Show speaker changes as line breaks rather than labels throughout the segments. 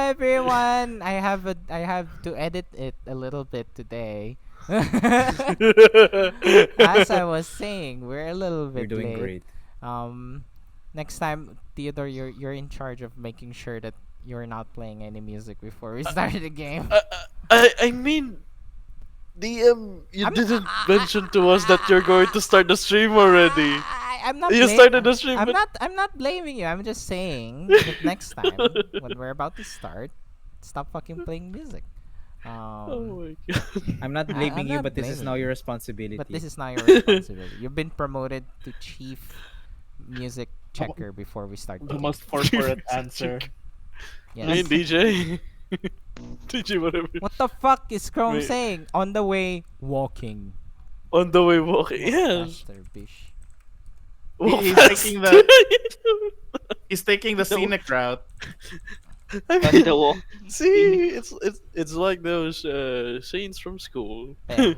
everyone. I have to edit it a little bit today. As I was saying, we're a little
You're
bit
doing
late.
great.
Um, Next time, Theodore, you're in charge of making sure that you're not playing any music before we start the game.
I, I mean, DM, you
I'm not,
didn't mention to us that you're going to start the stream already.
I'm not
You started the stream,
I'm
but
not blaming you. I'm just saying that next time when we're about to start, stop fucking playing music. Um,
Oh my god.
I'm not
I'm
blaming you,
not
but this is now
blaming
your
you.
responsibility.
But this is not your responsibility. You've been promoted to chief music checker before we start the
The
game.
most corporate answer.
I mean,
Yes.
DJ. DJ, whatever.
What the fuck is Krome
Wait.
saying? On the way, walking.
On the way walking.
Walk
Yes.
faster, bish.
Walk
He's
fast.
taking the he's taking the scenic route.
I
On
mean,
the walk.
see, it's like those scenes from school.
Yeah.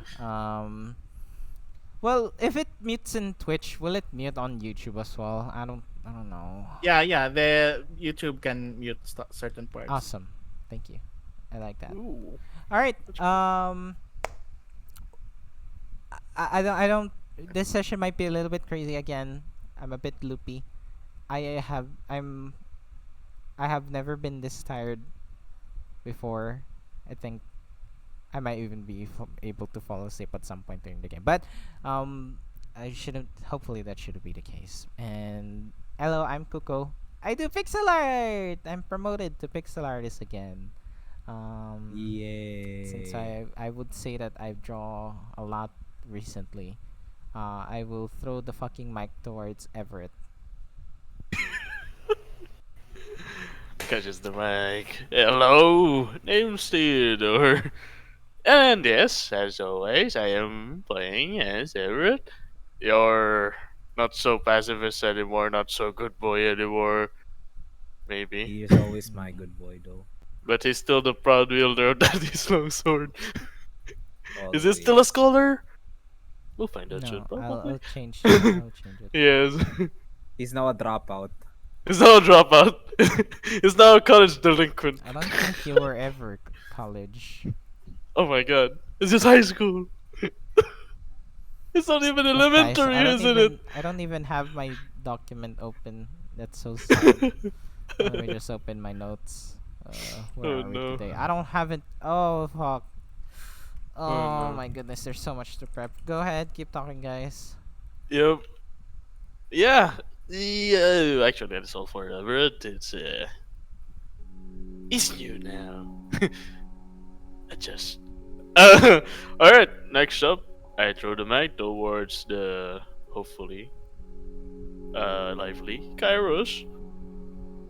Well, if it mutes in Twitch, will it mute on YouTube as well? I don't know.
Yeah, the YouTube can mute certain parts.
Awesome. Thank you. I like that.
Ooh.
All right. I don't. This session might be a little bit crazy again. I'm a bit loopy. I have I'm I have never been this tired before. I think I might even be able to fall asleep at some point during the game. But I shouldn't. Hopefully that shouldn't be the case. And hello, I'm Kuko. I do pixel art. I'm promoted to pixel artist again.
Yay.
Since I would say that I draw a lot recently, I will throw the fucking mic towards Everett.
Catches the mic. Hello, name's Theodore. And yes, as always, I am playing as Everett. Your not so pacifist anymore, not so good boy anymore. Maybe.
He is always my good boy, though.
But he's still the proud wielder of Daddy's longsword. Is he
Always.
still a scholar? We'll find out soon,
No,
probably.
I'll change. I'll change it.
Yes.
He's now a dropout.
He's now a dropout. He's now a college delinquent.
I don't think you were ever college.
Oh my god. It's just high school. It's not even
Guys,
elementary, isn't it?
I don't even have my document open. That's so sad. Let me just open my notes. Where
Oh,
are we
no.
today? I don't have it. Oh fuck. Oh
no.
my goodness, there's so much to prep. Go ahead, keep talking, guys.
Yep. Yeah. Yeah. Actually, that's all for Everett. It's new now. Adjust. Alright, next up, I throw the mic towards the hopefully lively Kairos.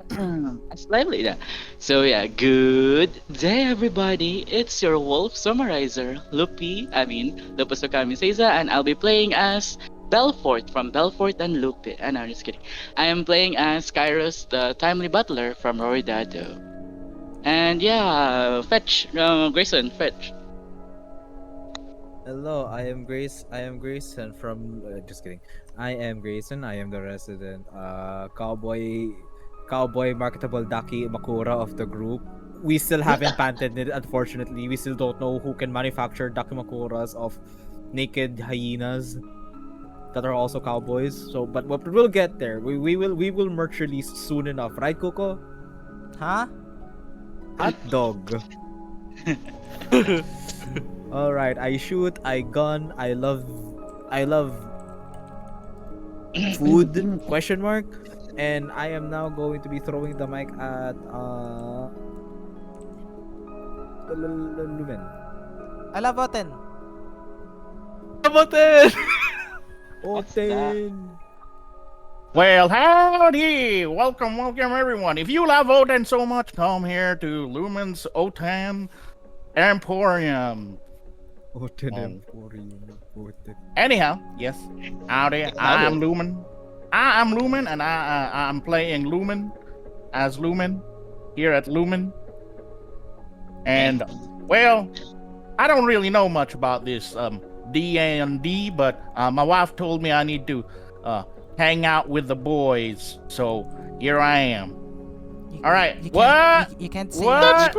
That's lively now. So yeah, good day everybody. It's your wolf summarizer, Lupus Okami Seiza, and I'll be playing as Belfort from Belfort and Lupin. And I'm just kidding. I am playing as Kairos, the timely butler from Roridado. And yeah, fetch, Grayson, fetch.
Hello, I am Grayson from. Just kidding. I am Grayson. I am the resident cowboy marketable Daki Makura of the group. We still haven't patented it, unfortunately. We still don't know who can manufacture Dakimakuras of naked hyenas that are also cowboys. So, but we'll get there. We will merch release soon enough, right, Kuko?
Huh?
Hot dog. All right. I shoot. I gun. I love food? Question mark. And I am now going to be throwing the mic at Lumen.
Alaboten.
How about that?
Oten.
Well, howdy! Welcome everyone. If you love Odin so much, come here to Lumen's Otan Emporium.
Oten
Oh.
Emporium. Oten.
Anyhow, yes, howdy. I am Lumen. And I'm playing Lumen as Lumen here at Lumen. And well, I don't really know much about this D&D, but my wife told me I need to hang out with the boys, so here I am.
You,
All right.
you can't
What?
you can't say
What?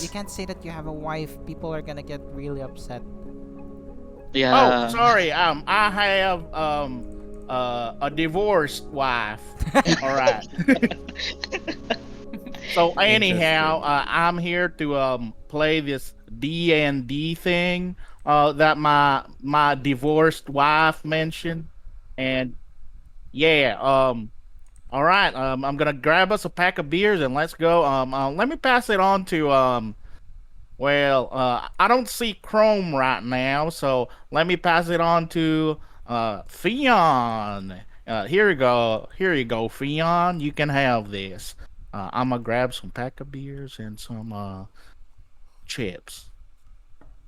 you can't say that you have a wife. People are gonna get really upset.
Oh,
Yeah.
sorry. I have a divorced wife. All right. So anyhow,
Interesting.
I'm here to play this D&D thing that my divorced wife mentioned, and yeah, all right, I'm gonna grab us a pack of beers and let's go. Let me pass it on to I don't see Krome right now, so let me pass it on to Theon. Here you go, Theon. You can have this. I'm gonna grab some pack of beers and some chips.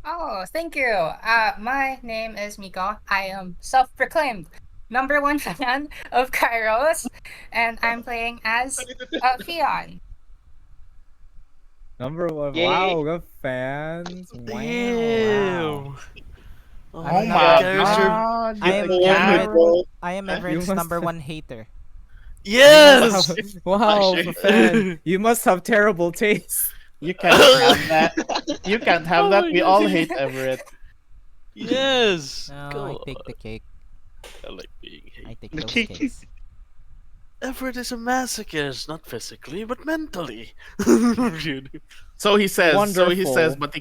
Oh, thank you. My name is Miko. I am self-proclaimed number one fan of Kairos, and I'm playing as Fion.
Number one.
Yay.
Wow, good fans. Wow.
Damn. Oh
Oh
I'm
my
not-
god,
my
Kairos, you're.
god!
I am
The one with
Everett.
the
I am
Huh?
Everett's
must
number
have-
one hater.
Yes!
Wow,
Sure.
fan. You must have terrible taste.
You can't have that. You can't have
Oh
that.
my
We
God.
all hate Everett.
Yes!
No,
Come
I
on.
take the cake.
I like being
I
hated.
take
The
those
cake.
cakes.
Everett is a masochist, not physically, but mentally.
So he says.
Wonderful.
But he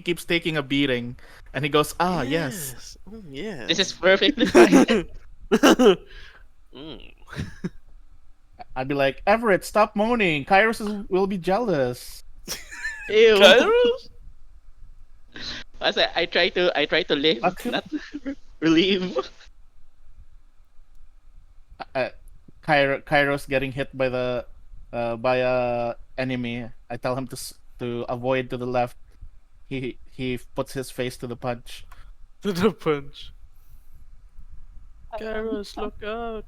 keeps taking a beating, and he goes, "Ah, yes."
Oh, yes.
This is perfectly fine.
Mm.
I'd be like, Everett, stop moaning. Will be jealous.
Ew.
Kairos?
I try to live,
Okay.
not relieve.
Kairos getting hit by the by a enemy. I tell him to avoid to the left. He puts his face to the punch.
To the punch. Kairos, look out.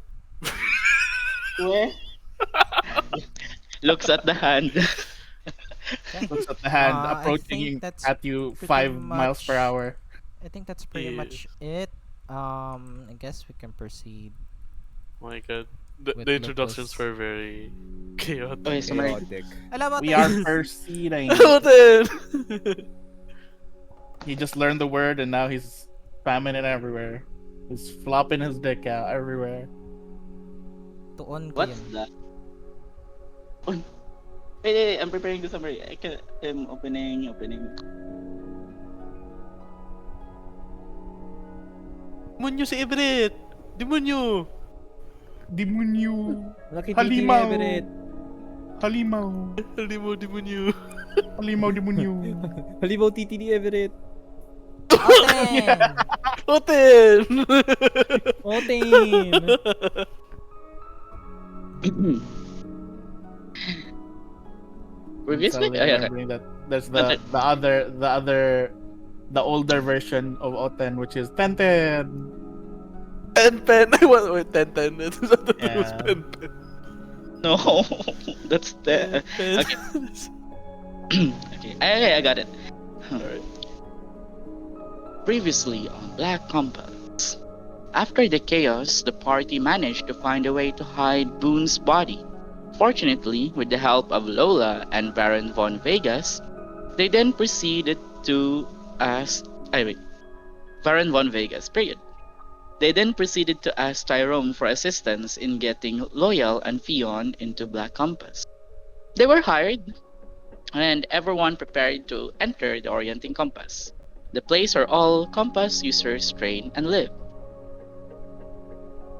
Where? Looks at the hand.
Okay.
Looks at the hand
I
approaching
think that's
at you
pretty
5 miles per
much-
hour.
I think that's pretty much it. I guess we can proceed.
Oh my god. The
With
introductions
Lupus.
were very chaotic.
Oh, yes, Samari.
Chaotic.
Hello, about
We are proceeding.
Oh, then!
He just learned the word and now he's spamming it everywhere. He's flopping his dick out everywhere.
Tuon ko
What's
yun.
that? Wait, I'm preparing the summary. I'm opening.
Demonyo si Everett! Demonyo!
Demonyo.
Nakititi ni
Halimaw.
Everett.
Halimaw.
Halimo, demonyo.
Halimaw demonyo.
Halimaw titi ni Everett.
Oten!
Oten!
Otin.
Previously?
Suddenly
Oh, yeah.
remembering that there's the older version of Oten, which is Tenten.
Pen pen. Wait, ten ten. It was
Yeah.
pen pen.
No, that's the.
Pen.
Okay. Okay, I got it.
Alright.
Previously on Black Compass. After the chaos, the party managed to find a way to hide Boone's body. Fortunately, with the help of Lola and Baron von Vegas, they then proceeded to ask. Baron von Vegas, period. They then proceeded to ask Tyrone for assistance in getting Loyal and Fion into Black Compass. They were hired, and everyone prepared to enter the Orienting Compass, the place where all Compass users train and live.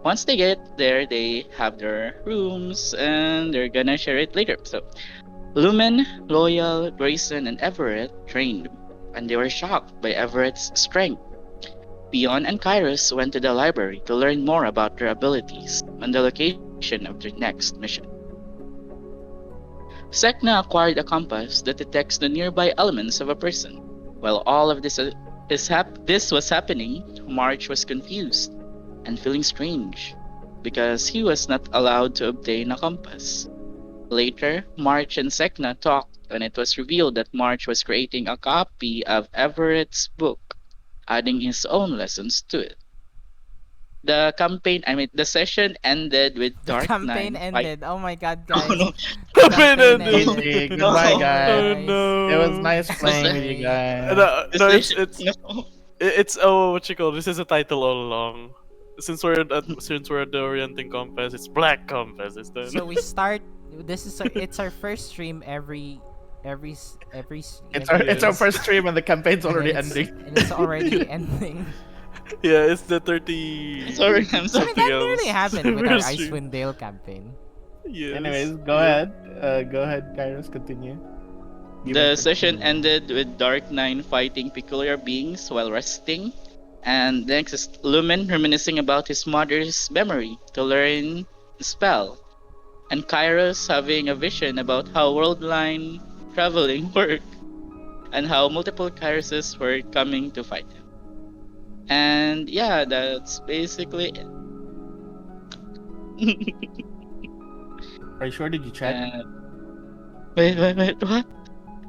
Once they get there, they have their rooms, and they're gonna share it later. So, Lumen, Loyal, Grayson, and Everett trained, and they were shocked by Everett's strength. Pion and Kairos went to the library to learn more about their abilities and the location of their next mission. Sek'na acquired a compass that detects the nearby elements of a person. While all of this was happening, March was confused and feeling strange because he was not allowed to obtain a compass. Later, March and Sek'na talked, and it was revealed that March was creating a copy of Everett's book, adding his own lessons to it. The campaign, I mean, the session ended with
The
Dark
campaign
Nine fight.
ended. Oh my god,
Oh
guys.
no,
The
Campaign
campaign
ended.
ended.
GG. Goodbye,
no.
guys.
Oh
Guys.
It was
no.
nice
The,
playing
se-
with you
Sorry.
guys.
No,
the
no,
session,
it's
no.
it's oh what you call this is a title all along. Since we're at the orienting compass, it's black compass. It's then.
So we start. This is it's our first stream every
It's our
Yes.
first stream and the campaign's
and then
already
it's,
ending.
and it's already ending.
Yeah, it's the 30
Sorry, I'm
I mean
sorry.
that nearly happened with our
First stream.
Icewind Dale campaign.
Yes.
Anyways, go
yeah.
ahead. Go ahead, Kairos. Continue. You may
The session
continue.
ended with Dark Nine fighting peculiar beings while resting. And next is Lumen reminiscing about his mother's memory to learn the spell. And Kairos having a vision about how world line traveling worked and how multiple Kairoses were coming to fight him. And yeah, that's basically it.
Are you sure? Did you check?
Wait, what?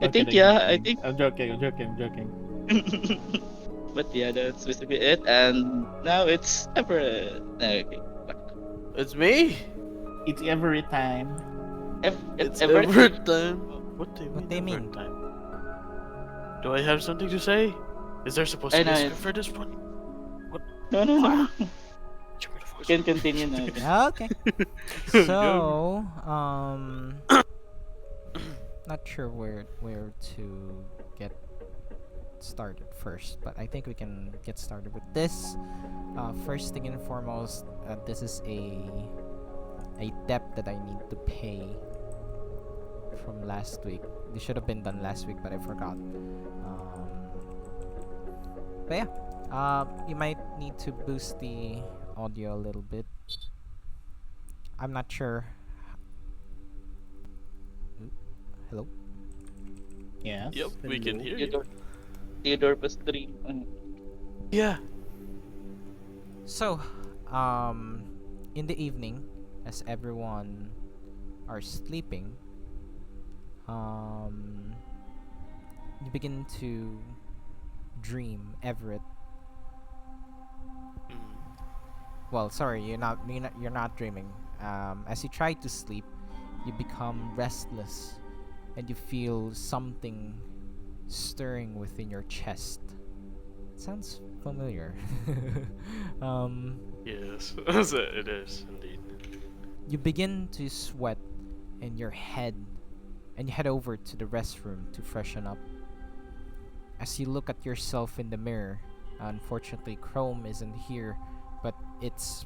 I
Okay,
think
then
yeah, I
continue.
think.
I'm joking.
But yeah, that's basically it. And now it's Everett. Okay.
It's me.
It's every time.
It's
Everett.
Everett time. What do you
What
mean
do you
Everett
mean?
time? Do I have something to say? Is there supposed
I
to be a
know
script
it.
for this one?
No.
Show me the
You
voice.
can continue now.
Okay. So not sure where to get started first, but I think we can get started with this. First thing and foremost, this is a debt that I need to pay from last week. This should have been done last week, but I forgot. But yeah, you might need to boost the audio a little bit. I'm not sure. Hello?
Yes.
Yep, we can
hello.
hear you.
Theodore plus 3.
Yeah.
So, in the evening, as everyone are sleeping, you begin to dream Everett.
Mm.
Well, sorry, you're not dreaming. As you try to sleep, you become restless, and you feel something stirring within your chest. Sounds familiar. um,
Yes, it is indeed.
you begin to sweat in your head, and you head over to the restroom to freshen up. As you look at yourself in the mirror, unfortunately, Krome isn't here, but it's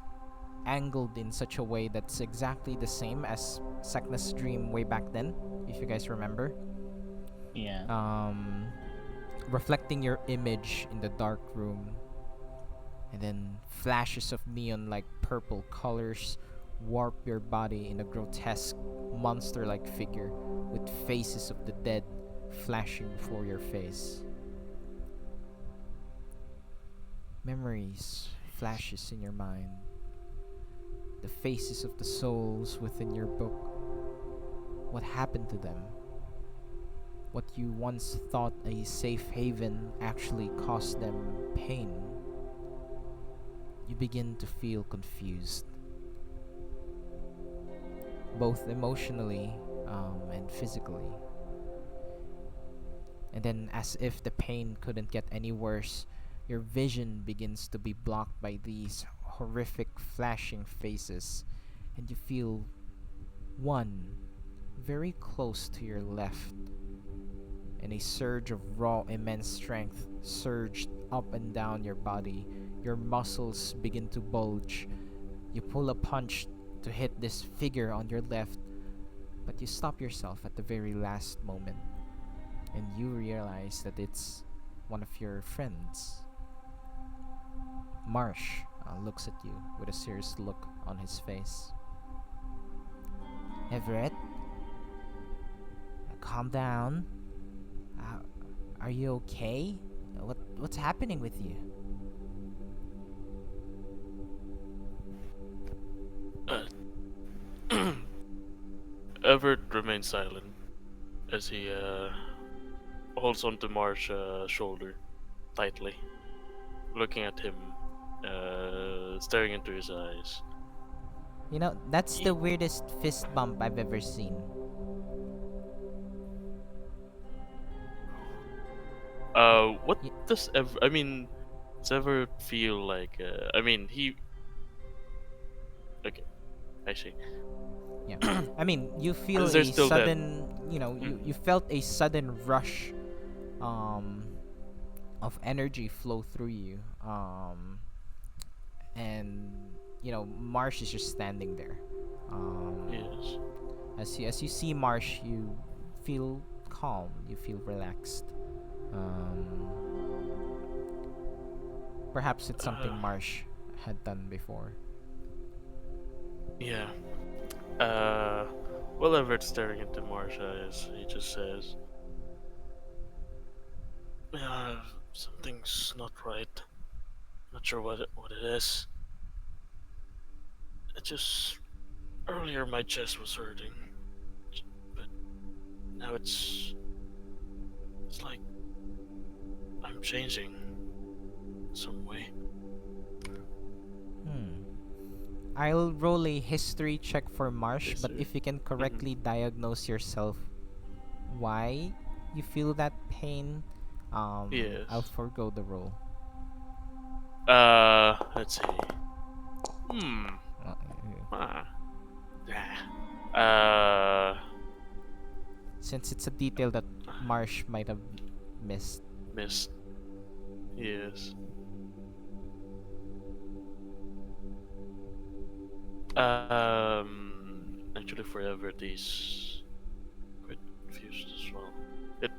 angled in such a way that's exactly the same as Sek'na's dream way back then, if you guys remember.
Yeah.
Reflecting your image in the dark room, and then flashes of neon like purple colors warp your body in a grotesque monster like figure with faces of the dead flashing before your face. Memories flashes in your mind, the faces of the souls within your book. What happened to them? What you once thought a safe haven actually caused them pain. You begin to feel confused, both emotionally and physically. And then, as if the pain couldn't get any worse, your vision begins to be blocked by these horrific flashing faces, and you feel one very close to your left, and a surge of raw, immense strength surged up and down your body. Your muscles begin to bulge. You pull a punch to hit this figure on your left, but you stop yourself at the very last moment, and you realize that it's one of your friends. Marsh looks at you with a serious look on his face. Everett, calm down. Are you okay? What's happening with you?
Everett remains silent as he holds onto Marsh's shoulder tightly, looking at him staring into his eyes.
You know, that's
Ye-
the weirdest fist bump I've ever seen.
What
Y-
does ever? I mean, does ever feel like? I mean, he. Okay, I see.
Yeah. I mean, you feel
Is there
a
still that?
sudden, you
Mhm.
felt a sudden rush um of energy flow through you. And Marsh is just standing there.
Yes.
As you see Marsh, you feel calm, you feel relaxed. Um Perhaps it's something
Uh,
Marsh had done before.
yeah. Uh, well, Everett staring into Marsh's eyes, he just says, "Something's not right. Not sure what it is. It just earlier my chest was hurting, but now it's like I'm changing some way."
Hmm. I'll roll a history check for Marsh, but
History.
if you can correctly diagnose yourself why you feel that pain, I'll
Yes.
forgo the roll.
Let's see. Hmm.
Uh,
Ah. Uh,
since it's a detail that Marsh might have missed.
missed. Yes. Actually, for Everett, he's quite confused as well. It,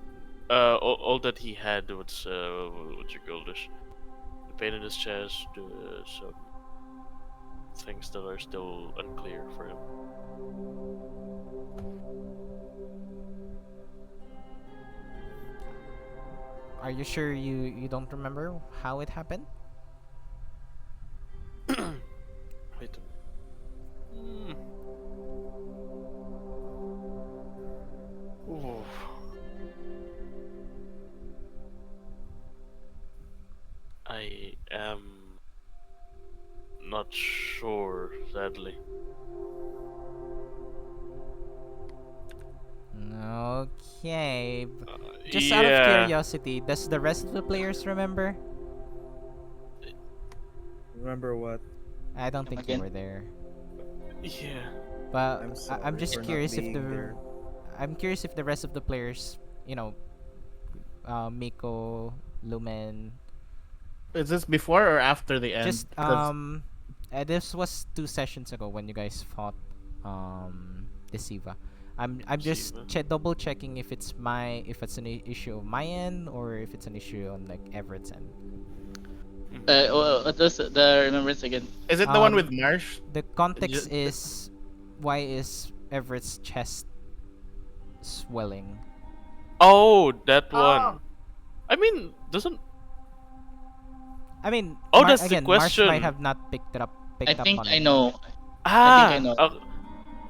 all that he had was, what you call this? The pain in his chest, some things that are still unclear for him.
Are you sure you don't remember how it happened?
Wait a minute. Ooh. I am not sure, sadly.
Okay. Just out of
Yeah.
curiosity, does the rest of the players remember?
Remember what?
I don't
Come
think you
again?
were there.
Yeah.
But
I'm
I'm
sorry
just
for not
curious if
being there.
the rest of the players, Miko, Lumen,
Is this before or after the end?
just
'Cause
this was 2 sessions ago when you guys fought Deceiva. I'm just
Siva.
double checking if it's an issue of my end or if it's an issue on like Everett's end.
What was the remembrance again?
is it the one with
Um,
Marsh?
the context is why is Everett's chest swelling?
Oh, that
Oh,
one. I mean, doesn't.
I mean,
Oh, that's the
Marsh might
question.
have not
I
picked up
think
on
I
it.
know. I think I
Ah,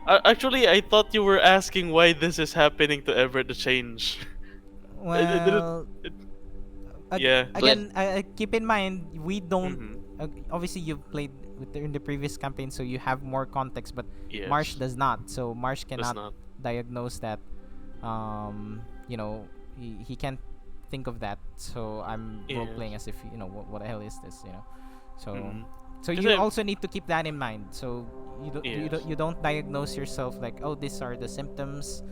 know.
actually, I thought you were asking why this is happening to Everett the change. It didn't.
Well,
It,
ag-
yeah.
But
again, keep in mind we don't.
Mm-hmm.
Obviously, you've played in the previous campaign, so you have more context. But Marsh
Yes.
does not. So Marsh
Does
cannot
not.
diagnose that. He can't think of that. So I'm role playing
Yes.
as if what the hell is this? So
Mm-hmm.
so
Cause
you also need to keep that in mind. So
yes.
you don't diagnose yourself like, oh, these are the symptoms.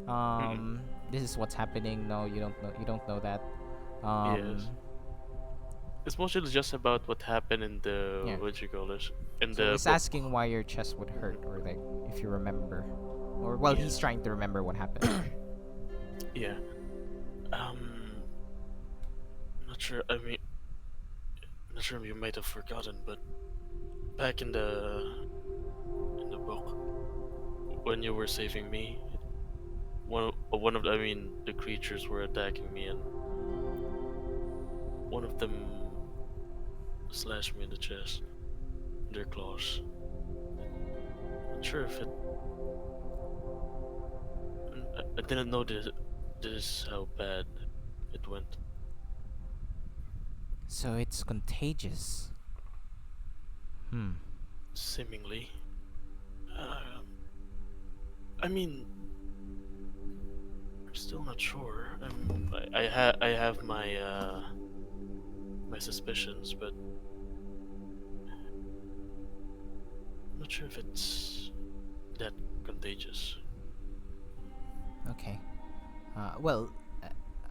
Mm-mm.
This is what's happening. No, you don't know that.
Yes.
Um,
It's mostly just about what happened in the,
yeah.
what you call this, in
So
the
he's
book.
asking why your chest would hurt, or like if you remember, or well, he's
Yes.
trying to remember what happened.
Yeah. Not sure. I mean, not sure if you might have forgotten, but back in the book, when you were saving me, one of I mean the creatures were attacking me, and one of them slashed me in the chest. Their claws. Not sure if it. I didn't know this how bad it went.
So it's contagious. Hmm.
seemingly. Uh, I mean, I'm still not sure. I have my my suspicions, but I'm not sure if it's that contagious.
Okay. Well,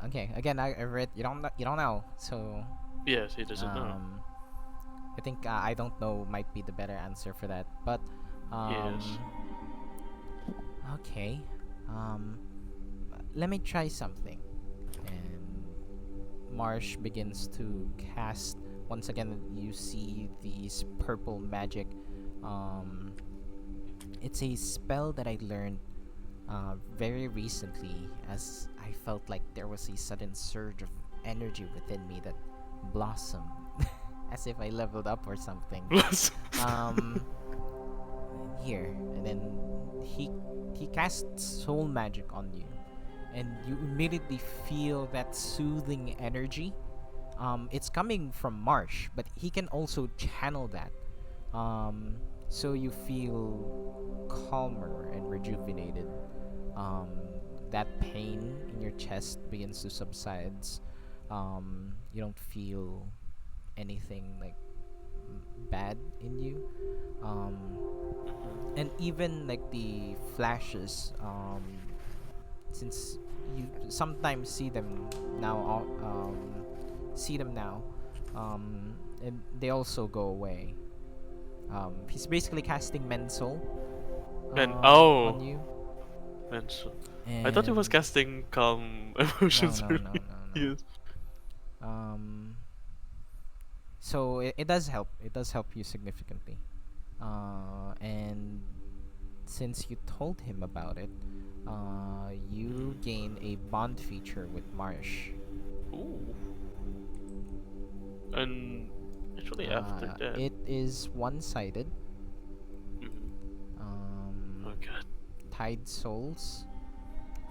okay. Again, I read you don't know, so
Yes, he doesn't know.
um, I think I don't know might be the better answer for that. But
Yes.
um, okay. Um, let me try something. And Marsh begins to cast. Once again, you see these purple magic. Um, it's a spell that I learned very recently, as I felt like there was a sudden surge of energy within me that blossomed, as if I leveled up or something. Um, here, and then he casts soul magic on you, and you immediately feel that soothing energy. It's coming from Marsh, but he can also channel that. So you feel calmer and rejuvenated. Um, that pain in your chest begins to subsides. You don't feel anything like bad in you. And even like the flashes, since you sometimes see them now, and they also go away. He's basically casting Mental
And
on
oh,
you,
and so I thought he was
and
casting calm emotions earlier. Yes.
um, so it does help. It does help you significantly. And since you told him about it, you gain a bond feature with Marsh.
Ooh. And actually, after that,
It is one-sided.
mhm.
Um,
Oh god.
Tied souls.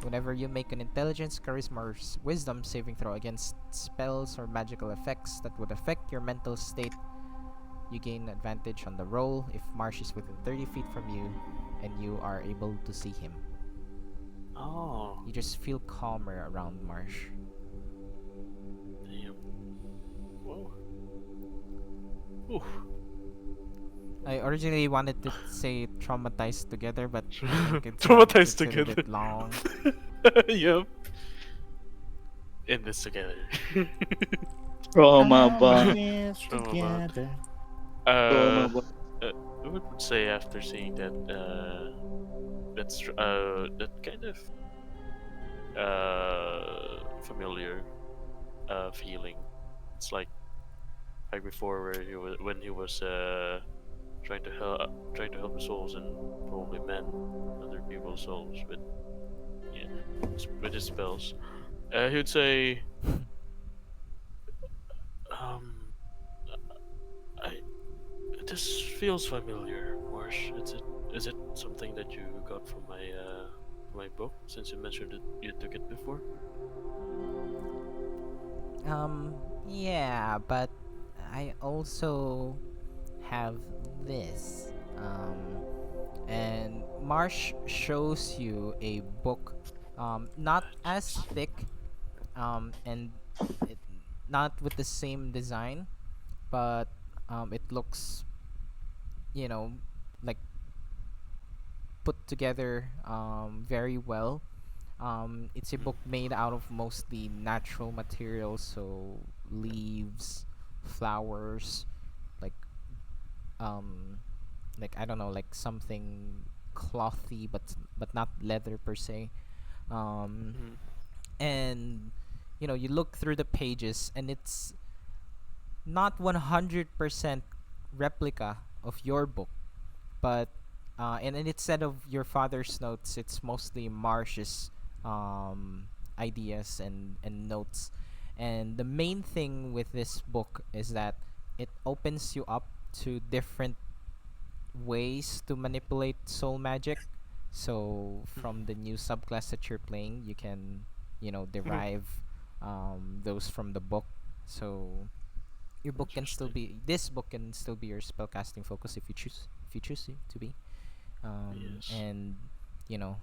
Whenever you make an intelligence, charisma, or wisdom saving throw against spells or magical effects that would affect your mental state, you gain advantage on the roll if Marsh is within 30 feet from you and you are able to see him.
Oh,
You just feel calmer around Marsh.
damn. Whoa. Ooh.
I originally wanted to say traumatized together, but I think
Traumatized
it's a little
together.
bit long.
Yep. In this together.
Trauma
I'm in
bond.
this
Trauma bond.
together.
Uh,
Trauma bond.
I would say after seeing that, that kind of familiar feeling. It's like before where he was when he was trying to help the souls and probably mend other people's souls with yeah with his spells. He would say, um, I this feels familiar, Marsh. Is it something that you got from my book? Since you mentioned that you took it before.
Yeah, but I also have this. And Marsh shows you a book, not as
Jeez.
thick, and it, not with the same design, but it looks, you know, like put together very well. It's a
Mhm.
book made out of mostly natural materials, so leaves, flowers, like um, like I don't know, like something clothy, but not leather per se. Um,
Mhm.
and you look through the pages, and it's not 100% replica of your book, but and instead of your father's notes, it's mostly Marsh's ideas and notes. And the main thing with this book is that it opens you up to different ways to manipulate soul magic. So from the new subclass that you're playing, you can
Mhm.
derive those from the book. So your book can still be this book can still be your spellcasting focus if you choose it to be.
Yes.
And you know,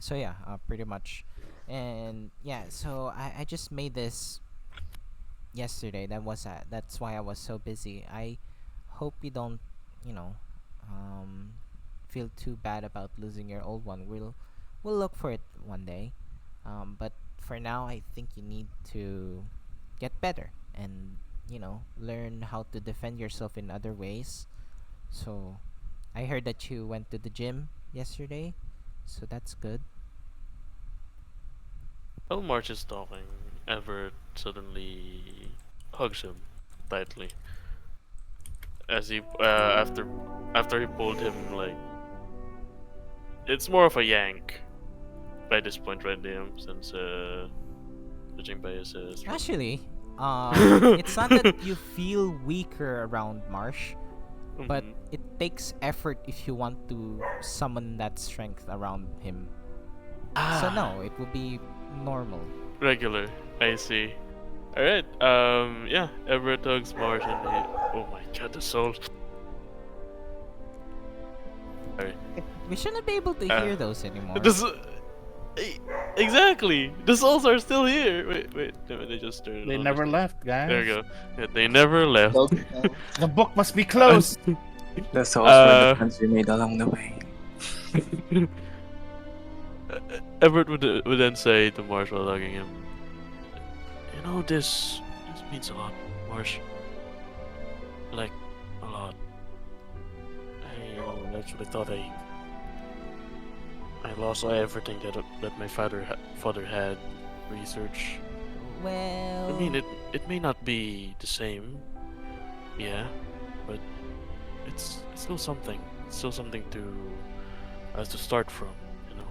so yeah, pretty much. And yeah, so I just made this yesterday. That's why I was so busy. I hope you don't, you know, um feel too bad about losing your old one. We'll look for it one day. But for now, I think you need to get better and, you know, learn how to defend yourself in other ways. So I heard that you went to the gym yesterday, so that's good.
While March is talking, Everett suddenly hugs him tightly as he after he pulled him like it's more of a yank by this point, right, Liam? Since judging by his strength.
Actually, it's not that you feel weaker around Marsh, but
Mhm.
it takes effort if you want to summon that strength around him. So no, it will be normal.
Regular. I see. All right. Yeah. Everett hugs March and he. Oh my God, the soul. Sorry.
We shouldn't be able to hear those anymore.
This. Exactly. The souls are still here. Wait. They just turned it
They
on.
never left, guys.
There we go. Yeah, they never left.
The book must be closed.
The souls were the
Uh,
friends we made along the way.
Everett would then say to Marsh while hugging him, "You know this means a lot, Marsh. Like a lot. I actually thought I lost everything that my father had. Research.
Well,
I mean, it may not be the same, yeah, but it's still something. It's still something to start from, you know."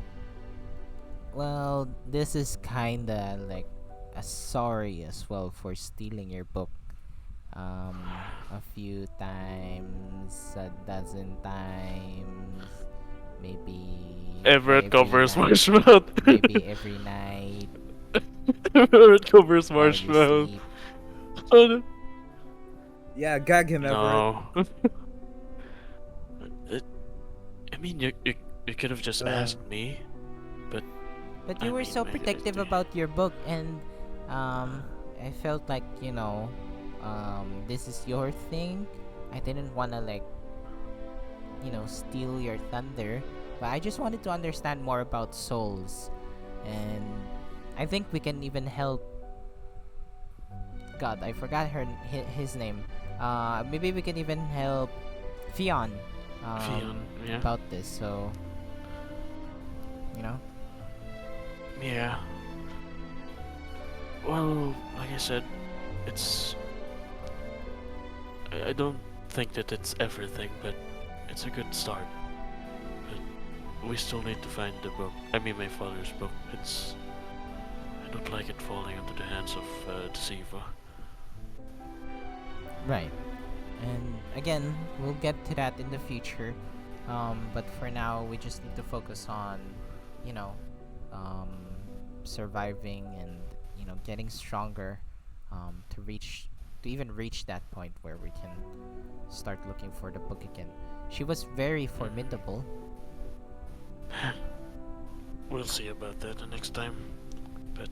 well, this is kinda like a sorry as well for stealing your book. A few times, a dozen times, maybe
Everett
every
covers
night,
Marsh's mouth.
maybe every night
Everett covers
while
Marsh's
you
mouth.
sleep.
Oh, no.
Yeah, gag him, Everett.
No. It, I mean, you could have just asked me, but
But
I
you were
mean,
so protective about your book, and I felt like, you know, this is your thing. I didn't wanna like, you know, steal your thunder, but I just wanted to understand more about souls, and I think we can even help. God, I forgot his name. Maybe we can even help Fion,
Fion, yeah.
about this. So, you know.
Yeah. Well, like I said, it's. I don't think that it's everything, but it's a good start. But we still need to find the book. I mean, my father's book. I don't like it falling into the hands of Deceiver.
Right. And again, we'll get to that in the future. But for now, we just need to focus on, you know, um, surviving and, you know, getting stronger, to even reach that point where we can start looking for the book again. She was very formidable.
We'll see about that the next time. But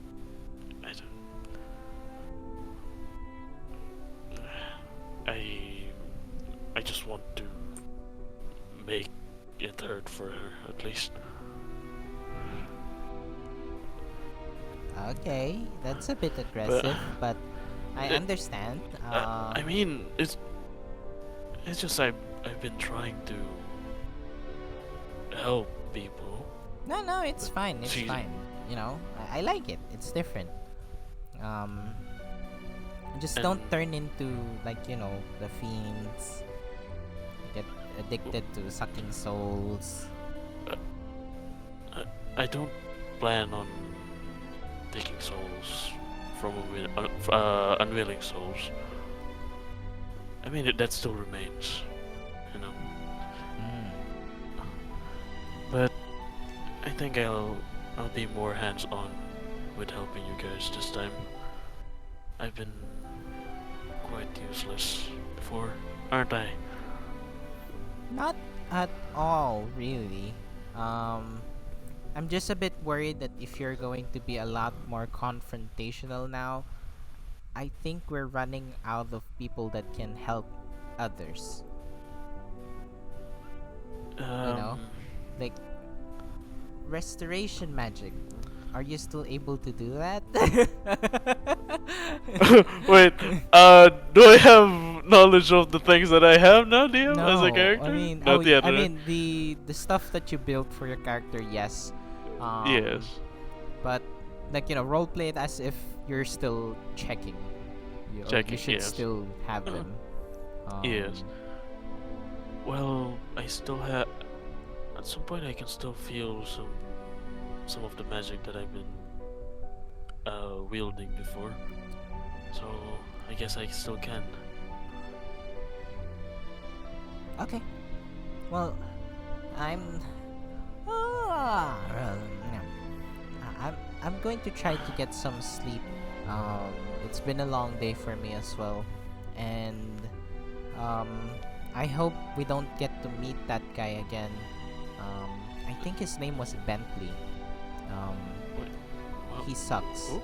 I don't. I just want to make it hurt for her at least.
Okay, that's a bit aggressive, but I
it-
understand.
I mean, it's just I've been trying to help people.
No, it's fine. It's
She's-
fine. You know, I like it. It's different. Just don't
And-
turn into, like, you know, the fiends. Get addicted to sucking souls.
I don't plan on taking souls from unwilling souls. I mean, that still remains, you know.
Mm.
But I think I'll be more hands-on with helping you guys this time. I've been useless before, aren't I?
Not at all, really. I'm just a bit worried that if you're going to be a lot more confrontational now, I think we're running out of people that can help others. You know, like restoration magic. Are you still able to do that?
Wait, do I have knowledge of the things that I have now, DM, as a
No,
character?
I mean,
Not yet.
I mean the stuff that you built for your character, yes.
Yes.
But like role play it as if you're still checking. You
Checking,
should
yes.
still have them.
Yes. Well, I still have. At some point, I can still feel some of the magic that I've been wielding before. So I guess I still can.
Okay. Well, I'm. I'm going to try to get some sleep. It's been a long day for me as well, and I hope we don't get to meet that guy again. I think his name was Bentley.
What?
He sucks.
Who?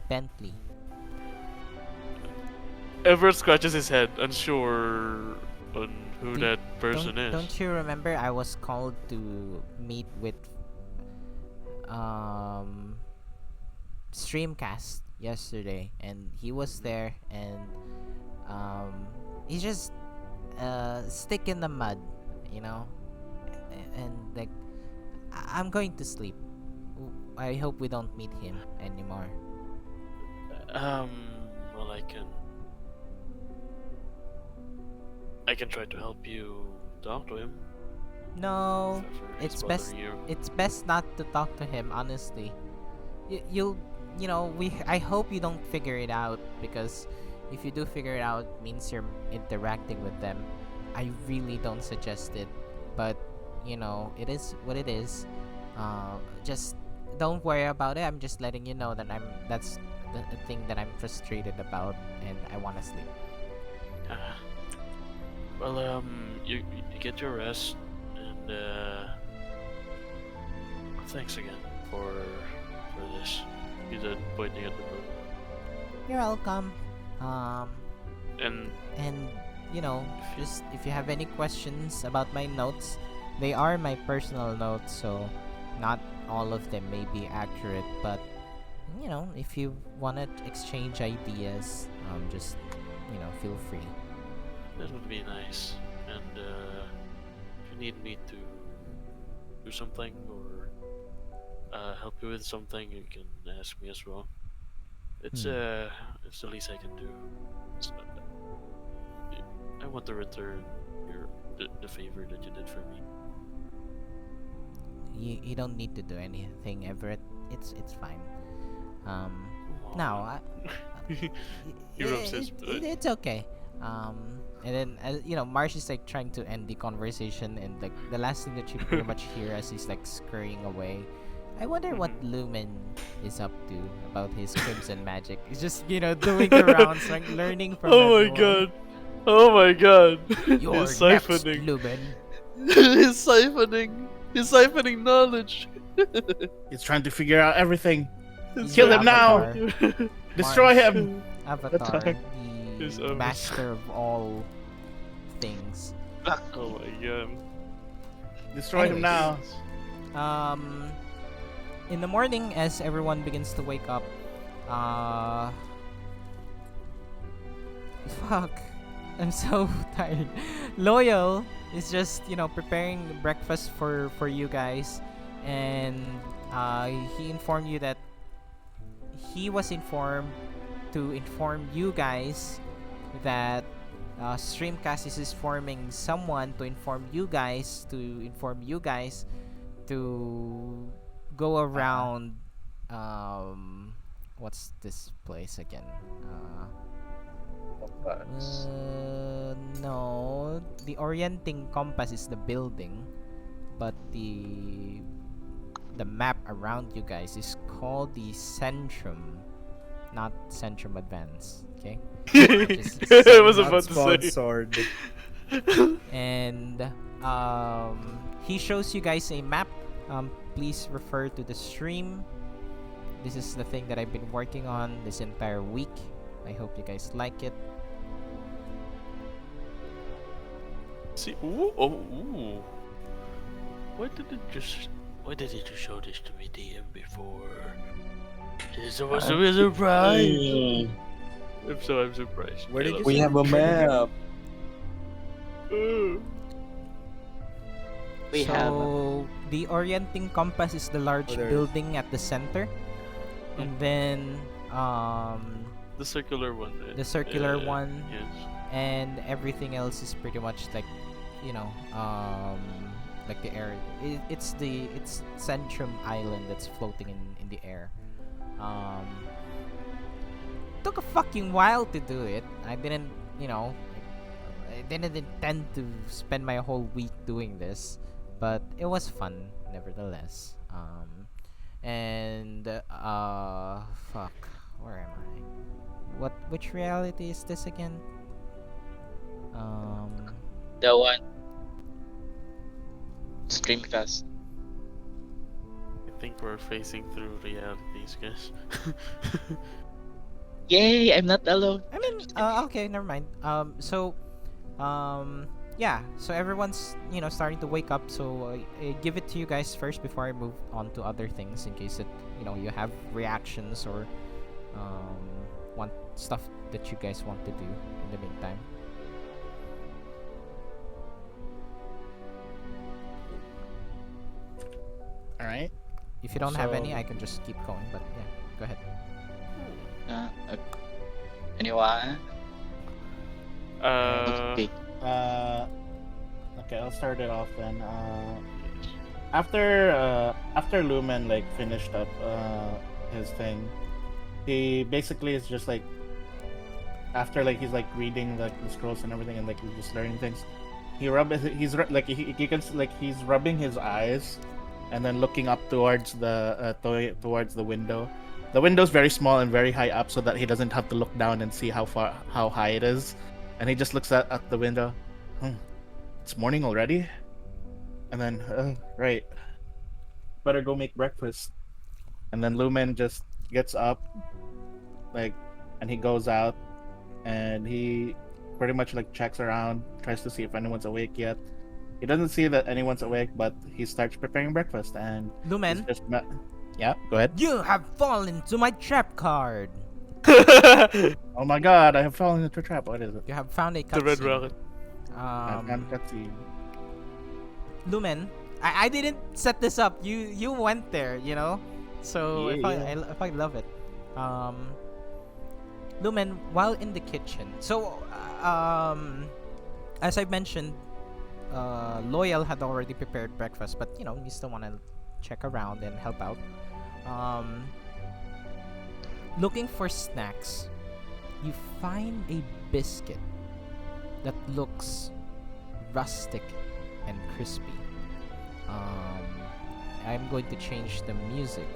Bentley.
Everett scratches his head, unsure on who
Do-
that person is.
Don't you remember I was called to meet with Streamcast yesterday, and he was there, and he's just stick in the mud, you know, and like I'm going to sleep. I hope we don't meet him anymore.
Well, I can try to help you talk to him.
No,
if
it's
bothering
best.
you.
It's best not to talk to him. Honestly, you'll, I hope you don't figure it out, because if you do figure it out, it means you're interacting with them. I really don't suggest it, but it is what it is. Just don't worry about it. I'm just letting you know that that's the thing that I'm frustrated about, and I want to sleep.
Well, you get your rest, and thanks again for this. He said, pointing at the book.
You're welcome.
And
And just if you have any questions about my notes, they are my personal notes, so not all of them may be accurate, but if you want to exchange ideas, just feel free.
that would be nice. And if you need me to do something or help you with something, you can ask me as well. It's the least I can do. It's not, I want to return the favor that you did for me.
You don't need to do anything, Everett. It's fine.
Wow.
Now
He rubs his butt.
it's okay. And then Marsh is like trying to end the conversation, and like the last thing that you pretty much hear as he's like scurrying away. I wonder what Lumen is up to about his crimson magic. He's just doing the rounds, like learning from
Oh my
everyone.
god! Oh my god!
You're
He's
next,
siphoning.
Lumen.
He's siphoning. He's siphoning knowledge.
He's trying to figure out everything.
He's
Kill
the
him now!
Avatar.
Destroy
Marsh.
him!
Avatar,
His
the
avatar.
master of all things.
Oh my god.
Destroy him now.
In the morning, as everyone begins to wake up, fuck, I'm so tired. Loyal is just preparing breakfast for you guys, and he informed you that he was informed to inform you guys that Streamcast is forming someone to inform you guys to go around what's this place again? No, the orienting compass is the building, but the map around you guys is called the Centrum. not Centrum Advance. Okay.
I was
Not
about to say.
Sponsored.
And he shows you guys a map. Please refer to the stream. This is the thing that I've been working on this entire week. I hope you guys like it.
See, ooh, oh, ooh. Why did it just show this to me DM before? This was a surprise. If so, I'm surprised.
Where did you
We
say
have a map.
We have.
So the orienting compass is the large
Oh, there it is.
building at the center, and then
The circular one. Right?
the circular one,
Yes.
and everything else is pretty much like, like the air. It's Centrum Island that's floating in the air. Took a fucking while to do it. I didn't intend to spend my whole week doing this, but it was fun nevertheless. Fuck, where am I? Which reality is this again?
The one. Streamcast.
I think we're facing through realities, guys.
Yay! I'm not alone.
I mean, okay, never mind. Yeah. So everyone's starting to wake up. So I give it to you guys first before I move on to other things, in case that you have reactions or want stuff that you guys want to do in the meantime.
All right.
If you don't have
So-
any, I can just keep going. But yeah, go ahead.
Anyone? Okay.
Okay, I'll start it off then. After Lumen like finished up his thing, he basically is just like after like he's like reading like the scrolls and everything and like he's just learning things. He's rubbing his eyes and then looking up towards the window. The window's very small and very high up so that he doesn't have to look down and see how high it is. And he just looks at the window. It's morning already? And then, right. Better go make breakfast. And then Lumen just gets up, and he goes out, and he pretty much checks around, tries to see if anyone's awake yet. He doesn't see that anyone's awake, but he starts preparing breakfast, and
Lumen,
yeah, go ahead.
you have fallen to my trap card.
Oh my god, I have fallen into a trap. What is it?
You have found a
The red
cutscene.
rocket.
I found a cutscene.
Lumen, I didn't set this up. You went there, So
Yeah,
I love it. Lumen, while in the kitchen. So as I mentioned, Loyal had already prepared breakfast, but you still want to check around and help out. Looking for snacks, you find a biscuit that looks rustic and crispy. I'm going to change the music.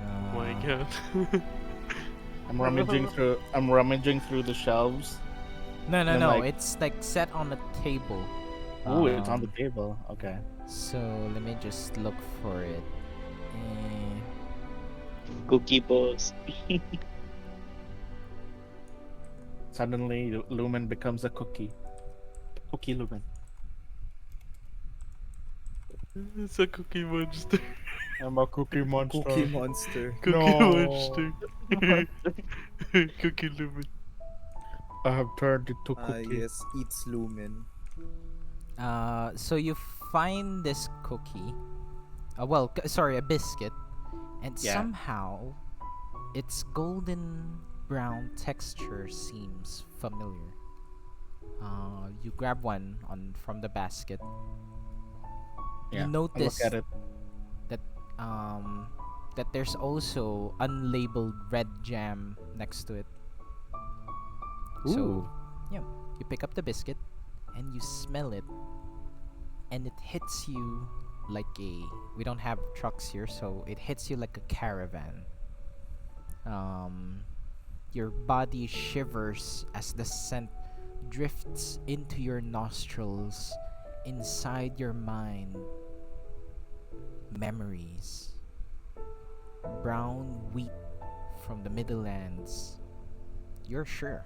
Oh my god.
I'm rummaging through the shelves.
No,
And
no.
I'm
It's set on a table.
Ooh, it's on the
Um,
table. Okay.
So let me just look for it.
Cookie balls.
Suddenly, Lumen becomes a cookie. Cookie Lumen.
It's a cookie monster.
I'm a cookie monster.
Cookie monster.
Cookie
No.
monster. Cookie Lumen.
I have turned into
Ah,
cookie.
yes, eats Lumen.
So you find this cookie. Sorry, a biscuit, and
Yeah.
somehow its golden brown texture seems familiar. You grab one from the basket.
Yeah,
You notice
I look at it.
that there's also unlabeled red jam next to it. So, yeah, you pick up the biscuit and you smell it, and it hits you like a. We don't have trucks here, so it hits you like a caravan. Um, your body shivers as the scent drifts into your nostrils. Inside your mind, memories. Brown wheat from the Middlelands. You're sure.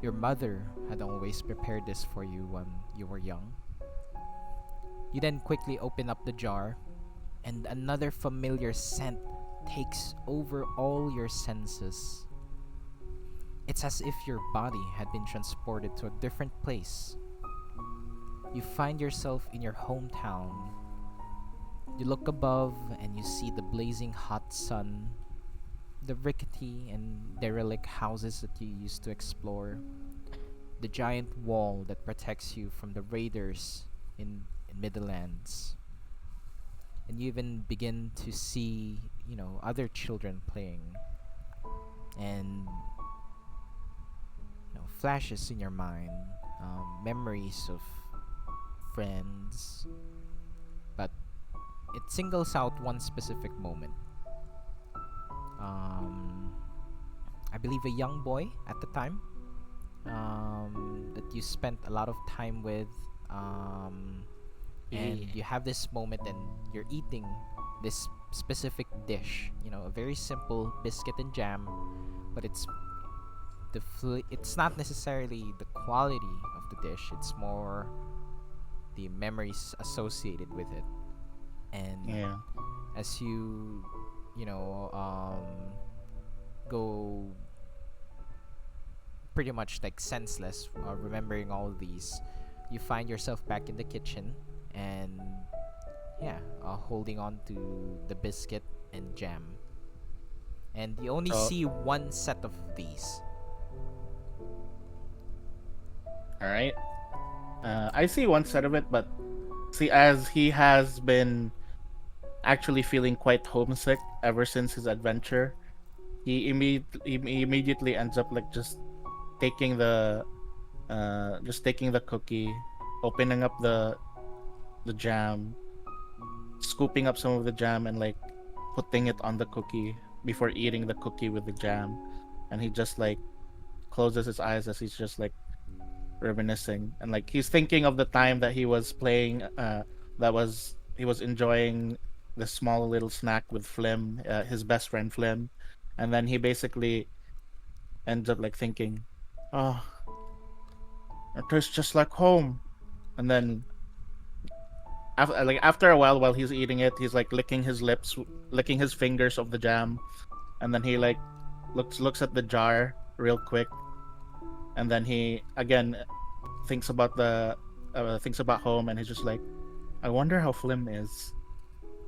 Your mother had always prepared this for you when you were young. You then quickly open up the jar, and another familiar scent takes over all your senses. It's as if your body had been transported to a different place. You find yourself in your hometown. You look above and you see the blazing hot sun, the rickety and derelict houses that you used to explore, the giant wall that protects you from the raiders in Middlelands. And you even begin to see, other children playing. And flashes in your mind, memories of friends, but it singles out one specific moment. I believe a young boy at the time, that you spent a lot of time with, and you have this moment and you're eating this specific dish, a very simple biscuit and jam, but it's it's not necessarily the quality of the dish, it's more the memories associated with it. And
Yeah.
as you go pretty much like senseless, remembering all of these, you find yourself back in the kitchen and holding on to the biscuit and jam, and you only
So-
see one set of these.
All right. I see one side of it, but see, as he has been actually feeling quite homesick ever since his adventure, he immediately ends up like taking the just taking the cookie, opening up the jam, scooping up some of the jam, and like putting it on the cookie before eating the cookie with the jam. And he just like closes his eyes as he's just like reminiscing, and like he's thinking of the time that he was playing, he was enjoying the small little snack with Flim, his best friend Flim. And then he basically ends up like thinking, oh, it tastes just like home. And then after a while he's eating it, he's like licking his lips, licking his fingers of the jam. And then he like looks at the jar real quick, and then he again thinks about home, and he's just like, I wonder how Flim is.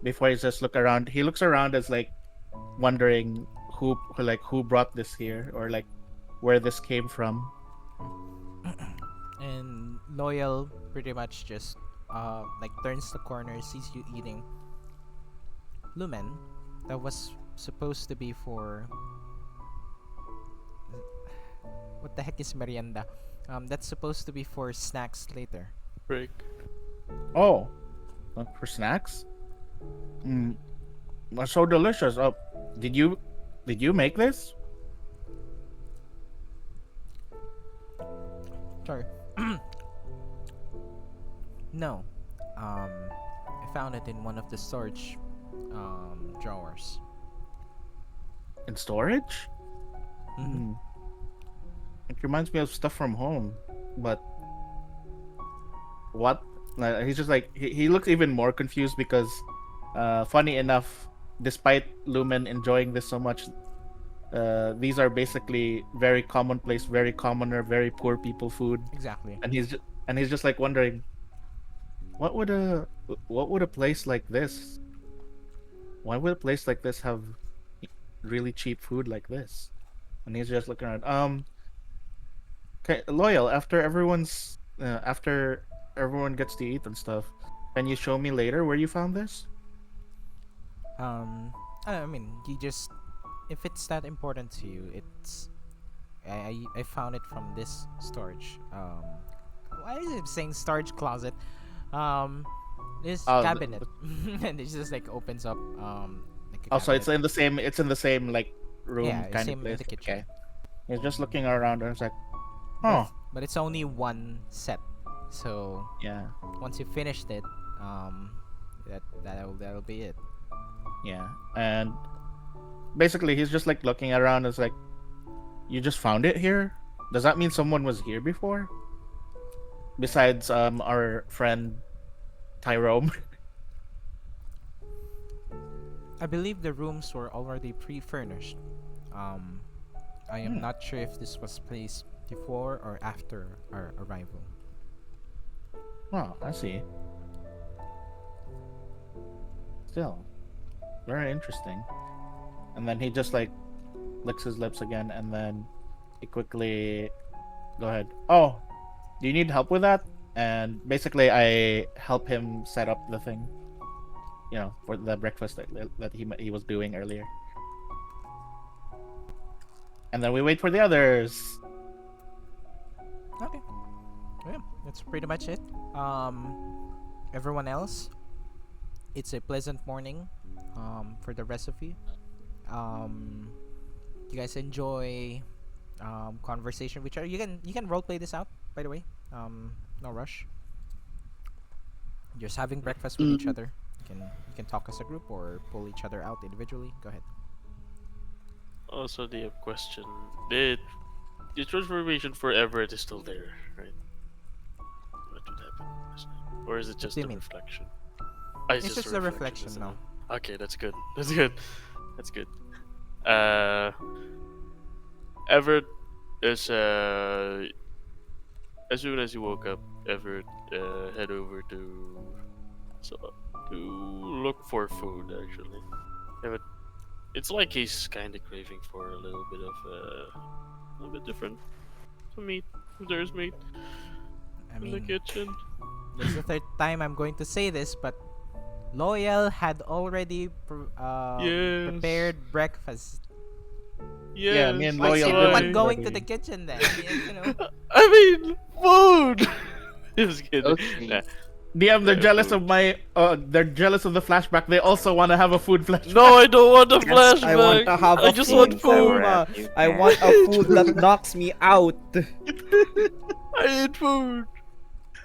Before he just he looks around as like wondering who brought this here, or like where this came from.
And Loyal pretty much just like turns the corner, sees you eating. Lumen, that was supposed to be for what the heck is merienda? That's supposed to be for snacks later.
Break.
Oh, for snacks? That's so delicious. Oh, did you make this?
Sorry. No. I found it in one of the storage drawers.
In storage?
Mhm.
It reminds me of stuff from home, but what? He's just like he looks even more confused because, funny enough, despite Lumen enjoying this so much, these are basically very commonplace, very commoner, very poor people food,
Exactly.
and he's just like wondering, what would a place like this? Why would a place like this have really cheap food like this? And he's just looking around. Okay, Loyal. After everyone gets to eat and stuff, can you show me later where you found this?
I mean, you just, if it's that important to you, I found it from this storage. Why is it saying storage closet? This
Oh,
cabinet, and it just like opens up like a
Oh, so it's
cabinet.
in the same like room
Yeah,
kind of
same in
place.
the kitchen.
Okay. He's just looking around and it's like,
But,
oh,
but it's only one set. So
yeah,
once you finished it, that'll be it.
yeah. And basically he's just like looking around. It's like, you just found it here? Does that mean someone was here before? Besides our friend Tyrone.
I believe the rooms were already pre-furnished. I am not sure if this was placed before or after our arrival.
Oh, I see. Still, very interesting. And then he just like licks his lips again, and then he quickly go ahead. Oh, do you need help with that? And basically, I help him set up the thing. You know, for the breakfast that he was doing earlier. And then we wait for the others.
Okay. Yeah, that's pretty much it. Everyone else, it's a pleasant morning. For the rest of you, you guys enjoy conversation. Which are you can role play this out, by the way. No rush. Just having breakfast with each other. You can talk as a group or pull each other out individually. Go ahead.
Also, the question: the transformation for Everett is still there, right? What would happen last night? Or is it just
do you
a
mean?
reflection?
It's just a reflection
isn't
now.
it? Okay, that's good. That's good. That's good. Everett is as soon as he woke up, Everett head over to look for food. Actually, Everett, it's like he's kind of craving for a little bit of a little bit different. Some meat. There's meat
I
in the
mean,
kitchen.
this is the third time I'm going to say this, but Loyal had already
Yes.
prepared breakfast.
Yes,
Yeah, me and
Why is
Loyal
that's
everyone
why.
going to the kitchen then? You know.
I mean, food. Just kidding.
Okay.
Nah.
DM, they're
Yeah,
jealous
food.
of my. They're jealous of the flashback. They also want to have a food flashback.
No, I don't want a
Yes, I want
flashback.
to have
I
a
just
food
want food.
coma. I want a food that knocks me out.
I need food.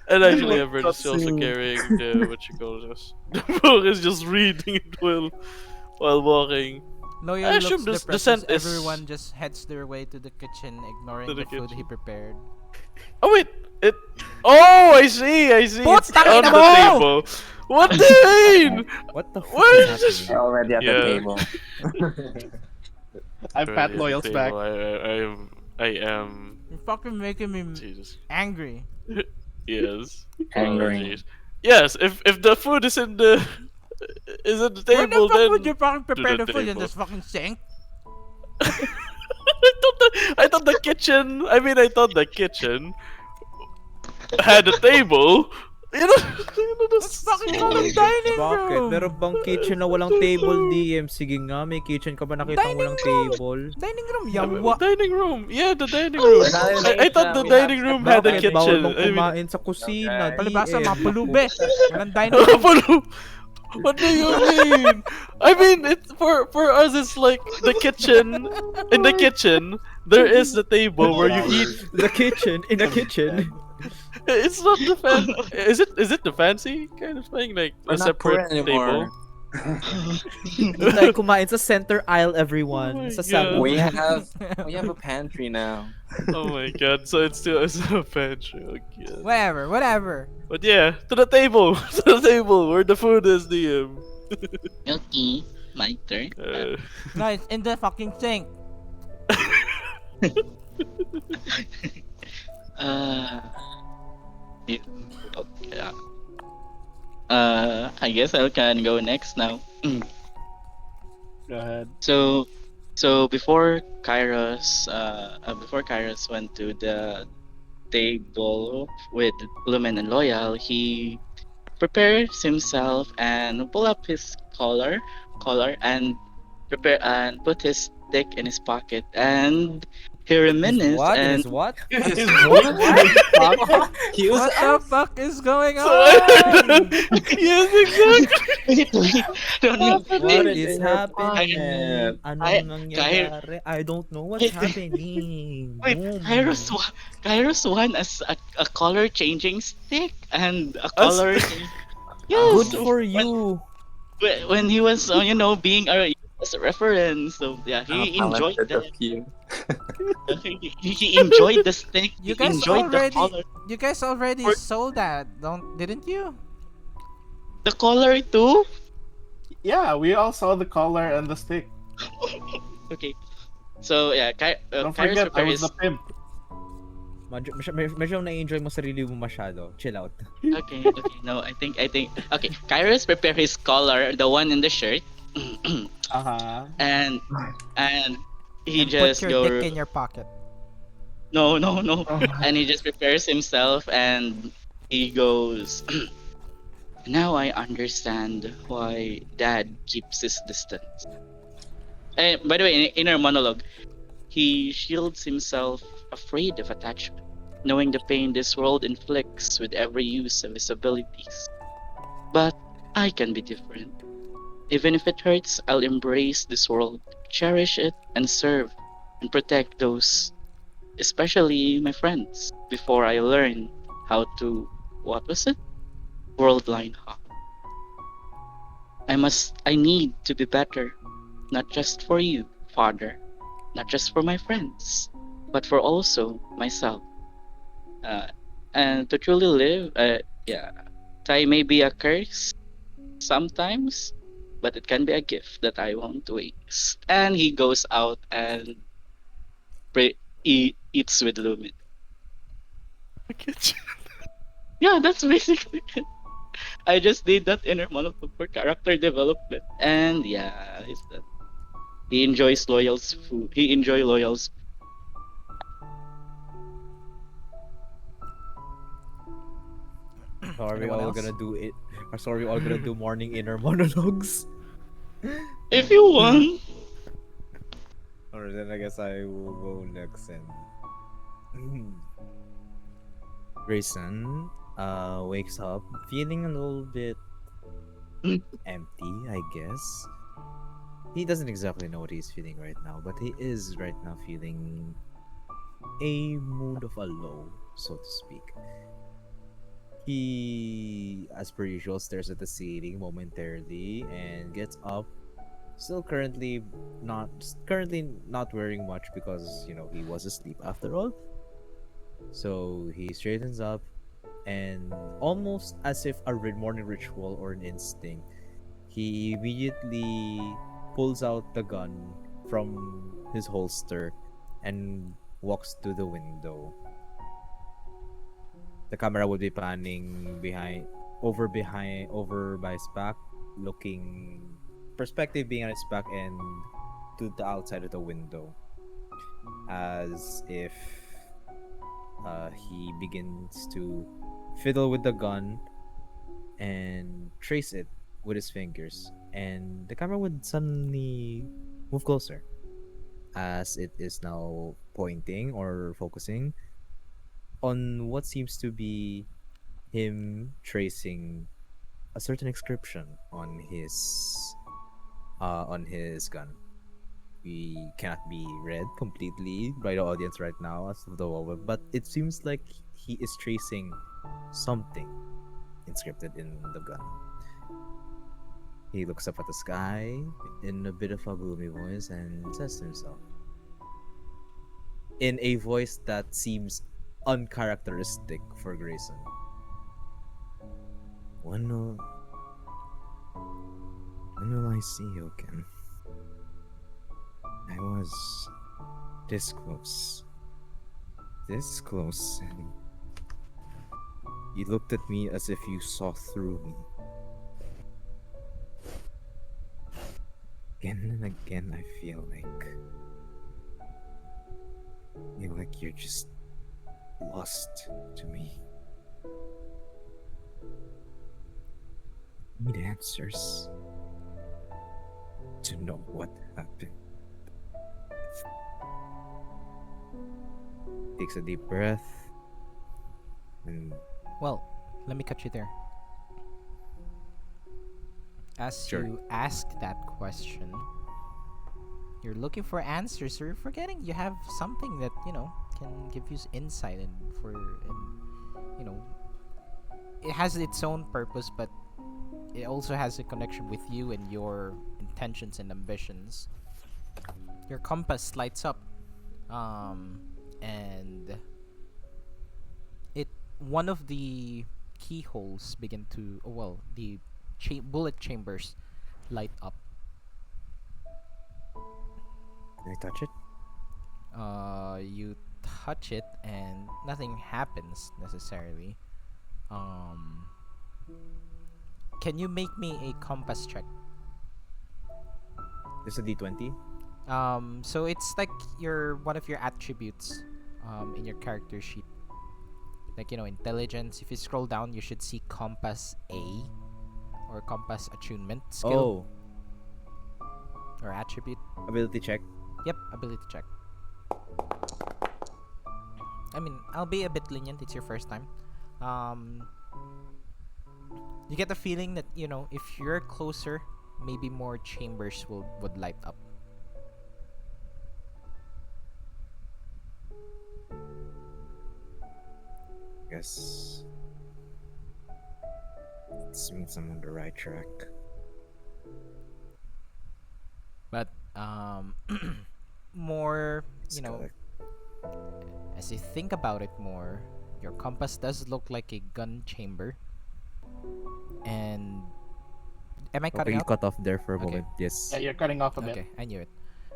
And actually,
want
Everett is also
katsu.
carrying the what you call this. The book is just reading it while walking.
Loyal
I
looks
assume the
depressed
scent
as
is
everyone just heads their way to the kitchen, ignoring
To the
the food he
kitchen.
prepared.
Oh wait, it. Oh, I see. It's
Putang
on
ina
the
mo!
table. What do you mean?
What the fuck
What
is
is
happening?
Already at the
Yeah.
table.
I pat
Already at the
Loyal's back.
table. I am.
You're fucking making me
Jesus.
angry.
Yes.
Angry.
Apologies. Yes. If the food is in the
Where the
table,
fuck
then
would you fucking prepare
the
the food in
table.
this fucking sink?
I thought the kitchen. I mean, I thought the kitchen had a table. You know,
Let's fucking call it dining
Bakit?
room!
Meron bang kitchen na walang table, DM? Sige nga, may kitchen ka ba nakita
Dining
walang
room!
table?
Dining room,
Yeah,
yawa!
dining room. Yeah, the dining room. I thought the dining room had a
Bakit? Bawal
kitchen.
bang
I mean,
kumain sa kusina,
Palibasa,
DM?
mga pulube! Walang dining room!
what do you mean? I mean, it for us it's like the kitchen. In the kitchen, there is the table where you eat.
The kitchen, in a kitchen.
It's not the Is it the fancy kind of thing, like
We're
a
not poor
separate table?
anymore.
Doon tayo kumain sa center aisle,
Oh
everyone.
my
Sa
God.
we
sandwich.
have a pantry now.
Oh my god! So it's a pantry. Okay.
Whatever.
But yeah, to the table, to the table where the food is. The
Okay, my turn.
No, it's in the fucking sink.
Yeah, okay. I guess I can go next now.
Go ahead.
So before Kairos went to the table with Lumen and Loyal, he prepares himself and pull up his collar and prepare and put his stick in his pocket and he
His
reminisced
what?
and
His what?
Use
What the
us.
fuck is going
So
on?
yes, exactly.
wait, no, no,
What
Put it
is
in your
happening?
pocket.
Anong
Kai,
nangyayari? I don't know what's
wait,
happening.
wait,
Boom.
Kairos won as a color changing stick and a
Us.
color. Yes,
Good
Um,
for you.
when he was being as a reference. So yeah,
how
he enjoyed
talented
that.
of you.
He enjoyed the stick.
You
He
guys
enjoyed the
already
color.
you guys already
For
sold that, didn't you?
the color too.
Yeah, we all saw the collar and the stick.
Okay, so yeah,
Don't
Kairos
forget, I
prepared
was the
his.
pimp.
Medyo na-enjoy mo sarili mo masyado. Chill out.
Okay, okay. No, I think. Okay, Kairos prepared his collar, the one in the shirt,
Uh-huh.
and and he
And put
just
your dick
go.
in your pocket.
No, no, no,
Oh.
and he just prepares himself, and he goes. Now I understand why Dad keeps his distance. And by the way, in our monologue, he shields himself, afraid of attachment, knowing the pain this world inflicts with every use of his abilities. But I can be different. Even if it hurts, I'll embrace this world, cherish it, and serve and protect those, especially my friends, before I learn how to, what was it? World line hop. I need to be better, not just for you, Father, not just for my friends, but for also myself. Uh, and to truly live, yeah, time may be a curse sometimes, but it can be a gift that I won't waste. And he goes out and eats with Lumen. Yeah, that's basically it. I just did that inner monologue for character development. And yeah, it's that. He enjoys Loyal's food. He enjoy Loyal's.
So are we
Anyone
all
else?
gonna do it? Or so are we all gonna do morning inner monologues?
If you want.
Or then I guess I will go next and Grayson wakes up feeling a little bit empty, I guess. He doesn't exactly know what he's feeling right now, but he is right now feeling a mood of a low, so to speak. He, as per usual, stares at the ceiling momentarily and gets up. Still currently not wearing much because he was asleep after all. So he straightens up and almost as if a morning ritual or an instinct, he immediately pulls out the gun from his holster and walks to the window. The camera would be panning over by his back, looking perspective being on his back and to the outside of the window, as if he begins to fiddle with the gun and trace it with his fingers, and the camera would suddenly move closer as it is now pointing or focusing on what seems to be him tracing a certain inscription on his gun. We cannot be read completely by the audience right now as of the moment, but it seems like he is tracing something inscripted in the gun. He looks up at the sky in a bit of a gloomy voice and says to himself, in a voice that seems uncharacteristic for Grayson, When will, when will I see you again? I was this close. This close, and you looked at me as if you saw through me. Again and again, I feel like you're just lost to me. Need answers to know what happened. Takes a deep breath. And
Well, let me cut you there. As
Sure.
you ask that question, you're looking for answers. You're forgetting you have something that can give you insight and it has its own purpose, but it also has a connection with you and your intentions and ambitions. Your compass lights up, and it one of the keyholes begin to the bullet chambers light up.
can I touch it?
You touch it and nothing happens necessarily. Can you make me a compass check?
This is a D20.
So it's like one of your attributes in your character sheet. Like intelligence. If you scroll down, you should see compass A or compass attunement skill or attribute.
Ability check.
Yep, ability check. I mean, I'll be a bit lenient. It's your first time. You get the feeling that if you're closer, maybe more chambers would light up.
Guess this means I'm on the right track.
But more,
It's gotta-
as you think about it more, your compass does look like a gun chamber. And am I
Okay,
cutting
you
out?
cut off there for a
Okay.
moment. Yes.
Yeah, you're cutting off a bit.
Okay, I knew it.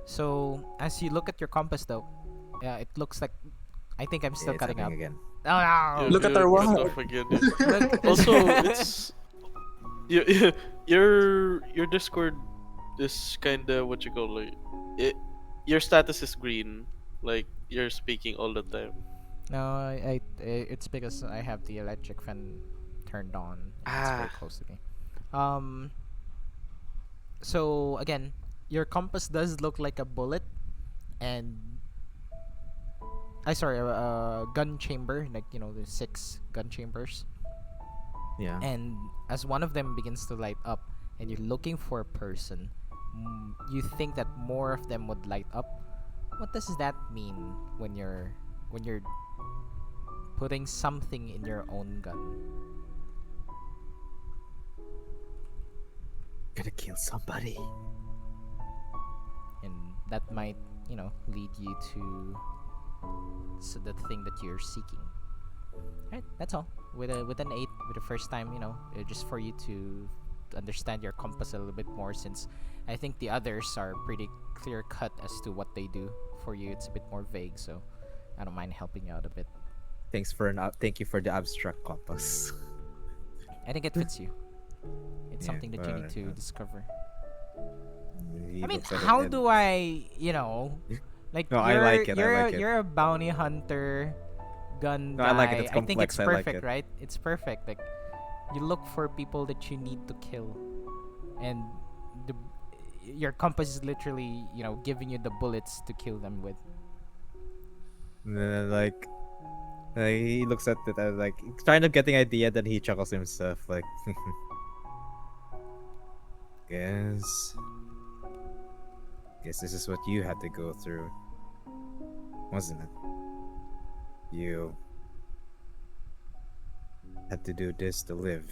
So as you look at your compass, though, it looks like I think I'm still
It's
cutting out.
happening again.
Oh no!
Look at our
cut
wall.
off again.
Look-
Also, it's your Discord is kind of what you call it. Your status is green, like you're speaking all the time.
No, it's because I have the electric fan turned on. And it's very
Ah.
close to me. So again, your compass does look like a bullet, and a gun chamber, like the 6 gun chambers.
Yeah.
And as one of them begins to light up, and you're looking for a person, you think that more of them would light up. What does that mean when you're putting something in your own gun?
Gotta kill somebody.
And that might lead you to the thing that you're seeking. Right, that's all. With an 8, with the first time, just for you to understand your compass a little bit more, since I think the others are pretty clear cut as to what they do. For you, it's a bit more vague, so I don't mind helping you out a bit.
Thank you for the abstract compass.
I think it fits you. It's
Yeah,
something that you need to
well,
discover.
He
I mean,
looks at it
how
and-
do I, like
No, I
you're
like it, I
you're
like it.
you're a bounty hunter, gun
No,
guy.
I like it, it's
I think it's
complex, I like
perfect,
it.
right? It's perfect. Like you look for people that you need to kill, and your compass is literally, giving you the bullets to kill them with.
And then, he looks at it and kind of getting idea, then he chuckles to himself like, guess this is what you had to go through, wasn't it? You had to do this to live.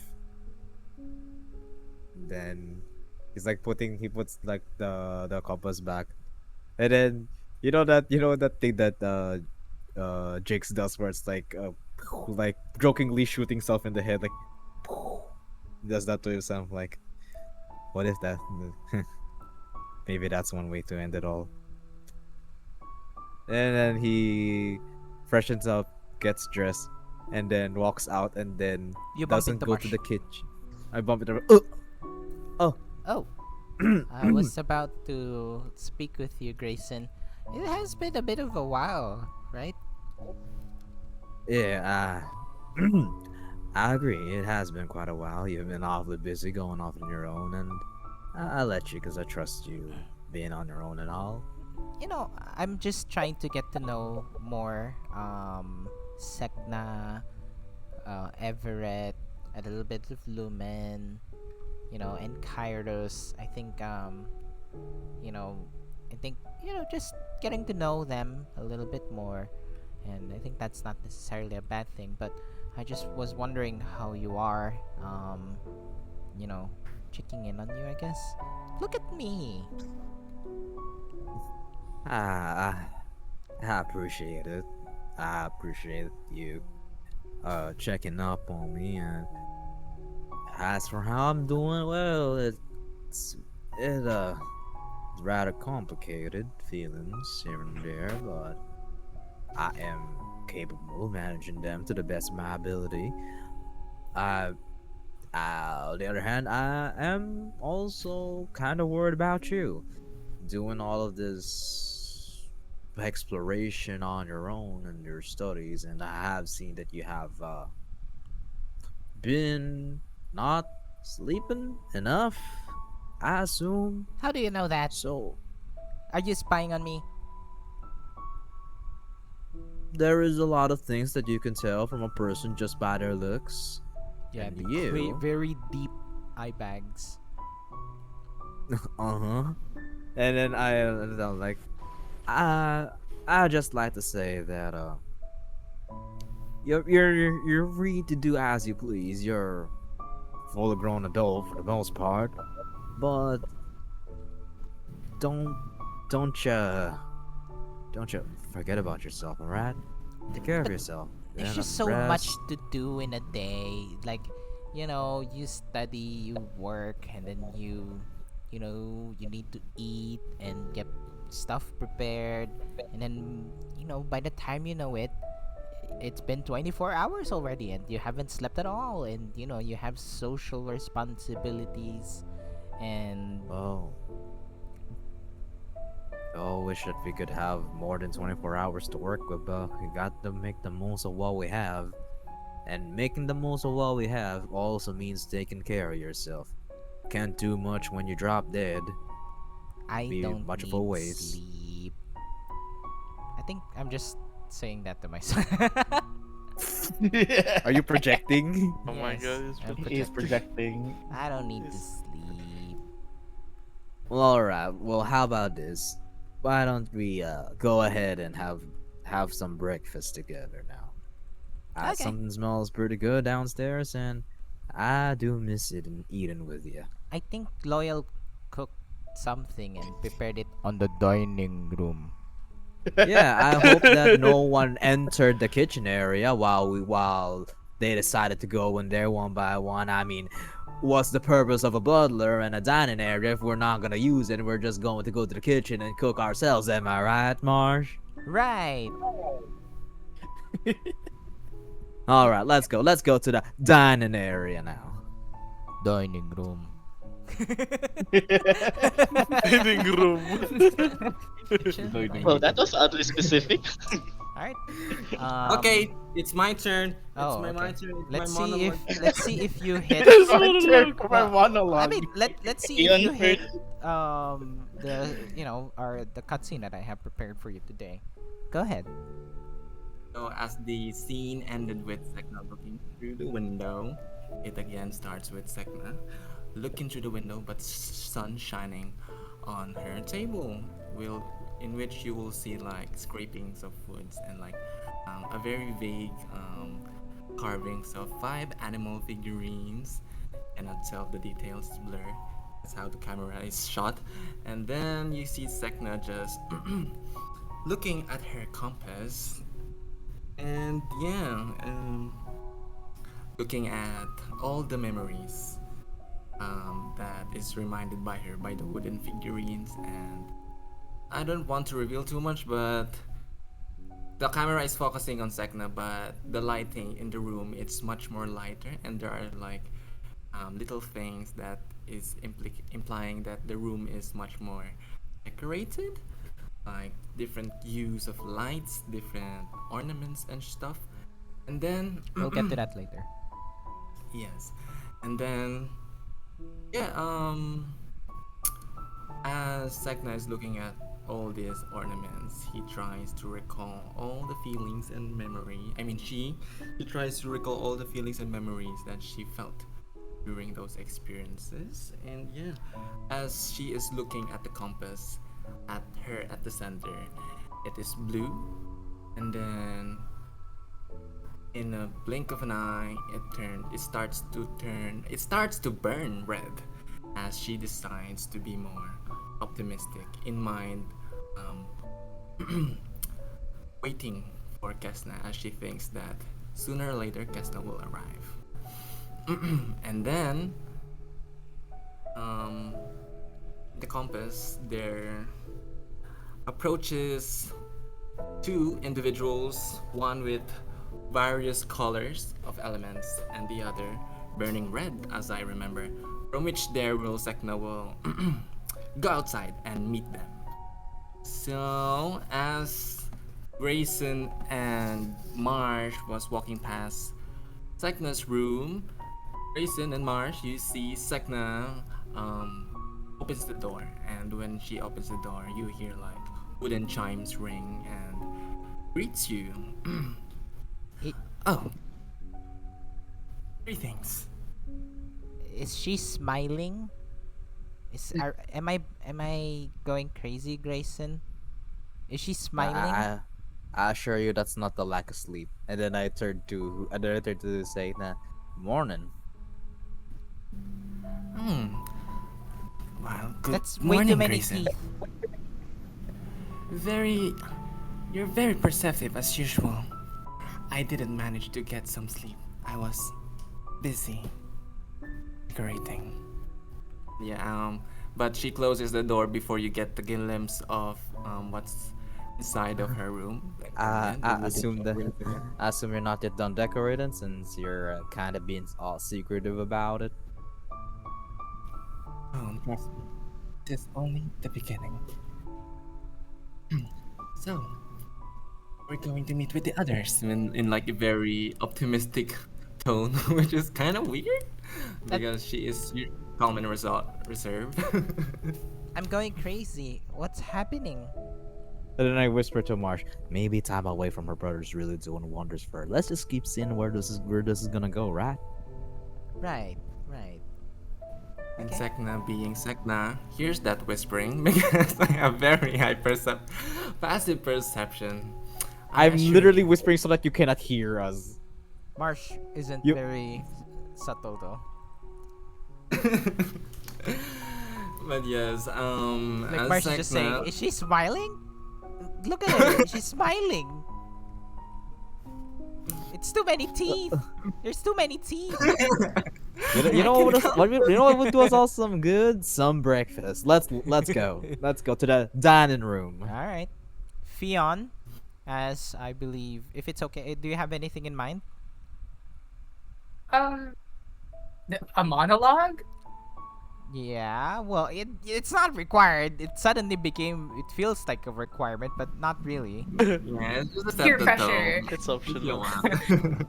Then he puts the compass back, and then that thing that Jakes does, where it's like jokingly shooting himself in the head, like he does that to himself. Like, what is that? Maybe that's one way to end it all. And then he freshens up, gets dressed, and then walks out, and then
You bump
doesn't
into
go
Marsh.
to the kitchen. I bump into.
Oh, I was about to speak with you, Grayson. It has been a bit of a while, right?
Yeah, I agree. It has been quite a while. You've been awfully busy going off on your own, and I let you because I trust you being on your own and all.
I'm just trying to get to know more Sek'na, Everett, a little bit of Lumen, and Kairos. You know, I think just getting to know them a little bit more, and I think that's not necessarily a bad thing. But I just was wondering how you are. You know, checking in on you, I guess. Look at me.
Ah, I appreciate it. I appreciate you checking up on me. And as for how I'm doing, well, it's it rather complicated feelings here and there, but I am capable of managing them to the best of my ability. I On the other hand, I am also kind of worried about you doing all of this exploration on your own and your studies, and I have seen that you have been not sleeping enough, I assume.
How do you know that?
So
Are you spying on me?
there is a lot of things that you can tell from a person just by their looks.
Yeah,
And
the
you,
very deep eye bags.
uh-huh. And then I'm like, I just like to say that you're free to do as you please. You're fully grown adult for the most part, but don't don't you don't you forget about yourself, alright? Take care of
But
yourself. Get
There's
enough
just so much
rest.
to do in a day. Like, you study, you work, and then you need to eat and get stuff prepared. And then, by the time you know it, it's been 24 hours already, and you haven't slept at all. And, you have social responsibilities. And
Oh, oh, wish that we could have more than 24 hours to work with, but we got to make the most of what we have. And making the most of what we have also means taking care of yourself. Can't do much when you drop dead.
I
Be
don't
much of a
need
waste.
sleep. I think I'm just saying that to myself.
Are you projecting?
Oh my
Yes,
god,
I'm
He is projecting.
I don't need to
Yes.
sleep.
Well, alright. Well, how about this? Why don't we go ahead and have some breakfast together now?
Okay.
Something smells pretty good downstairs, and I do miss it and eating with you.
I think Loyal cooked something and prepared it on the dining room.
Yeah, I hope that no one entered the kitchen area while they decided to go in there one by one. I mean, what's the purpose of a butler and a dining area if we're not gonna use it? We're just going to go to the kitchen and cook ourselves. Am I right, Marsh?
Right.
All right, let's go. Let's go to the dining area now.
Dining room.
Living room.
Well, that was oddly specific.
Alright.
Okay, it's my turn.
Oh,
My
okay.
turn. It's
Let's
my
see if
monologue.
let's see if you hit.
Yes,
My turn
monologue.
for my
Well,
monologue.
I mean, let's see if
Ian
you hit
first.
the cutscene that I have prepared for you today. Go ahead.
So as the scene ended with Sek'na looking through the window, it again starts with Sek'na looking through the window, but sun shining on her table, will in which you will see like scrapings of woods and like a very vague carvings of 5 animal figurines. Cannot tell the details, blur. That's how the camera is shot. And then you see Sek'na just looking at her compass and yeah, looking at all the memories that is reminded by her by the wooden figurines. And I don't want to reveal too much, but the camera is focusing on Sek'na, but the lighting in the room it's much more lighter, and there are like little things that is implying that the room is much more decorated, like different hues of lights, different ornaments and stuff. And then
We'll get to that later.
yes, and then yeah, as Sek'na is looking at all these ornaments, he tries to recall all the feelings and memory. I mean, she tries to recall all the feelings and memories that she felt during those experiences. And yeah, as she is looking at the compass, at the center, it is blue, and then in a blink of an eye, it starts to burn red as she decides to be more optimistic in mind, um, waiting for Kes'na as she thinks that sooner or later Kes'na will arrive. And then, um, the compass there approaches two individuals, one with various colors of elements and the other burning red, as I remember, from which there will Sek'na will go outside and meet them. So as Grayson and Marsh was walking past Sek'na's room, Grayson and Marsh, you see Sek'na opens the door, and when she opens the door, you hear like wooden chimes ring and greets you.
It,
Oh, greetings.
is she smiling? Am I going crazy, Grayson? Is she smiling?
I assure you that's not the lack of sleep. And then I turned to say, nah, morning.
Well, good
That's way
morning,
too many
Grayson.
teeth.
You're very perceptive as usual. I didn't manage to get some sleep. I was busy decorating. Yeah, but she closes the door before you get the glimpse of what's inside of her room. Like, yeah, the
I
wooden
assume that
floor there.
I assume you're not yet done decorating since you're kind of being all secretive about it.
Oh, trust me. This is only the beginning. So, we're going to meet with the others in like a very optimistic tone, which is kind of weird because she is calm and reserved.
I'm going crazy. What's happening?
And then I whisper to Marsh, maybe time away from her brother's really doing wonders for her. Let's just keep seeing where this is gonna go, right?
Right.
And
Okay.
Sek'na being Sek'na hears that whispering because I have very passive perception. I
I'm
assure
literally
you.
whispering so that you cannot hear us.
Marsh isn't
You-
very subtle though.
But yes,
Like
as
Marsh is just saying,
Sek'na,
is she smiling? Look at her. She's smiling. It's too many teeth. There's too many teeth.
You know what would do us all some good? Some breakfast. Let's go. Let's go to the dining room.
All right. Fion, as I believe, if it's okay, do you have anything in mind?
A monologue?
Yeah, well, it's not required. It suddenly it feels like a requirement, but not really.
yeah, it's just to set
Peer
the
pressure.
tone.
It's
If you
optional.
want.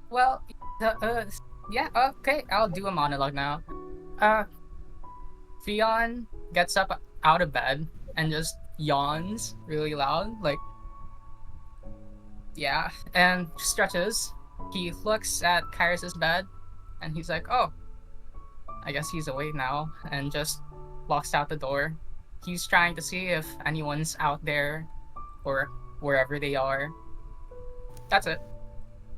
Well, yeah, okay, I'll do a monologue now. Fion gets up out of bed and just yawns really loud, like, yeah, and stretches. He looks at Kairos' bed, and he's like, oh, I guess he's awake now, and just walks out the door. He's trying to see if anyone's out there or wherever they are. That's it.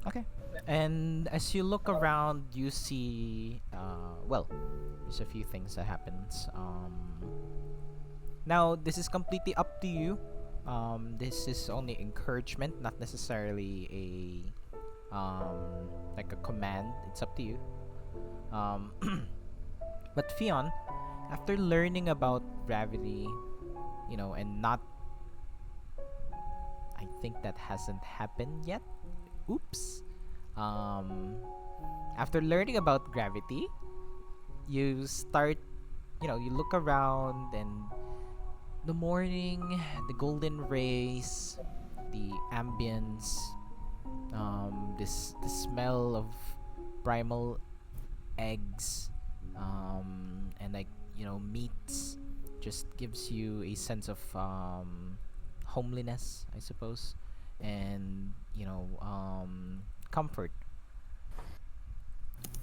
Okay. And as you look around, you see, well, there's a few things that happens. Now this is completely up to you. This is only encouragement, not necessarily like a command. It's up to you. Um, but Fion, after learning about gravity, and not, I think that hasn't happened yet. Oops. After learning about gravity, you start, you look around, and the morning, the golden rays, the ambience, the smell of primal eggs, and like meets, just gives you a sense of homeliness, I suppose, and comfort.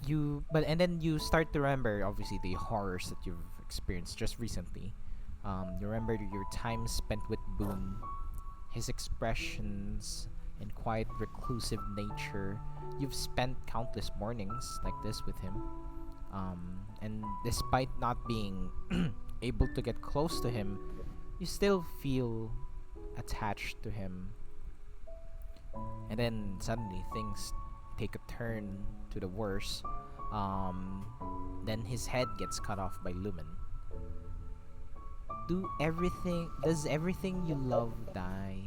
And then you start to remember, obviously, the horrors that you've experienced just recently. You remember your time spent with Boone, his expressions and quiet reclusive nature. You've spent countless mornings like this with him. And despite not being able to get close to him, you still feel attached to him. And then suddenly things take a turn to the worse. Then his head gets cut off by Lumen. Does everything you love die?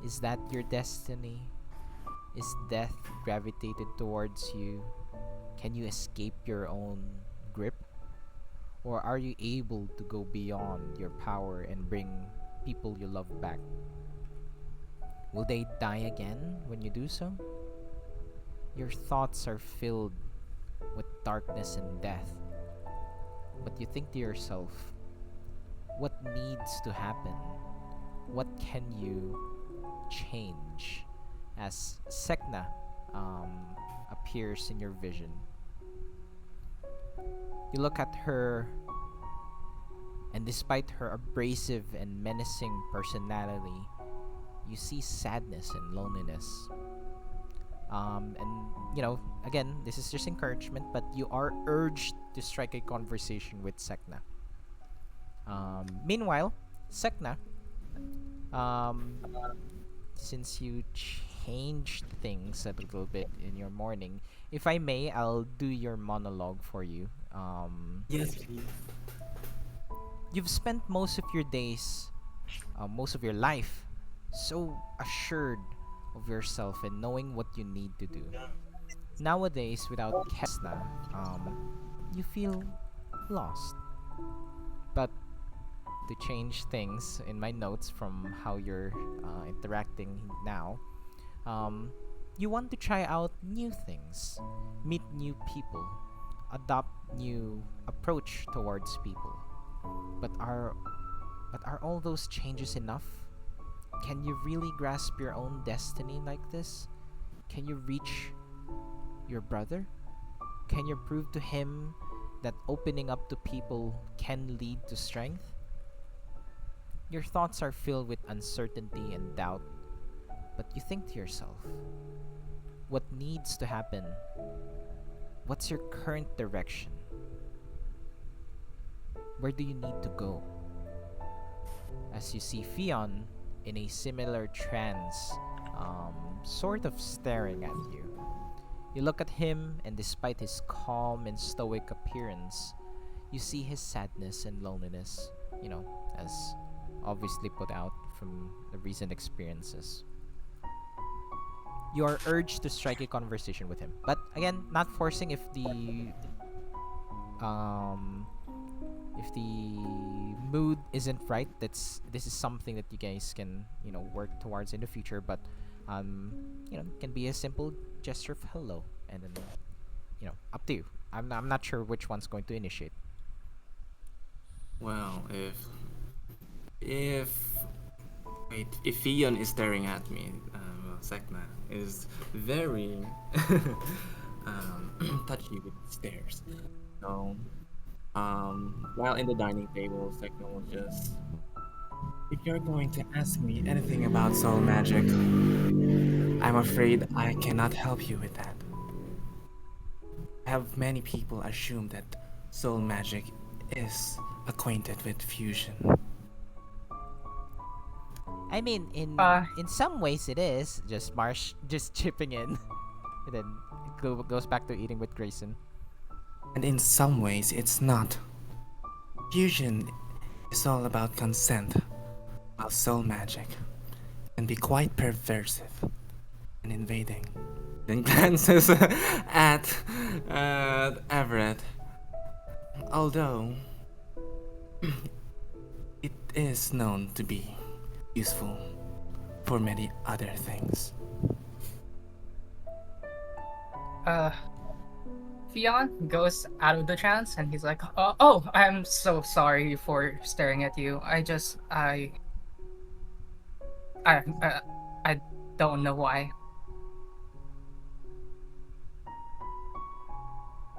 Is that your destiny? Is death gravitated towards you? Can you escape your own grip? Or are you able to go beyond your power and bring people you love back? Will they die again when you do so? Your thoughts are filled with darkness and death. But you think to yourself, what needs to happen? What can you change? As Sek'na appears in your vision. You look at her, and despite her abrasive and menacing personality, you see sadness and loneliness. And again, this is just encouragement, but you are urged to strike a conversation with Sek'na. Meanwhile, Sek'na, since you changed things a little bit in your morning, if I may, I'll do your monologue for you.
Yes, please.
You've spent most of your days, most of your life, so assured of yourself and knowing what you need to do. Nowadays, without Kes'na, you feel lost. But to change things in my notes from how you're interacting now, you want to try out new things, meet new people, adopt new approach towards people. But are all those changes enough? Can you really grasp your own destiny like this? Can you reach your brother? Can you prove to him that opening up to people can lead to strength? Your thoughts are filled with uncertainty and doubt, but you think to yourself, what needs to happen? What's your current direction? Where do you need to go? As you see Fion in a similar trance, sort of staring at you. You look at him, and despite his calm and stoic appearance, you see his sadness and loneliness, as obviously put out from the recent experiences. You are urged to strike a conversation with him, but again, not forcing if the mood isn't right. This is something that you guys can work towards in the future, but can be a simple gesture of hello, and then up to you. I'm not sure which one's going to initiate.
Well, if Fion is staring at me, Sek'na is very touchy with stares. So, while in the dining table, Sek'na will just, if you're going to ask me anything about soul magic, I'm afraid I cannot help you with that. Have many people assume that soul magic is acquainted with fusion.
I mean, in some ways it is. Just Marsh just chipping in, and then it goes back to eating with Grayson.
And in some ways it's not. Fusion is all about consent, while soul magic can be quite perversive and invading. Then glances at Everett. Although it is known to be useful for many other things.
Fion goes out of the trance and he's like, "Oh, I'm so sorry for staring at you. I, I don't know why."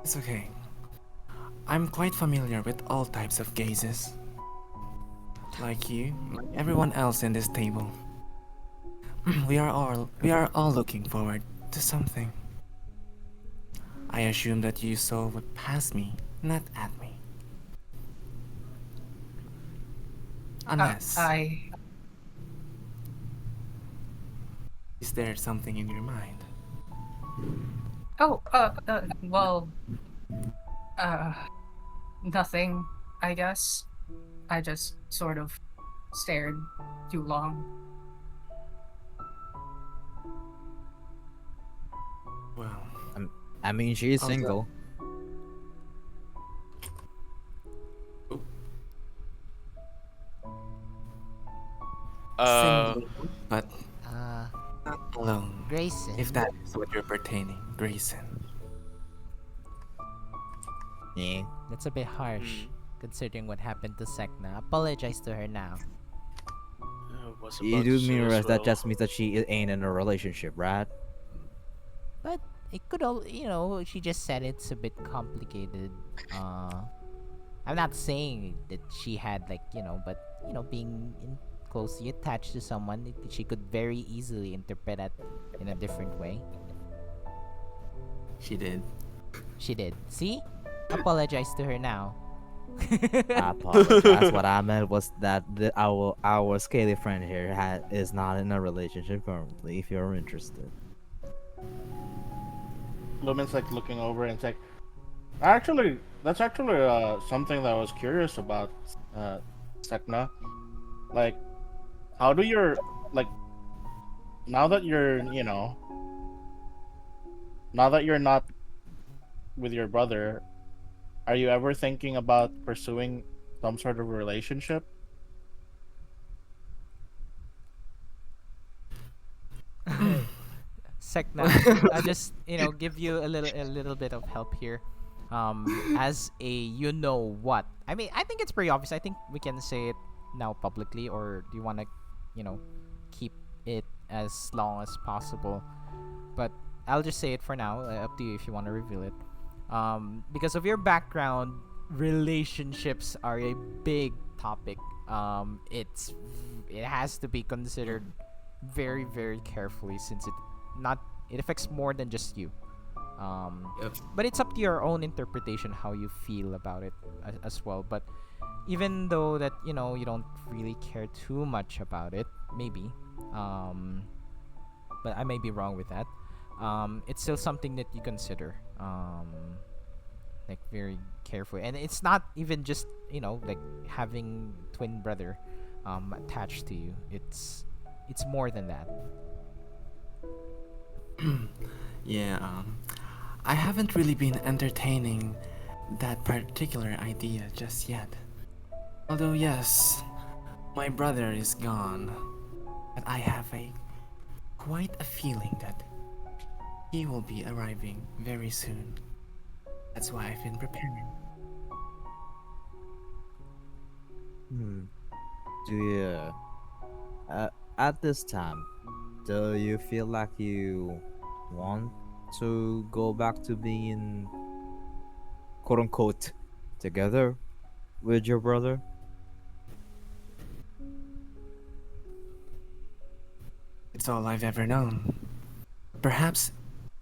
It's okay. I'm quite familiar with all types of gazes. Like you, like everyone else in this table. We are all looking forward to something. I assume that you saw what past me, not at me. Unless,
I
is there something in your mind?
Oh, well, uh, nothing, I guess. I just sort of stared too long.
Well,
I mean, she is
Also-
single.
single, but
Uh,
not alone.
Grayson.
If that is what you're pertaining, Grayson.
Yeah.
That's a bit harsh, considering what happened to Sek'na. Apologize to her now.
Was
You
about
do
to say
mean
as
Rest, that
well.
just means that she ain't in a relationship, right?
But it could all, she just said it's a bit complicated. I'm not saying that she had but being closely attached to someone, she could very easily interpret that in a different way.
She did.
She did. See? Apologize to her now.
I apologize. What I meant was that our scaly friend here is not in a relationship currently. If you're interested.
Lumen's like looking over and it's like, actually, that's actually something that I was curious about, Sek'na. Like, how do your like now that now that you're not with your brother, are you ever thinking about pursuing some sort of relationship?
Sek'na, I'll just give you a little bit of help here. As a what? I mean, I think it's pretty obvious. I think we can say it now publicly, or do you want to, keep it as long as possible? But I'll just say it for now. Up to you if you want to reveal it. Because of your background, relationships are a big topic. It has to be considered very, very carefully, since it affects more than just you.
Yep.
But it's up to your own interpretation how you feel about it as well. But even though that you don't really care too much about it, maybe, but I may be wrong with that. It's still something that you consider, like very carefully, and it's not even just like having twin brother attached to you. It's more than that.
Yeah, I haven't really been entertaining that particular idea just yet. Although, yes, my brother is gone, but I have quite a feeling that he will be arriving very soon. That's why I've been preparing.
Do you, at this time, do you feel like you want to go back to being quote unquote together with your brother?
It's all I've ever known. Perhaps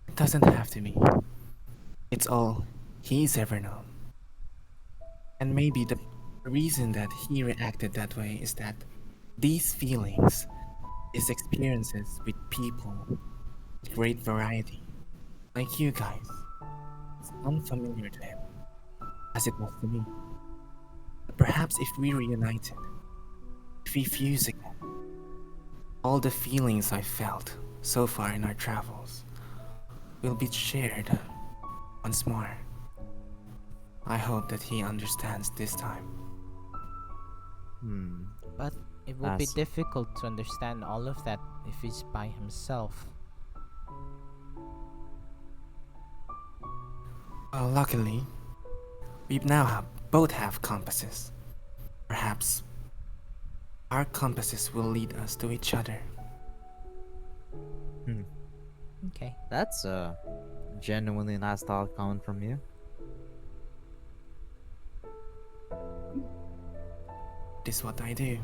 it doesn't have to be. It's all he's ever known. And maybe the reason that he reacted that way is that these feelings, these experiences with people with great variety, like you guys, is unfamiliar to him, as it was to me. But perhaps if we reunited, if we fuse again, all the feelings I've felt so far in our travels will be shared once more. I hope that he understands this time.
But it will
I
be
see.
difficult to understand all of that if he's by himself.
Well, luckily, we now both have compasses. Perhaps our compasses will lead us to each other.
Okay.
That's a genuinely nice thought coming from you.
It is what I do.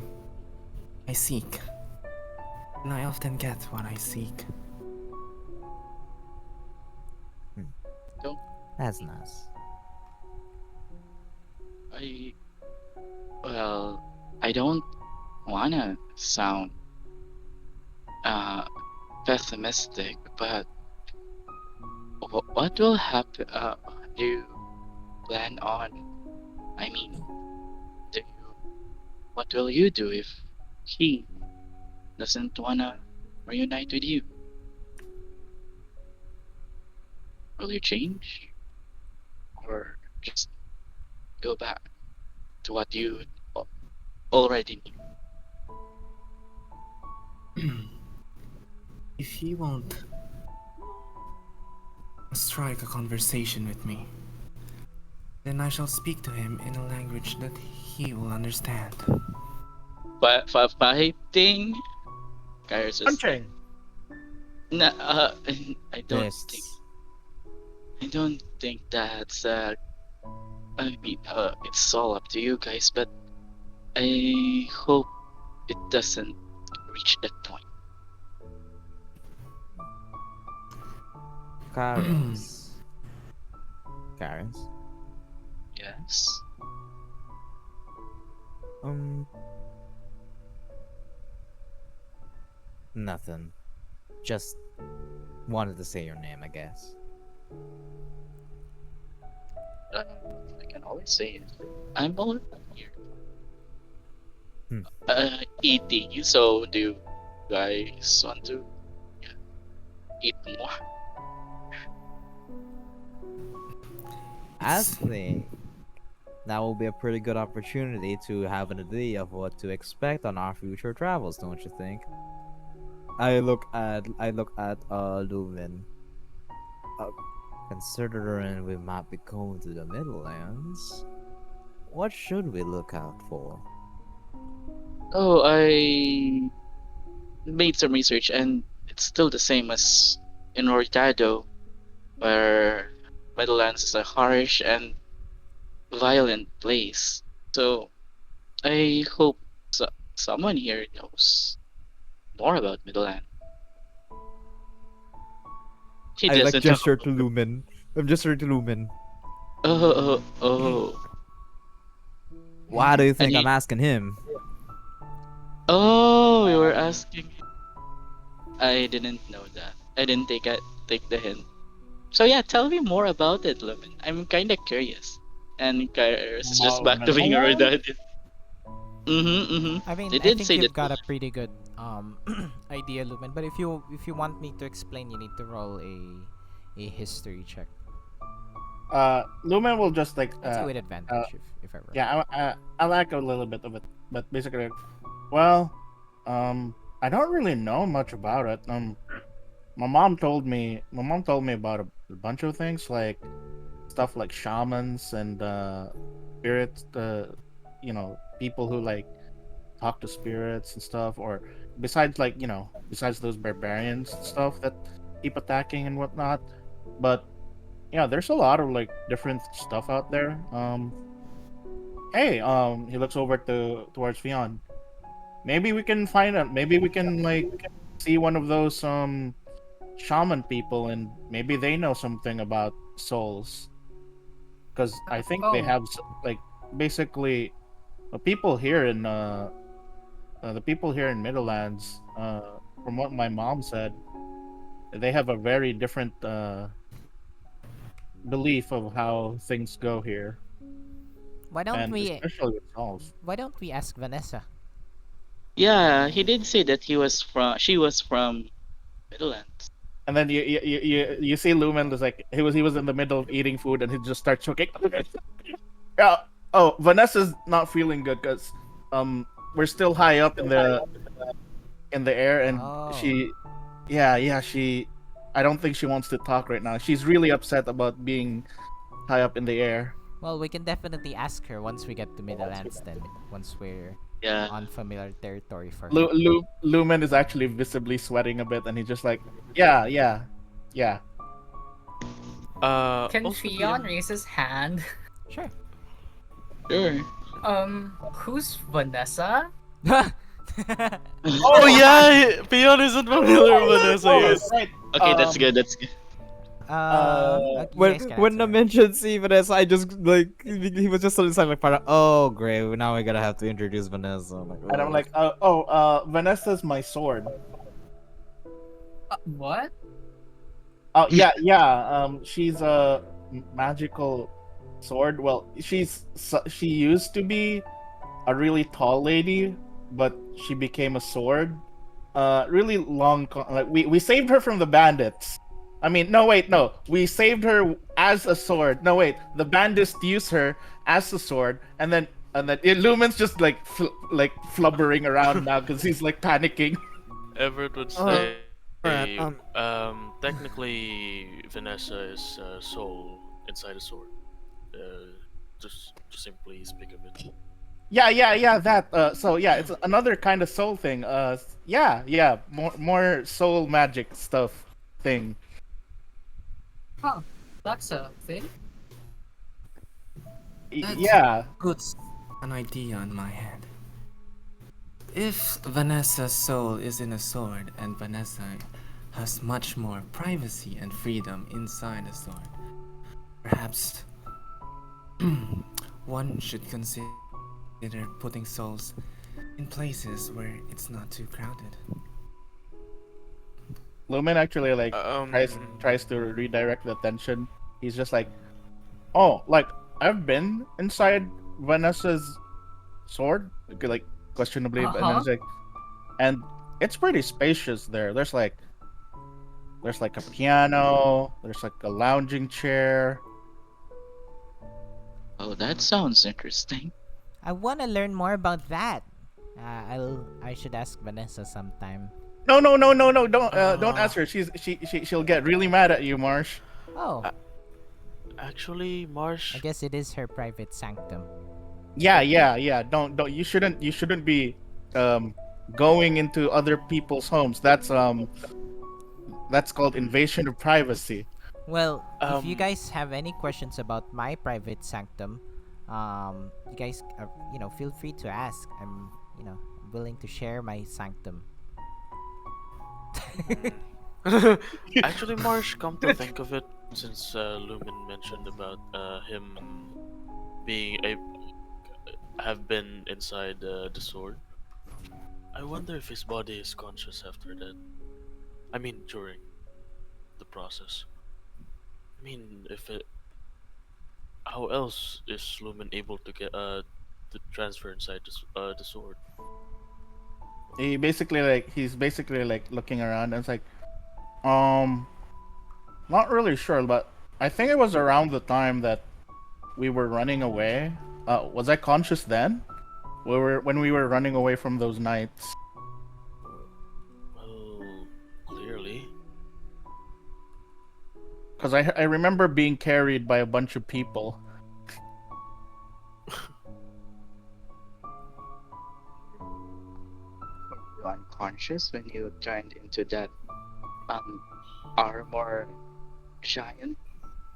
I seek. And I often get what I seek.
That's nice.
I don't wanna sound pessimistic, but what will happen? Do you plan on? I mean, do you? What will you do if he doesn't wanna reunite with you? Will you change, or just go back to what you already knew?
If he won't strike a conversation with me, then I shall speak to him in a language that he will understand.
Fighting? Kairos is like,
Punching.
nah, I don't think
Fists.
I don't think that's I mean, it's all up to you guys, but I hope it doesn't reach that point.
Kairos. Kairos.
Yes.
Nothing. Just wanted to say your name, I guess.
I can always say it. I'm already here.
Hmm.
Eating. So do you guys want to eat more?
I think that will be a pretty good opportunity to have an idea of what to expect on our future travels, don't you think? I look at Lumen. Considering we might be going to the Middlelands, what should we look out for?
Oh, I made some research, and it's still the same as in Ortado, where Meadowlands is a harsh and violent place. So I hope someone here knows more about Middleland. He
I like
doesn't know.
gesture to Lumen. I'm gesturing to Lumen.
Oh.
Why do you
And
think I'm asking him?
oh, you were asking. I didn't know that. I didn't take the hint. So yeah, tell me more about it, Lumen. I'm kind of curious. And Kairos is just
About
back to being
Middleland?
redundant. Mm-hmm.
I
They
mean, I
did
think
say that.
you've got a pretty good idea, Lumen. But if you want me to explain, you need to roll a history check.
Lumen will just like
I'd say with advantage if ever.
yeah, I like a little bit of it, but basically, well, I don't really know much about it. My mom told me about a bunch of things like stuff like shamans and spirits, people who like talk to spirits and stuff, or besides those barbarians and stuff that keep attacking and whatnot. But yeah, there's a lot of like different stuff out there. Hey, he looks over towards Fion. Maybe we can find out. Maybe we can like see one of those shaman people, and maybe they know something about souls. Because I think they
Oh,
have like basically the people here in the people here in Middlelands. From what my mom said, they have a very different belief of how things go here,
Why don't
and
we
especially with souls.
Why don't we ask Vanessa?
Yeah, he did say that she was from Middlelands.
And then you see Lumen was like he was in the middle of eating food and he just starts choking. Yeah. Oh, Vanessa's not feeling good because we're still high up in the air, and
Oh,
she I don't think she wants to talk right now. She's really upset about being high up in the air.
Well, we can definitely ask her once we get to Middlelands then. Once we're
Yeah.
on familiar territory for her.
Lumen is actually visibly sweating a bit, and he's just like, yeah, yeah, yeah.
Can
Also,
Fion
DM,
raise his hand?
Sure.
Sure.
Who's Vanessa?
oh yeah, Peon isn't familiar with Vanessa
Oh,
yet.
right.
Okay, that's good. That's good.
Okay, you
When
guys can
when
answer.
I mentioned si Vanessa, I just like he was just on the side like para. Oh, great! Now we're gonna have to introduce Vanessa. I'm like,
And I'm
oh.
like, Vanessa's my sword.
What?
Oh yeah, yeah. She's a magical sword. Well, she used to be a really tall lady, but she became a sword. Really long. Like we saved her from the bandits. I mean, no wait, no. We saved her as a sword. No wait, the bandits used her as a sword, and then Lumen's just like flubbering around now because he's like panicking.
Everett would
Oh,
say,
alright,
technically, Vanessa is a soul inside a sword. Just to simply speak of it.
Yeah. That. So yeah, it's another kind of soul thing. Yeah. More soul magic stuff thing.
Oh, that's a thing.
That
Yeah.
puts an idea in my head. If Vanessa's soul is in a sword and Vanessa has much more privacy and freedom inside a sword, perhaps one should consider putting souls in places where it's not too crowded.
Lumen actually like tries to redirect the attention. He's just like, oh, like I've been inside Vanessa's sword, like questionably, and then it's like, and it's pretty spacious there. There's like a piano. There's like a lounging chair.
Oh, that sounds interesting.
I want to learn more about that. I should ask Vanessa sometime.
No, don't ask her. She'll get really mad at you, Marsh.
Oh,
Actually, Marsh.
I guess it is her private sanctum.
Yeah. Don't you shouldn't be going into other people's homes. That's called invasion of privacy.
Well, if you
Um,
guys have any questions about my private sanctum, you guys, feel free to ask. I'm, willing to share my sanctum.
Actually, Marsh, come to think of it, since Lumen mentioned about him being have been inside the sword, I wonder if his body is conscious after that. I mean, during the process. I mean, how else is Lumen able to get to transfer inside the sword?
He's basically like looking around and it's like, not really sure, but I think it was around the time that we were running away. Was I conscious then? When we were running away from those knights.
Well, clearly.
Because I remember being carried by a bunch of people.
You unconscious when you turned into that armor giant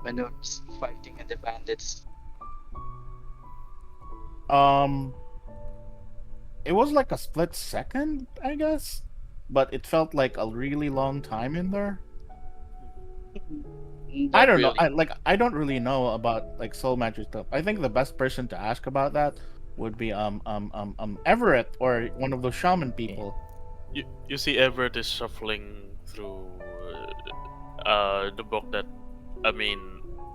when you were fighting in the bandits.
It was like a split second, I guess, but it felt like a really long time in there. I don't know. I don't really know about like soul magic stuff. I think the best person to ask about that would be Everett or one of those shaman people.
You see, Everett is shuffling through the book that, I mean,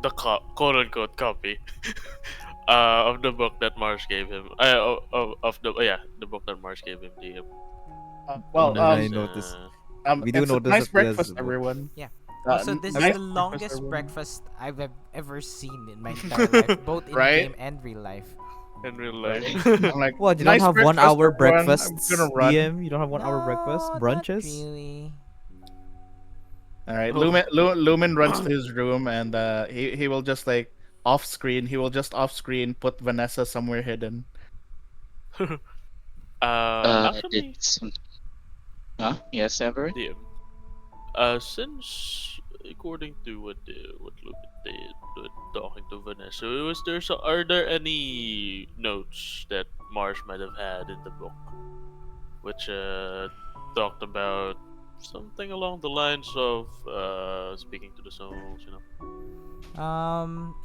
the quote unquote copy of the book that Marsh gave him. The book that Marsh gave him.
I noticed. We do
it's a
notice
nice
that there's
breakfast,
a book.
everyone.
Yeah.
Uh,
Also, this
nice
is the longest
everyone.
breakfast I've ever seen in my entire life, both in
Right?
game and real life.
In real life.
I'm like,
What? You
nice
don't have 1
breakfast,
hour
everyone.
breakfasts,
I'm gonna run.
DM? You don't have 1 hour breakfast
No,
brunches?
Not really.
All right,
Oh.
Lumen runs to his room and he will just like off screen. He will just off screen put Vanessa somewhere hidden.
Actually,
It's yes, Everett.
DM. Since according to what Lupin did with talking to Vanessa, are there any notes that Marsh might have had in the book, which talked about something along the lines of speaking to the souls, you know?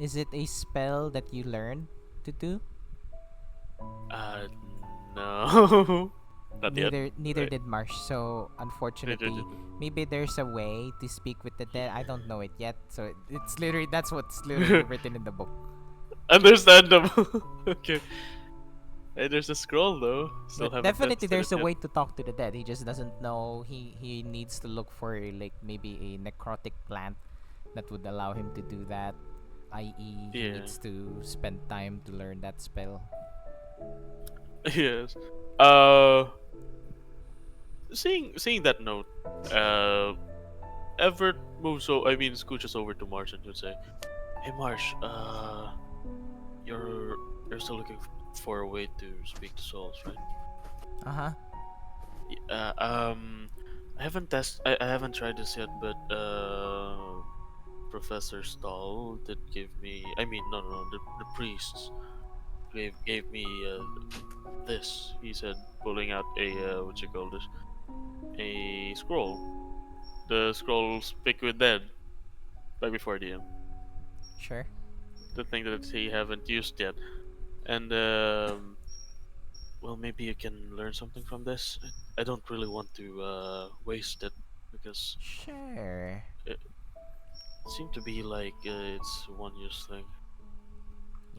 Is it a spell that you learned to do?
Uh, no, not yet.
Neither
Right.
did Marsh. So
Neither
unfortunately,
did-
maybe there's a way to speak with the dead. I don't know it yet. So it's literally that's what's literally written in the book.
Understandable. Okay. Hey, there's a scroll though. Still
But
haven't
definitely
tested
there's
it
a
yet.
way to talk to the dead. He just doesn't know. He needs to look for like maybe a necrotic plant that would allow him to do that. I.e., he
Yeah.
needs to spend time to learn that spell.
Yes. Uh, seeing that note, uh, Everett moves. I mean, scooches over to Marsh and would say, "Hey, Marsh. You're still looking for a way to speak to souls, right?"
Uh huh.
I haven't tried this yet, but Professor Stahl did give me. I mean, no. The priests gave me this. He said, pulling out a what you call this, a scroll. The scroll Speak with Dead, right before the end.
Sure.
The thing that he haven't used yet, and well, maybe you can learn something from this. I don't really want to waste it because
Sure.
it seemed to be like it's a one-use thing.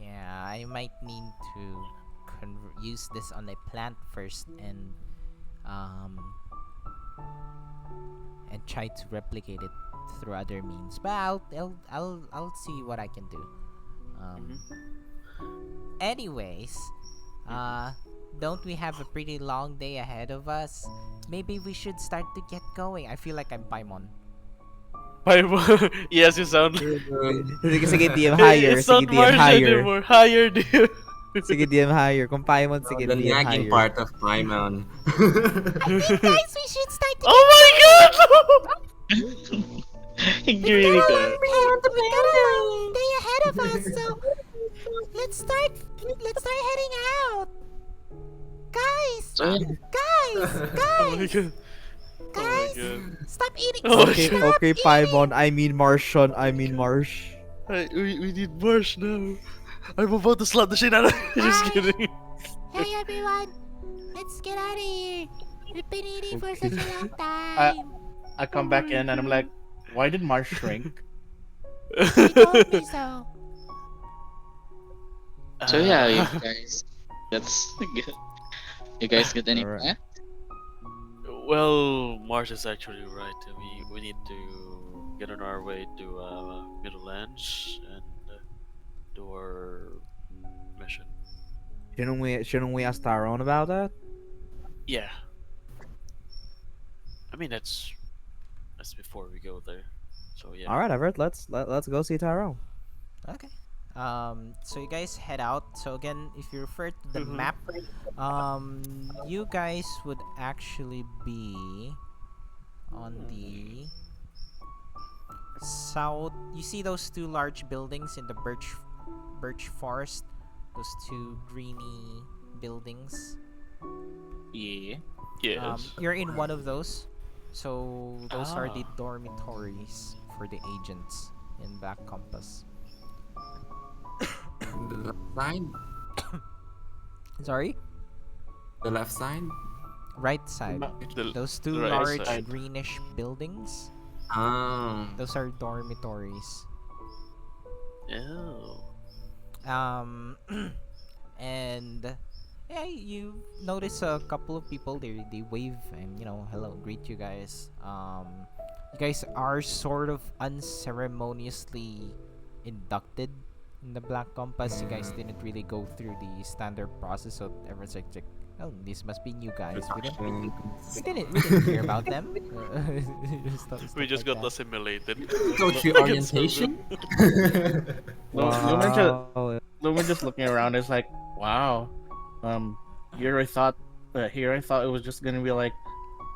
Yeah, I might need to use this on a plant first um and try to replicate it through other means. But I'll see what I can do. Um. Anyways, uh, don't we have a pretty long day ahead of us? Maybe we should start to get going. I feel like I'm Paimon.
Yes, you sound.
Sige, DM higher.
It's
Sige,
not
DM
Marsh
higher.
anymore. Higher, dude.
Sige, DM higher. Kung Paimon, sige,
The
DM
nagging
higher.
part of Paimon.
Guys, we should start to
Oh my god!
Agree with that.
we got a long day ahead of us, so let's start heading out. Guys,
So yeah,
guys,
Oh my god. Oh my
guys,
god.
stop eating.
Oh,
Okay,
shit.
okay, Paimon. I mean Martian. I mean Marsh.
Hey, we need Marsh now. I'm about to slap the shit out of Just
Hi.
kidding.
Hey everyone, let's get out of here. We've been eating for such a long
I
time.
I come back in and I'm like, why did Marsh shrink?
They told me so.
so yeah, you guys. That's good. You guys got any
Alright.
plan?
Well, Marsh is actually right. We need to get on our way to Middlelands and do our mission.
Shouldn't we ask Tyrone about that?
Yeah. I mean that's before we go there. So yeah.
All right, Everett. Let's go see Tyrone.
Okay. So you guys head out. So again, if you refer to the
Mhm.
map, you guys would actually be on the south. You see those two large buildings in the birch forest? Those two greeny buildings.
Yeah.
Yes.
You're in one of those. So those are the
Ah.
dormitories for the agents in Black Compass.
The left side?
Sorry?
The left side?
Right side.
The-
Those two
right
large
side.
greenish buildings,
Oh.
those are dormitories.
Oh.
Um, and yeah, you notice a couple of people. They wave and hello, greet you guys. You guys are sort of unceremoniously inducted In the Black Compass, you guys didn't really go through the standard process, so everyone's like, oh, these must be new guys. We didn't hear about them.
We just
like
got
that.
assimilated.
Go through
Against
orientation.
Lumen just looking around is like, wow. Here I thought it was just gonna be like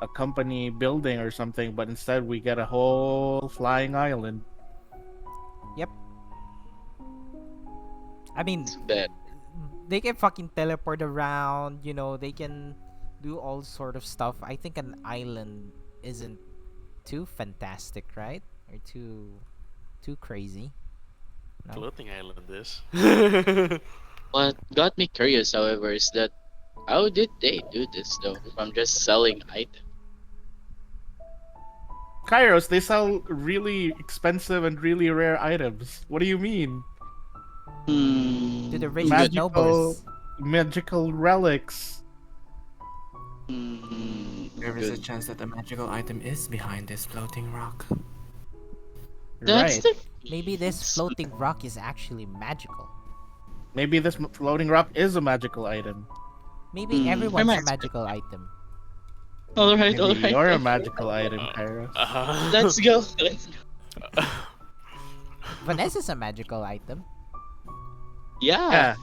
a company building or something, but instead we get a whole flying island.
Yep. I mean,
It's bad.
they can fucking teleport around. They can do all sort of stuff. I think an island isn't too fantastic, right? Or too crazy. No?
Floating island is.
What got me curious, however, is that how did they do this though? If I'm just selling items.
Kairos, they sell really expensive and really rare items. What do you mean?
To the rich and
Magical,
nobles.
magical relics.
There is a chance that a magical item is behind this floating rock.
That's
Right.
Maybe this floating rock is actually magical.
Maybe this floating rock is a magical item.
Maybe everyone's a
reminds me.
magical item.
Alright,
Maybe
alright.
you're a magical item, Kairos.
Let's go. Let's go.
Vanessa's a magical item.
Yeah.
Yeah.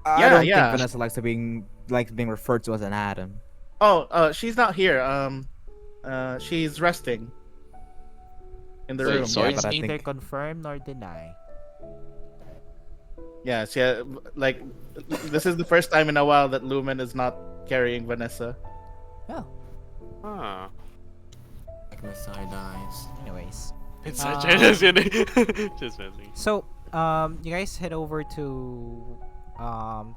I
Yeah,
don't
yeah.
think Vanessa likes being referred to as an atom.
Oh, she's not here. She's resting in the
Wait,
room.
sorry?
but I
Neither
think
confirm nor deny.
Yeah, like this is the first time in a while that Lumen is not carrying Vanessa.
Oh,
Ah.
Like the side eyes.
anyways.
It's
Ah.
such a just messing.
So, you guys head over to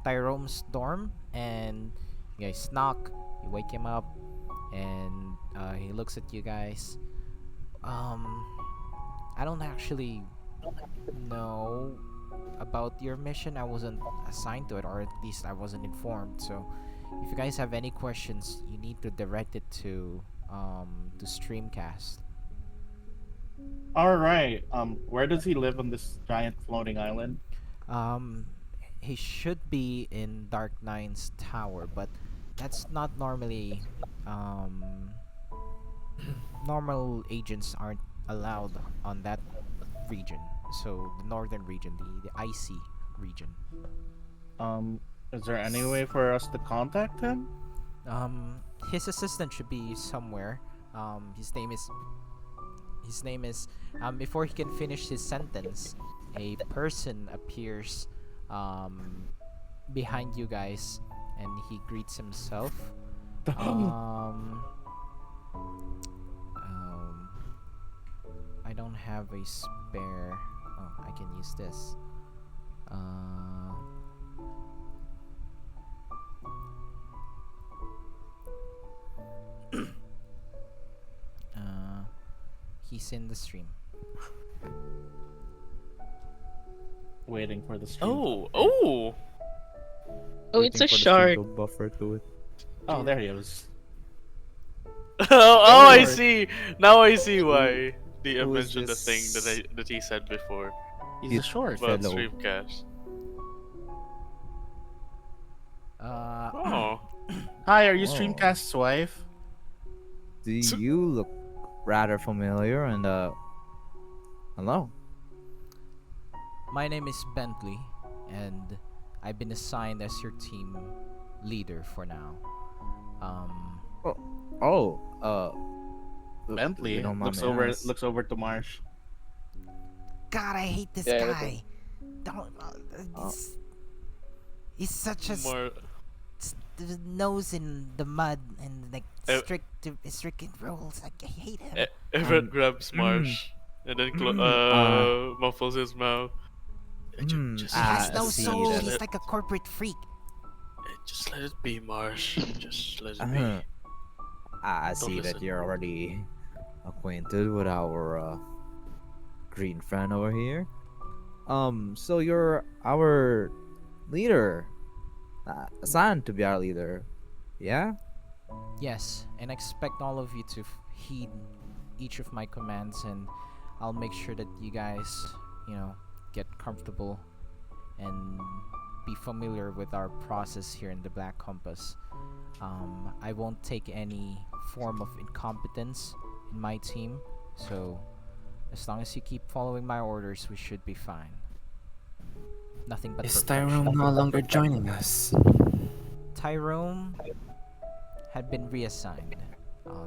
Tyrome's dorm, and you guys knock. You wake him up, and he looks at you guys. I don't actually know about your mission. I wasn't assigned to it, or at least I wasn't informed. So, if you guys have any questions, you need to direct it to Streamcast.
All right. Where does he live on this giant floating island?
He should be in Dark Nine's tower, but that's not normally normal agents aren't allowed on that region. So the northern region, the icy region.
Is there any way for us to contact him?
His assistant should be somewhere. His name is before he can finish his sentence, a person appears behind you guys, and he greets himself. I don't have a spare. Oh, I can use this. He's in the stream.
Waiting for the stream.
Oh.
Oh, it's a
waiting for the stream
shark.
to buffer to it.
Oh, there he is.
Oh, I see. Now I see why they
Who is
mentioned the thing
this?
that he said before
He's a short.
about
Fellow.
Streamcast.
Uh,
Oh.
Hi, are you
Whoa.
Streamcast's wife?
Do you look rather familiar? And hello.
My name is Bentley, and I've been assigned as your team leader for now.
Bentley
you don't mind
looks
me
over
ask.
looks over to Marsh.
God, I hate this
Yeah,
guy. Don't. He's such a
More.
nose in the mud and like
Uh,
strict rules. Like, I hate him.
Everett grabs Marsh and then muffles his mouth. Just,
He has
I
no
see
soul.
that.
He's like a corporate freak.
just let it be, Marsh. Just let it be.
I see that
listen.
you're already acquainted with our green friend over here. So you're our leader, assigned to be our leader, yeah?
Yes, and I expect all of you to heed each of my commands, and I'll make sure that you guys, get comfortable and be familiar with our process here in the Black Compass. I won't take any form of incompetence in my team, so as long as you keep following my orders, we should be fine. Nothing but
Is
perfection.
Tyrone no longer joining us?
Tyrone had been reassigned.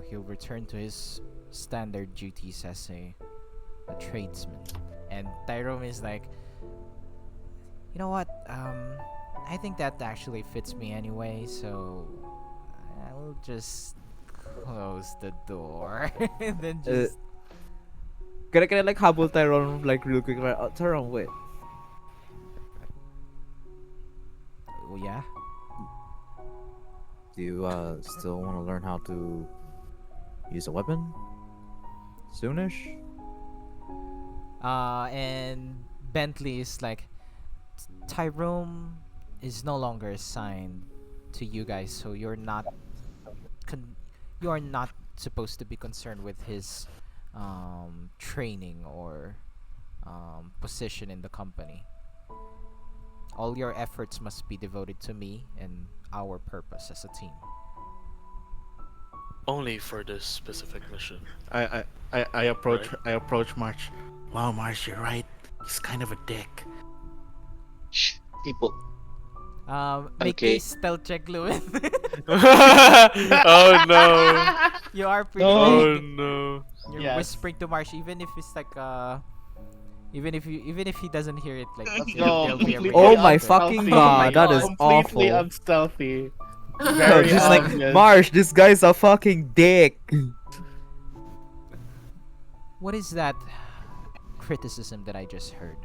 He'll return to his standard duties as a tradesman. And Tyrone is like, you know what? I think that actually fits me anyway, so I will just close the door and then just.
Can I like hobble Tyrone like real quick? Right? Tyrone, wait.
Oh, yeah.
Do you still want to learn how to use a weapon? Soonish?
And Bentley is like, Tyrone is no longer assigned to you guys, so you're not you are not supposed to be concerned with his training or position in the company. All your efforts must be devoted to me and our purpose as a team.
Only for this specific mission.
I approach
Right.
I approach March. Wow, March, you're right. He's kind of a dick.
Shh, people.
Make
Okay.
a stealth check, Lumen.
Oh no!
You are pretty
Oh
big.
no!
You're
Yes.
whispering to Marsh, even if it's like even if he doesn't hear it, like
No,
they'll hear
completely
it.
Oh my
unstealthy.
fucking
Oh my
god, that
God.
is
Completely
awful.
unstealthy.
No,
Very
just like
obvious.
Marsh, this guy's a fucking dick.
What is that criticism that I just heard?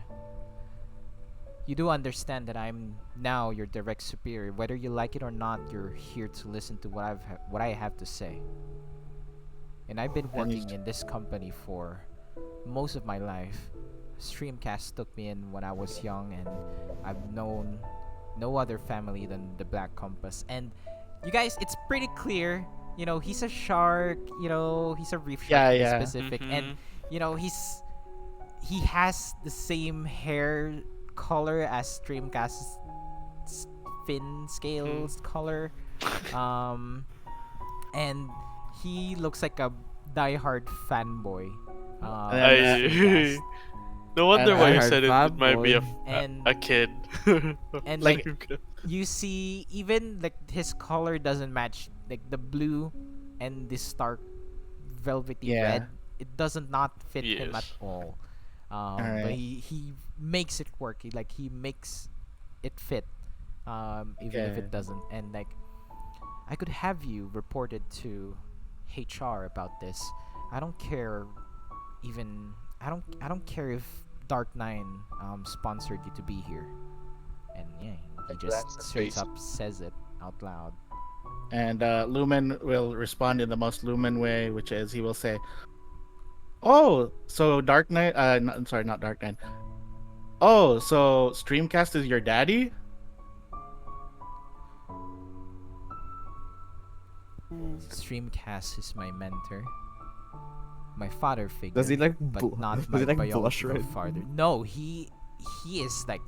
You do understand that I'm now your direct superior. Whether you like it or not, you're here to listen to what I have to say. And I've been working in this company for most of my life. Streamcast took me in when I was young, and I've known no other family than the Black Compass. And you guys, it's pretty clear. You know, he's a shark. You know, he's a reef shark
Yeah,
to be
yeah.
specific, and you know he has the same hair color as Streamcast's fin scales color, and he looks like a diehard fanboy.
And,
I. No wonder
And
why
I
you
heard
said it.
Fab
It might be
Boy.
And
a kid.
and
Like-
you see, even like his color doesn't match, like the blue and this stark velvety
Yeah.
red. It doesn't not fit him at
Yes.
all. But
Alright.
he makes it work. He makes it fit, even if
Yeah.
it doesn't. And like, I could have you reported to HR about this. I don't care. Even I don't care if Dark Nine sponsored you to be here. And yeah, he just
That's
straight
crazy.
up says it out loud.
And Lumen will respond in the most Lumen way, which is he will say, "Oh, so Dark Knight? I'm sorry, not Dark Knight. Oh, so Streamcast is your daddy?
Streamcast is my mentor, my father figure.
Does he like
but not
does
my
he like blush
biological
red?
father. No, he is like,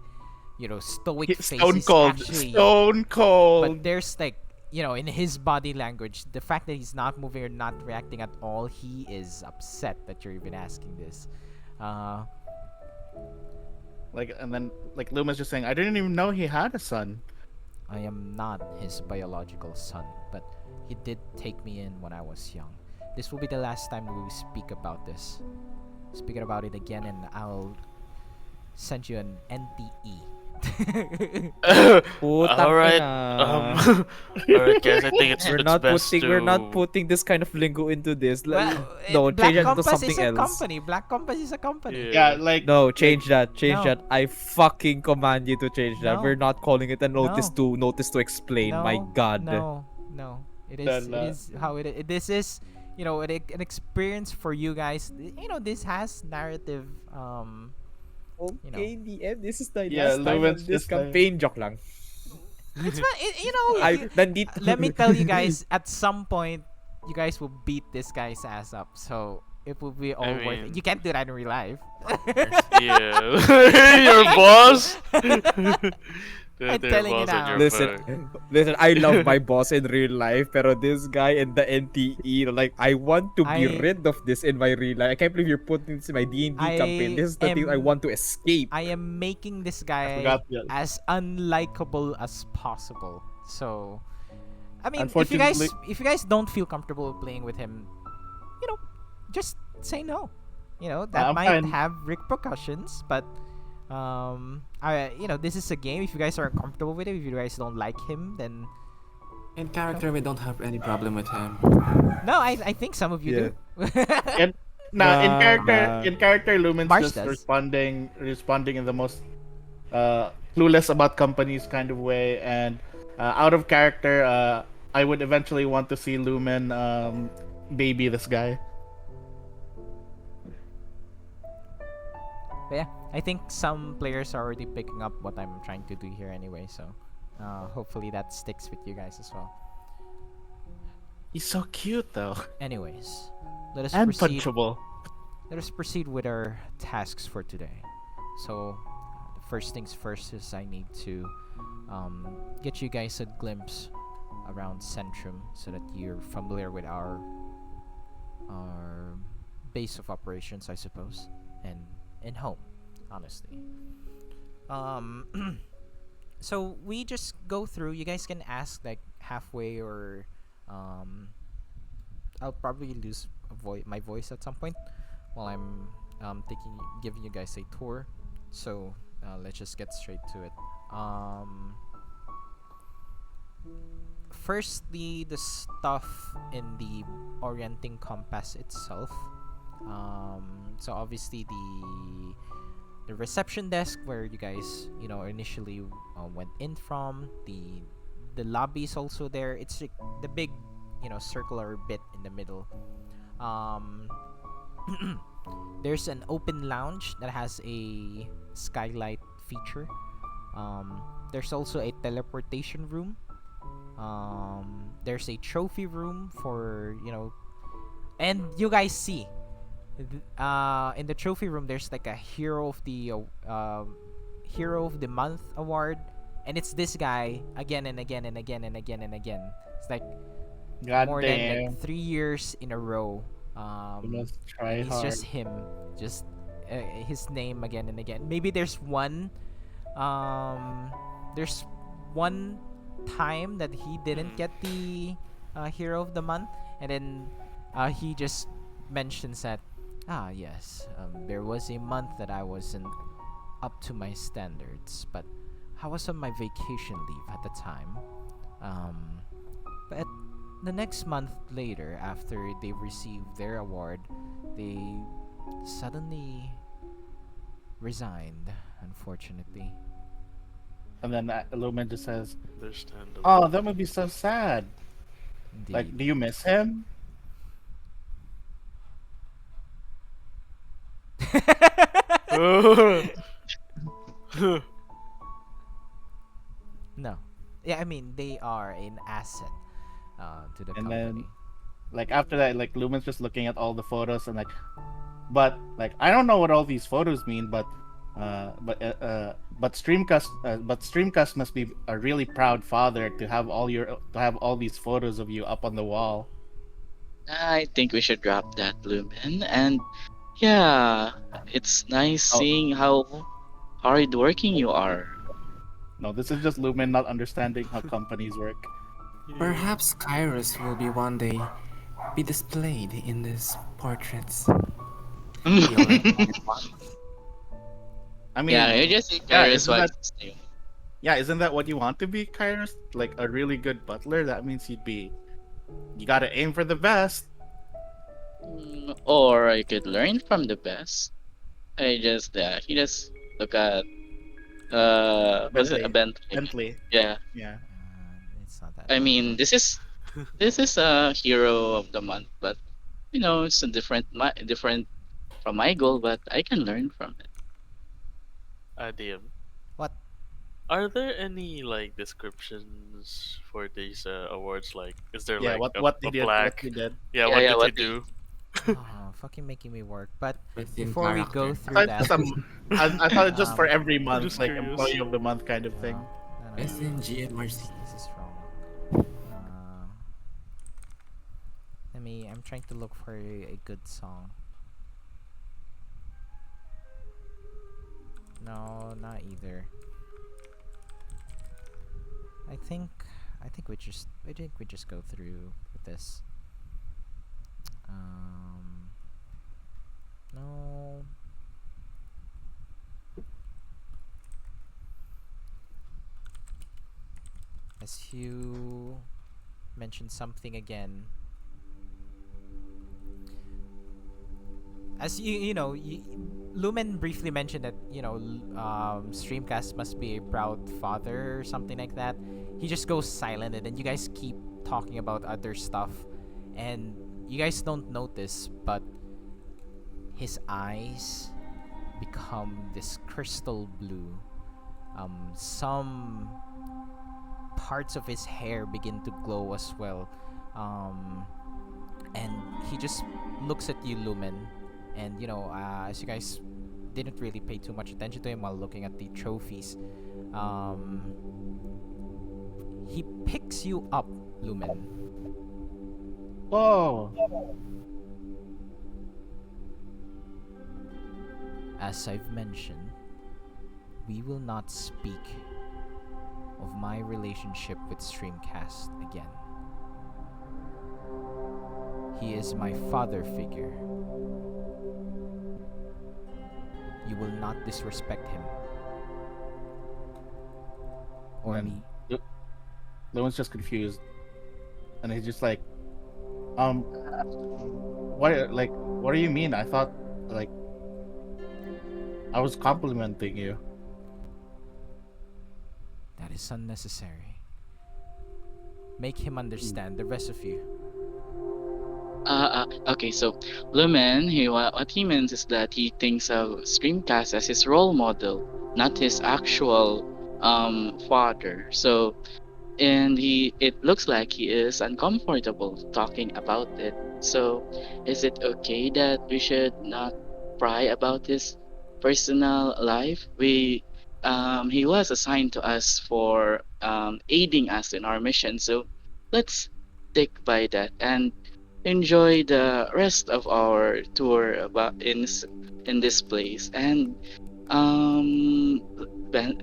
you know, stoic face.
Stone
is
cold,
actually,
stone cold."
but there's like, you know, in his body language, the fact that he's not moving or not reacting at all, he is upset that you're even asking this.
Like, and then like Lumen's just saying, "I didn't even know he had a son."
I am not his biological son, but he did take me in when I was young. This will be the last time we will speak about this. Speaking about it again, and I'll send you an NTE.
Putang
Alright.
ina.
Alright, guys. I think it's
We're not
to...
putting this kind of lingo into this.
Well,
No,
Black
change it to
Compass
something
is a
else.
company. Black Compass is a company.
Yeah, like
No, change that. Change
No.
that. I fucking command you to change that.
No.
We're not calling it a notice
No.
to explain.
No,
My god.
No. It is. It is how it is. This is, you know, an experience for you guys. You know, this has narrative.
Okay, DM, this is the
Yeah,
last time
Lumen's
of this
just like-
campaign. Joke lang.
It's not. You know.
Nandito.
Let me tell you guys. At some point, you guys will beat this guy's ass up. So it will be all worth it.
mean-
You can't do that in real life.
Yeah. Your boss.
I'm
Their
telling you
boss and
now.
your
Listen,
fur.
listen. I love my boss in real life, pero this guy in the NTE, like, I want to be
I-
rid of this in my real life. I can't believe you're putting this in my D&D campaign. This is the thing I
am-
want to escape.
I am making this guy
forgot the-
as unlikable as possible. So, I mean,
Unfortunately-
if you guys don't feel comfortable playing with him, you know, just say no. You know that
I'm
might
fine.
have repercussions, but this is a game. If you guys aren't comfortable with it, if you guys don't like him, then
In character, we don't have any problem with him.
no, I think some of you do.
And nah,
Nah, nah.
in character, Lumen's
Mars
just
does.
responding in the most clueless about companies kind of way, and out of character, I would eventually want to see Lumen baby this guy.
But yeah, I think some players are already picking up what I'm trying to do here anyway. So hopefully that sticks with you guys as well.
He's so cute though,
Anyways, let us
and
proceed.
punchable.
Let us proceed with our tasks for today. So, the first things first is I need to get you guys a glimpse around Centrum so that you're familiar with our base of operations, I suppose, and home, honestly. So we just go through. You guys can ask like halfway, or I'll probably lose my voice at some point while I'm giving you guys a tour. So let's just get straight to it. Firstly, the stuff in the orienting compass itself. So obviously the reception desk where you guys initially went in from. The lobby is also there. It's like the big circular bit in the middle. There's an open lounge that has a skylight feature. There's also a teleportation room. There's a trophy room for and you guys see in the trophy room there's like a hero of the month award, and it's this guy again and again and again and again and again. It's like
God
more than
damn,
like 3 years in a row.
you must try
It's
hard.
just him, just his name again and again. Maybe there's one time that he didn't get the hero of the month, and then he just mentions that yes, there was a month that I wasn't up to my standards, but I was on my vacation leave at the time. But the next month later, after they received their award, they suddenly resigned, unfortunately.
And then Lumen just says,
Understandable.
"Oh, that would be so sad.
Indeed.
Like, do you miss him?"
No. Yeah, I mean, they are an asset to the
And
company.
then, like after that, like Lumen's just looking at all the photos and like, but like I don't know what all these photos mean, but Streamcast must be a really proud father to have all these photos of you up on the wall.
I think we should drop that, Lumen. And yeah, it's nice
Oh.
seeing how hardworking you are.
No, this is just Lumen not understanding how companies work.
Perhaps Kairos will be one day be displayed in these portraits. He already had one.
I mean,
Yeah, you just see
yeah,
Keres
isn't that-
wants to stay.
yeah, isn't that what you want to be, Kairos? Like a really good butler? That means you gotta aim for the best.
Or I could learn from the best. You just look at what's it, a Bentley.
Bentley.
Yeah,
Yeah.
It's not that
I
bad.
mean this is a hero of the month, but it's a different from my goal, but I can learn from it.
DM.
What?
Are there any like descriptions for these awards? Like, is there
Yeah.
like
What
a
did you
plaque?
did?
Yeah,
Yeah,
what
yeah,
did
what
you do?
fucking making me work. But
Within
before we go
character.
I
through
thought
that,
I thought it's just for
Um,
every
I'm
month,
just
like
curious.
employee of the month kind of
no,
thing.
no,
Within
this
GMRC.
is wrong. I'm trying to look for a good song. No, not either. I think I think we just go through with this. No. As you mentioned something again. As Lumen briefly mentioned that Streamcast must be a proud father or something like that. He just goes silent, and then you guys keep talking about other stuff, and you guys don't notice, but his eyes become this crystal blue. Some parts of his hair begin to glow as well. And he just looks at you, Lumen, and as you guys didn't really pay too much attention to him while looking at the trophies, he picks you up, Lumen.
Whoa!
As I've mentioned, we will not speak of my relationship with Streamcast again. He is my father figure. You will not disrespect him. Or
And
me.
Lowen's just confused, and he's just like, what do you mean? I thought, like, I was complimenting you.
That is unnecessary. Make him understand, the rest of you.
Okay, so Lumen, what he means is that he thinks of Streamcast as his role model, not his actual father. So, and it looks like he is uncomfortable talking about it. So, is it okay that we should not pry about his personal life? He was assigned to us for aiding us in our mission. So, let's stick by that and enjoy the rest of our tour about in this place. And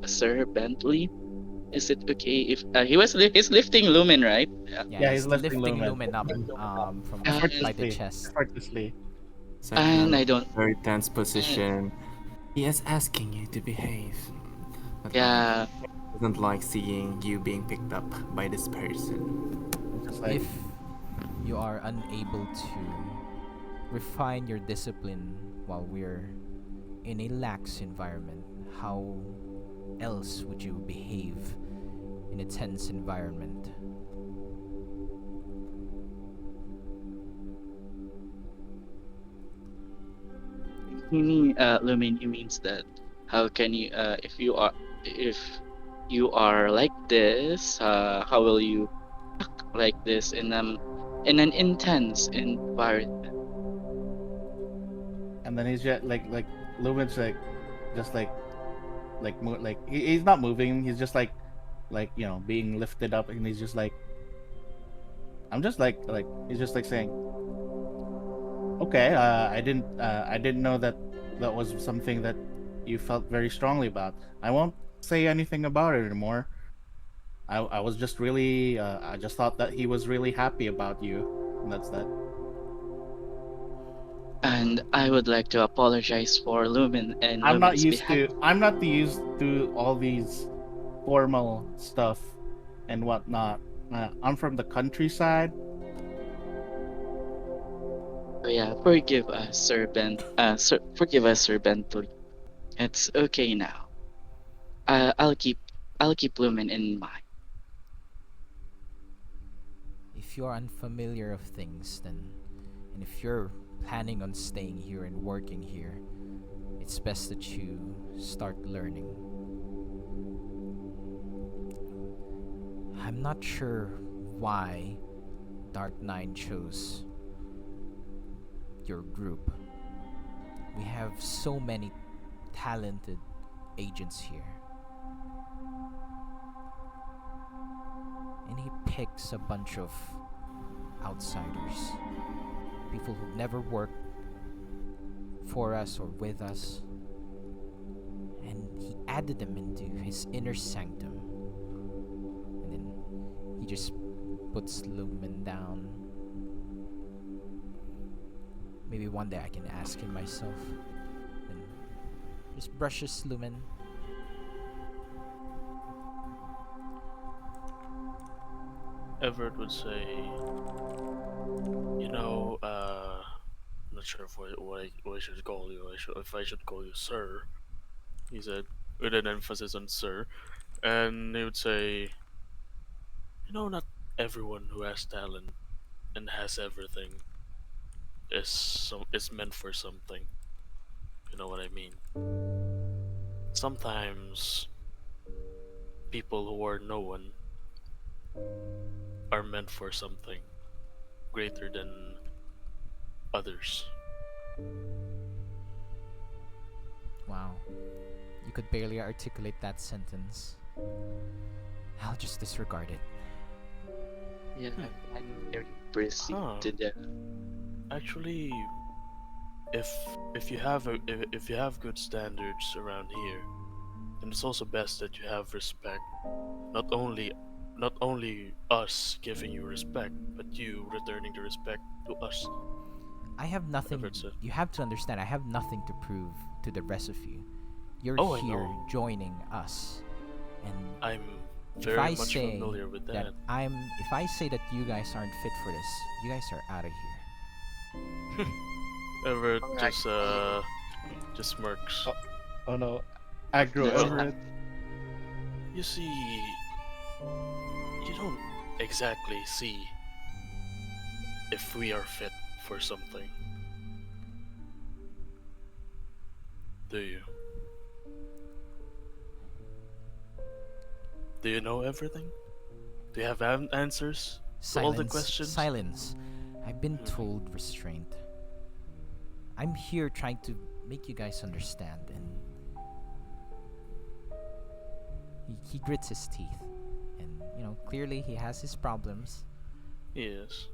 Sir Bentley, is it okay if he's lifting Lumen, right?
Yeah,
Yeah,
he's
he's lifting
lifting
Lumen
Lumen up from by the
effortlessly.
chest.
Effortlessly.
And
Sek'na,
I don't.
very tense
Uh,
position. He is asking you to behave. But
yeah,
doesn't like seeing you being picked up by this person.
It's just like,
If you are unable to refine your discipline while we're in a lax environment, how else would you behave in a tense environment?
Lumen, he means that how can you if you are like this, how will you act like this in an intense environment?
and then he's just like Lumen's like, just he's not moving. He's just like being lifted up, and he's just like, I'm just like he's just like saying, okay, I didn't know that that was something that you felt very strongly about. I won't say anything about it anymore. I was just really I just thought that he was really happy about you, and that's that.
And I would like to apologize for Lumen and Lumen's behalf.
I'm not used to all these formal stuff and whatnot. I'm from the countryside.
So yeah, forgive us, forgive us, Sir Bentley. It's okay now. Uh, I'll keep I'll keep Lumen in mind.
If you're unfamiliar of things, then, and if you're planning on staying here and working here, it's best that you start learning. I'm not sure why Dark Nine chose your group. We have so many talented agents here. And he picks a bunch of outsiders, people who've never worked for us or with us, and he added them into his inner sanctum. And then he just puts Lumen down. Maybe one day I can ask him myself. And just brushes Lumen.
Everett would say, I'm not sure what I should call you. If I should call you sir, he said, with an emphasis on sir. And he would say, not everyone who has talent and has everything is meant for something. You know what I mean? Sometimes people who are no one are meant for something greater than others.
Wow. You could barely articulate that sentence. I'll just disregard it.
Yeah, I'm very proceed
Huh.
to the.
Actually, if you have good standards around here, then it's also best that you have respect. Not only us giving you respect, but you returning the respect to us.
I have nothing.
Everett said.
You have to understand, I have nothing to prove to the rest of you. You're
Oh, I
here
know.
joining us. And
I'm
if
very
I
much
say
familiar with that.
if I say that you guys aren't fit for this, you guys are out of here.
Everett
Alright.
just smirks.
Oh no, aggro
That's
Everett.
You see, you don't exactly see if we are fit for something, do you? Do you know everything? Do you have answers to all the questions?
Silence. I've been
Mhm.
told restraint. I'm here trying to make you guys understand, and he grits his teeth, and clearly he has his problems.
Yes.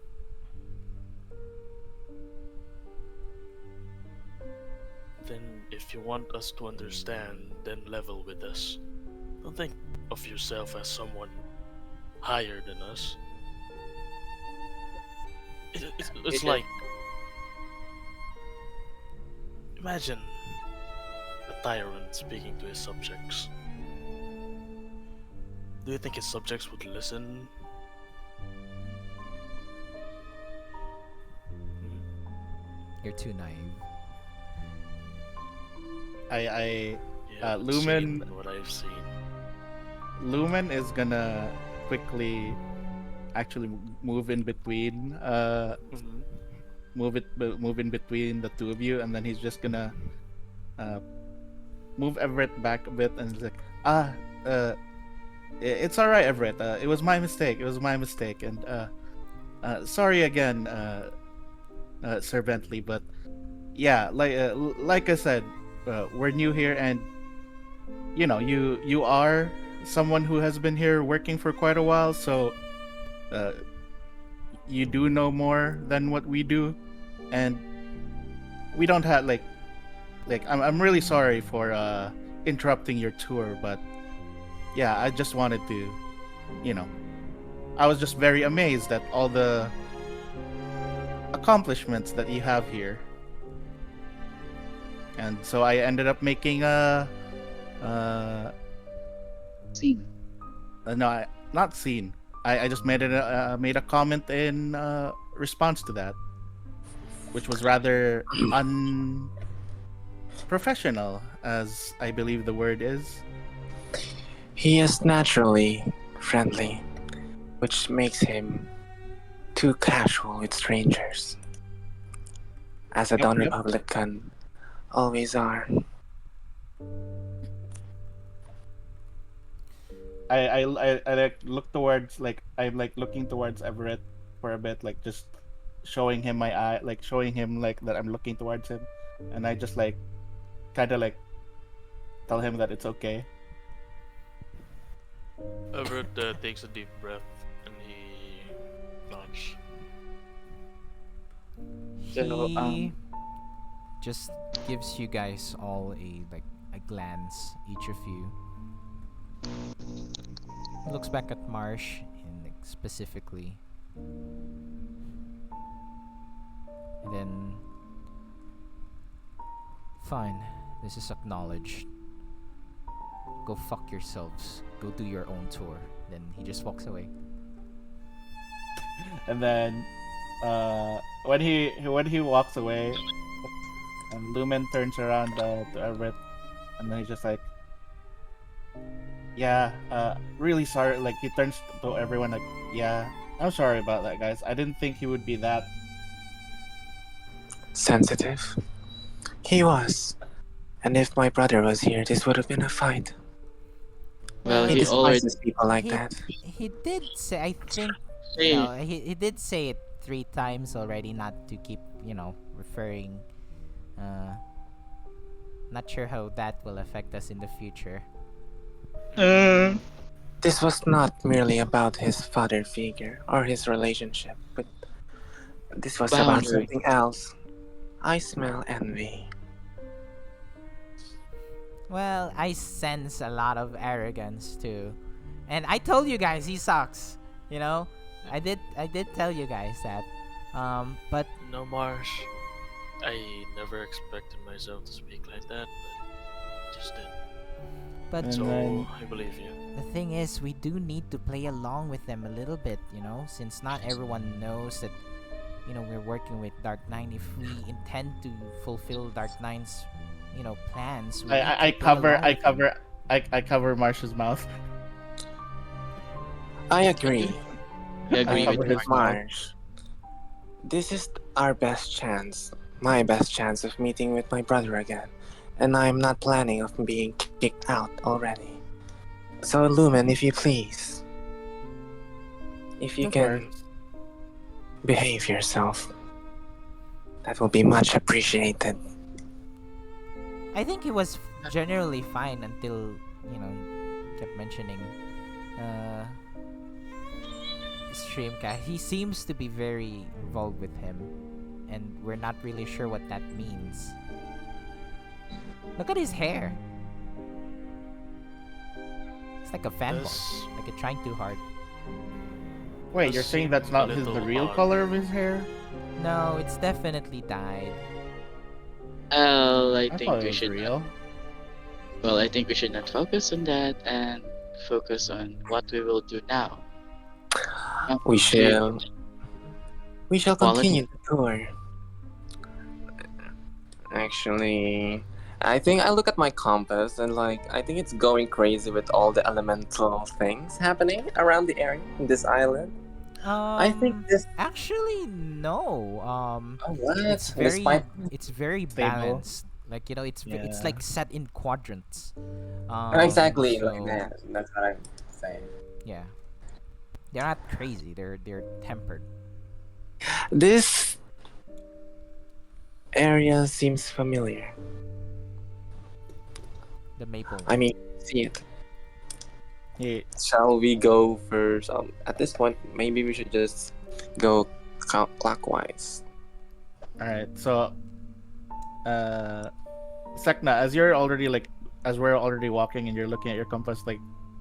Then, if you want us to understand, then level with us. Don't think of yourself as someone higher than us. It's
Yeah.
like, imagine a tyrant speaking to his subjects. Do you think his subjects would listen?
You're too naive.
Yeah,
Lumen-
seen what I've seen.
Lumen is gonna quickly actually move in between
Mhm.
move in between the two of you, and then he's just gonna move Everett back a bit, and he's like, it's all right, Everett. It was my mistake. And sorry again, Sir Bentley. But yeah, like I said, we're new here, and you are someone who has been here working for quite a while, so you do know more than what we do, and we don't have I'm really sorry for interrupting your tour, but yeah, I just wanted to, I was just very amazed at all the accomplishments that you have here, and so I ended up making
Scene.
not scene. I just made made a comment in response to that, which was rather unprofessional, as I believe the word is.
He is naturally friendly, which makes him too casual with strangers, as a
Yep,
Don
yep.
Republican always are.
I like look towards, I'm like looking towards Everett for a bit, like just showing him my eye, like showing him like that I'm looking towards him, and I just like kind of like tell him that it's okay.
Everett takes a deep breath and he nods.
So,
He just gives you guys all a glance, each of you. He looks back at Marsh and specifically, and then fine. This is acknowledged. Go fuck yourselves. Go do your own tour. Then he just walks away.
And then when he walks away, and Lumen turns around to Everett, and then he's just like, yeah, really sorry. Like he turns to everyone like, yeah, I'm sorry about that, guys. I didn't think he would be that.
Sensitive. He was. And if my brother was here, this would have been a fight.
well,
He
he already
despises people like
he,
that.
he did say, I think,
say
he did say it 3 times already, not to keep, referring. Not sure how that will affect us in the future.
This was not merely about his father figure or his relationship, but this was about
boundary.
something else. I smell envy.
Well, I sense a lot of arrogance too. And I told you guys he sucks. I did tell you guys that. But
No, Marsh. I never expected myself to speak like that, but just did.
but
And
So
then
I believe you.
the thing is, we do need to play along with them a little bit, since not everyone knows that, we're working with Dark Nine. If we intend to fulfill Dark Nine's, plans, we need to
I
play
cover
along with them.
I cover Marsh's mouth.
I agree.
I
I
agree
cover
with
agree
his
with
mouth.
Marsh. This is our best chance. My best chance of meeting with my brother again. And I'm not planning of being kicked out already. So Lumen, if you please. If you
Of
can
course.
behave yourself, that will be much appreciated.
I think he was generally fine until, kept mentioning Streamcast. He seems to be very involved with him, and we're not really sure what that means. Look at his hair. It's like a fanboy,
Does,
like a trying too hard.
Wait,
does
you're saying
seem
that's
a
not the
little
real
odd.
color of his hair?
No, it's definitely dyed.
Well, I
I
think
thought it
we
was
should
real.
well, I think we should not focus on that and focus on what we will do now.
We
Do
shall
quality.
continue the tour. Actually, I think I look at my compass and I think it's going crazy with all the elemental things happening around the area in this island. I think this.
Actually, no.
Oh, what?
It's
Despite.
very
Stable.
balanced. Like, it's
Yeah.
like set in quadrants.
Exactly like
So
that. That's what I'm saying.
yeah, they're not crazy. They're tempered.
This area seems familiar.
The maple.
I mean, see it.
Yeah.
Shall we go first? At this point, maybe we should just go clockwise.
All right. So, Sek'na, as you're already as we're already walking and you're looking at your compass,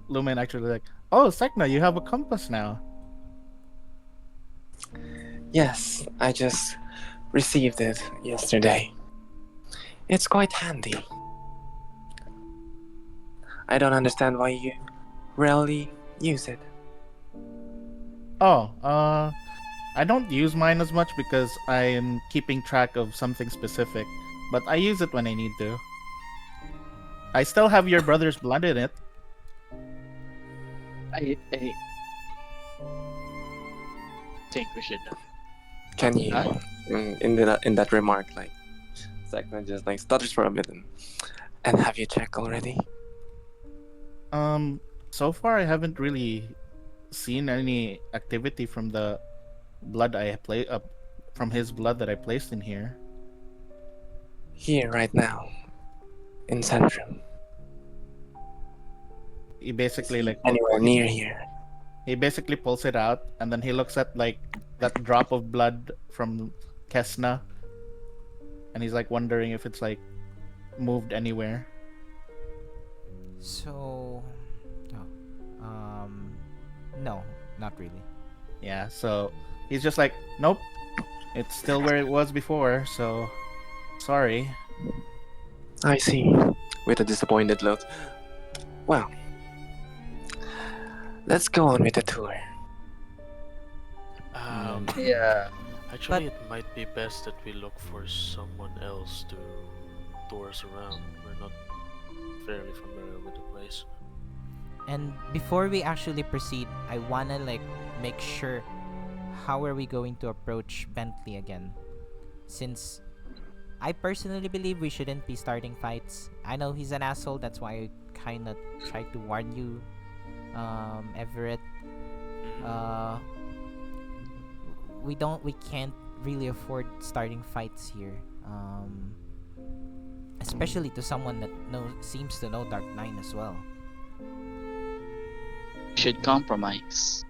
Lumen actually oh, Sek'na, you have a compass now.
Yes, I just received it yesterday. It's quite handy. I don't understand why you rarely use it.
Oh, I don't use mine as much because I'm keeping track of something specific, but I use it when I need to. I still have your brother's blood in it.
I think we should.
Can you,
Huh?
in that remark, Sekna just stutters for a bit and have you checked already?
So far I haven't really seen any activity from the blood from his blood that I placed in here.
Here, right now, in Centrum.
He basically like
Anywhere near here.
he basically pulls it out, and then he looks at like that drop of blood from Kes'na, and he's like wondering if it's like moved anywhere.
So, no, not really.
Yeah, so he's just like, nope, it's still where it was before. So sorry.
I see. With a disappointed look. Well, let's go on with the tour.
Yeah. Actually, it might be best that we look for someone else to tour us around. We're not fairly familiar with the place.
And before we actually proceed, I wanna make sure how are we going to approach Bentley again, since I personally believe we shouldn't be starting fights. I know he's an asshole, that's why I kinda tried to warn you, Everett. We can't really afford starting fights here, especially to someone that seems to know Dark 9 as well.
Should compromise.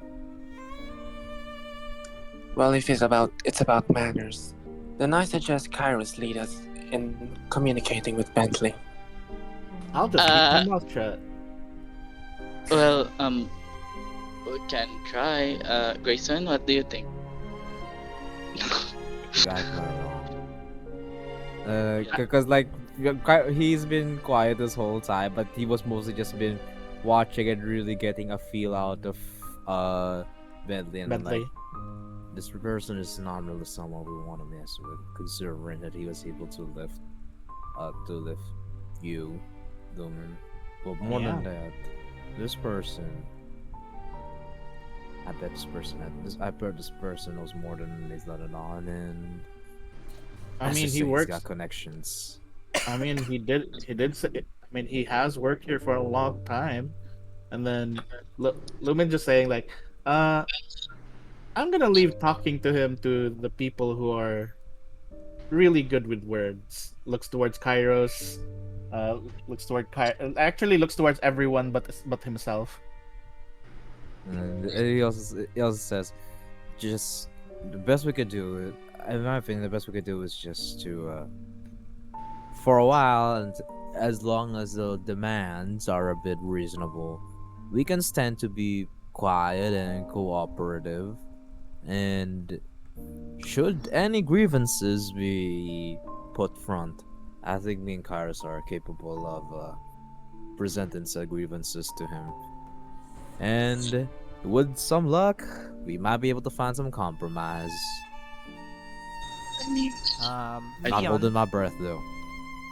Well, if it's about manners, then I suggest Kairos lead us in communicating with Bentley.
I'll just keep my mouth shut.
Well, we can try. Grayson, what do you think?
Because he's been quiet this whole time, but he was mostly just been watching and really getting a feel out of Bentley, and
Bentley.
This person is not really someone we want to mess with, considering that he was able to lift you, Lumen. But more than that, this person, I bet this person knows more than he's letting on, and
I mean,
let's just
he
say
works.
He's got connections.
I mean, he did say. I mean, he has worked here for a long time, and then Lumen just saying like, I'm gonna leave talking to him to the people who are really good with words. Looks towards Kairos. Actually looks towards everyone but himself.
And he also says, just the best we could do, in my opinion, the best we could do is just to, for a while, and as long as the demands are a bit reasonable, we can stand to be quiet and cooperative. And should any grievances be put front, I think me and Kairos are capable of presenting said grievances to him. And with some luck, we might be able to find some compromise. Not
Leon,
holding my breath though.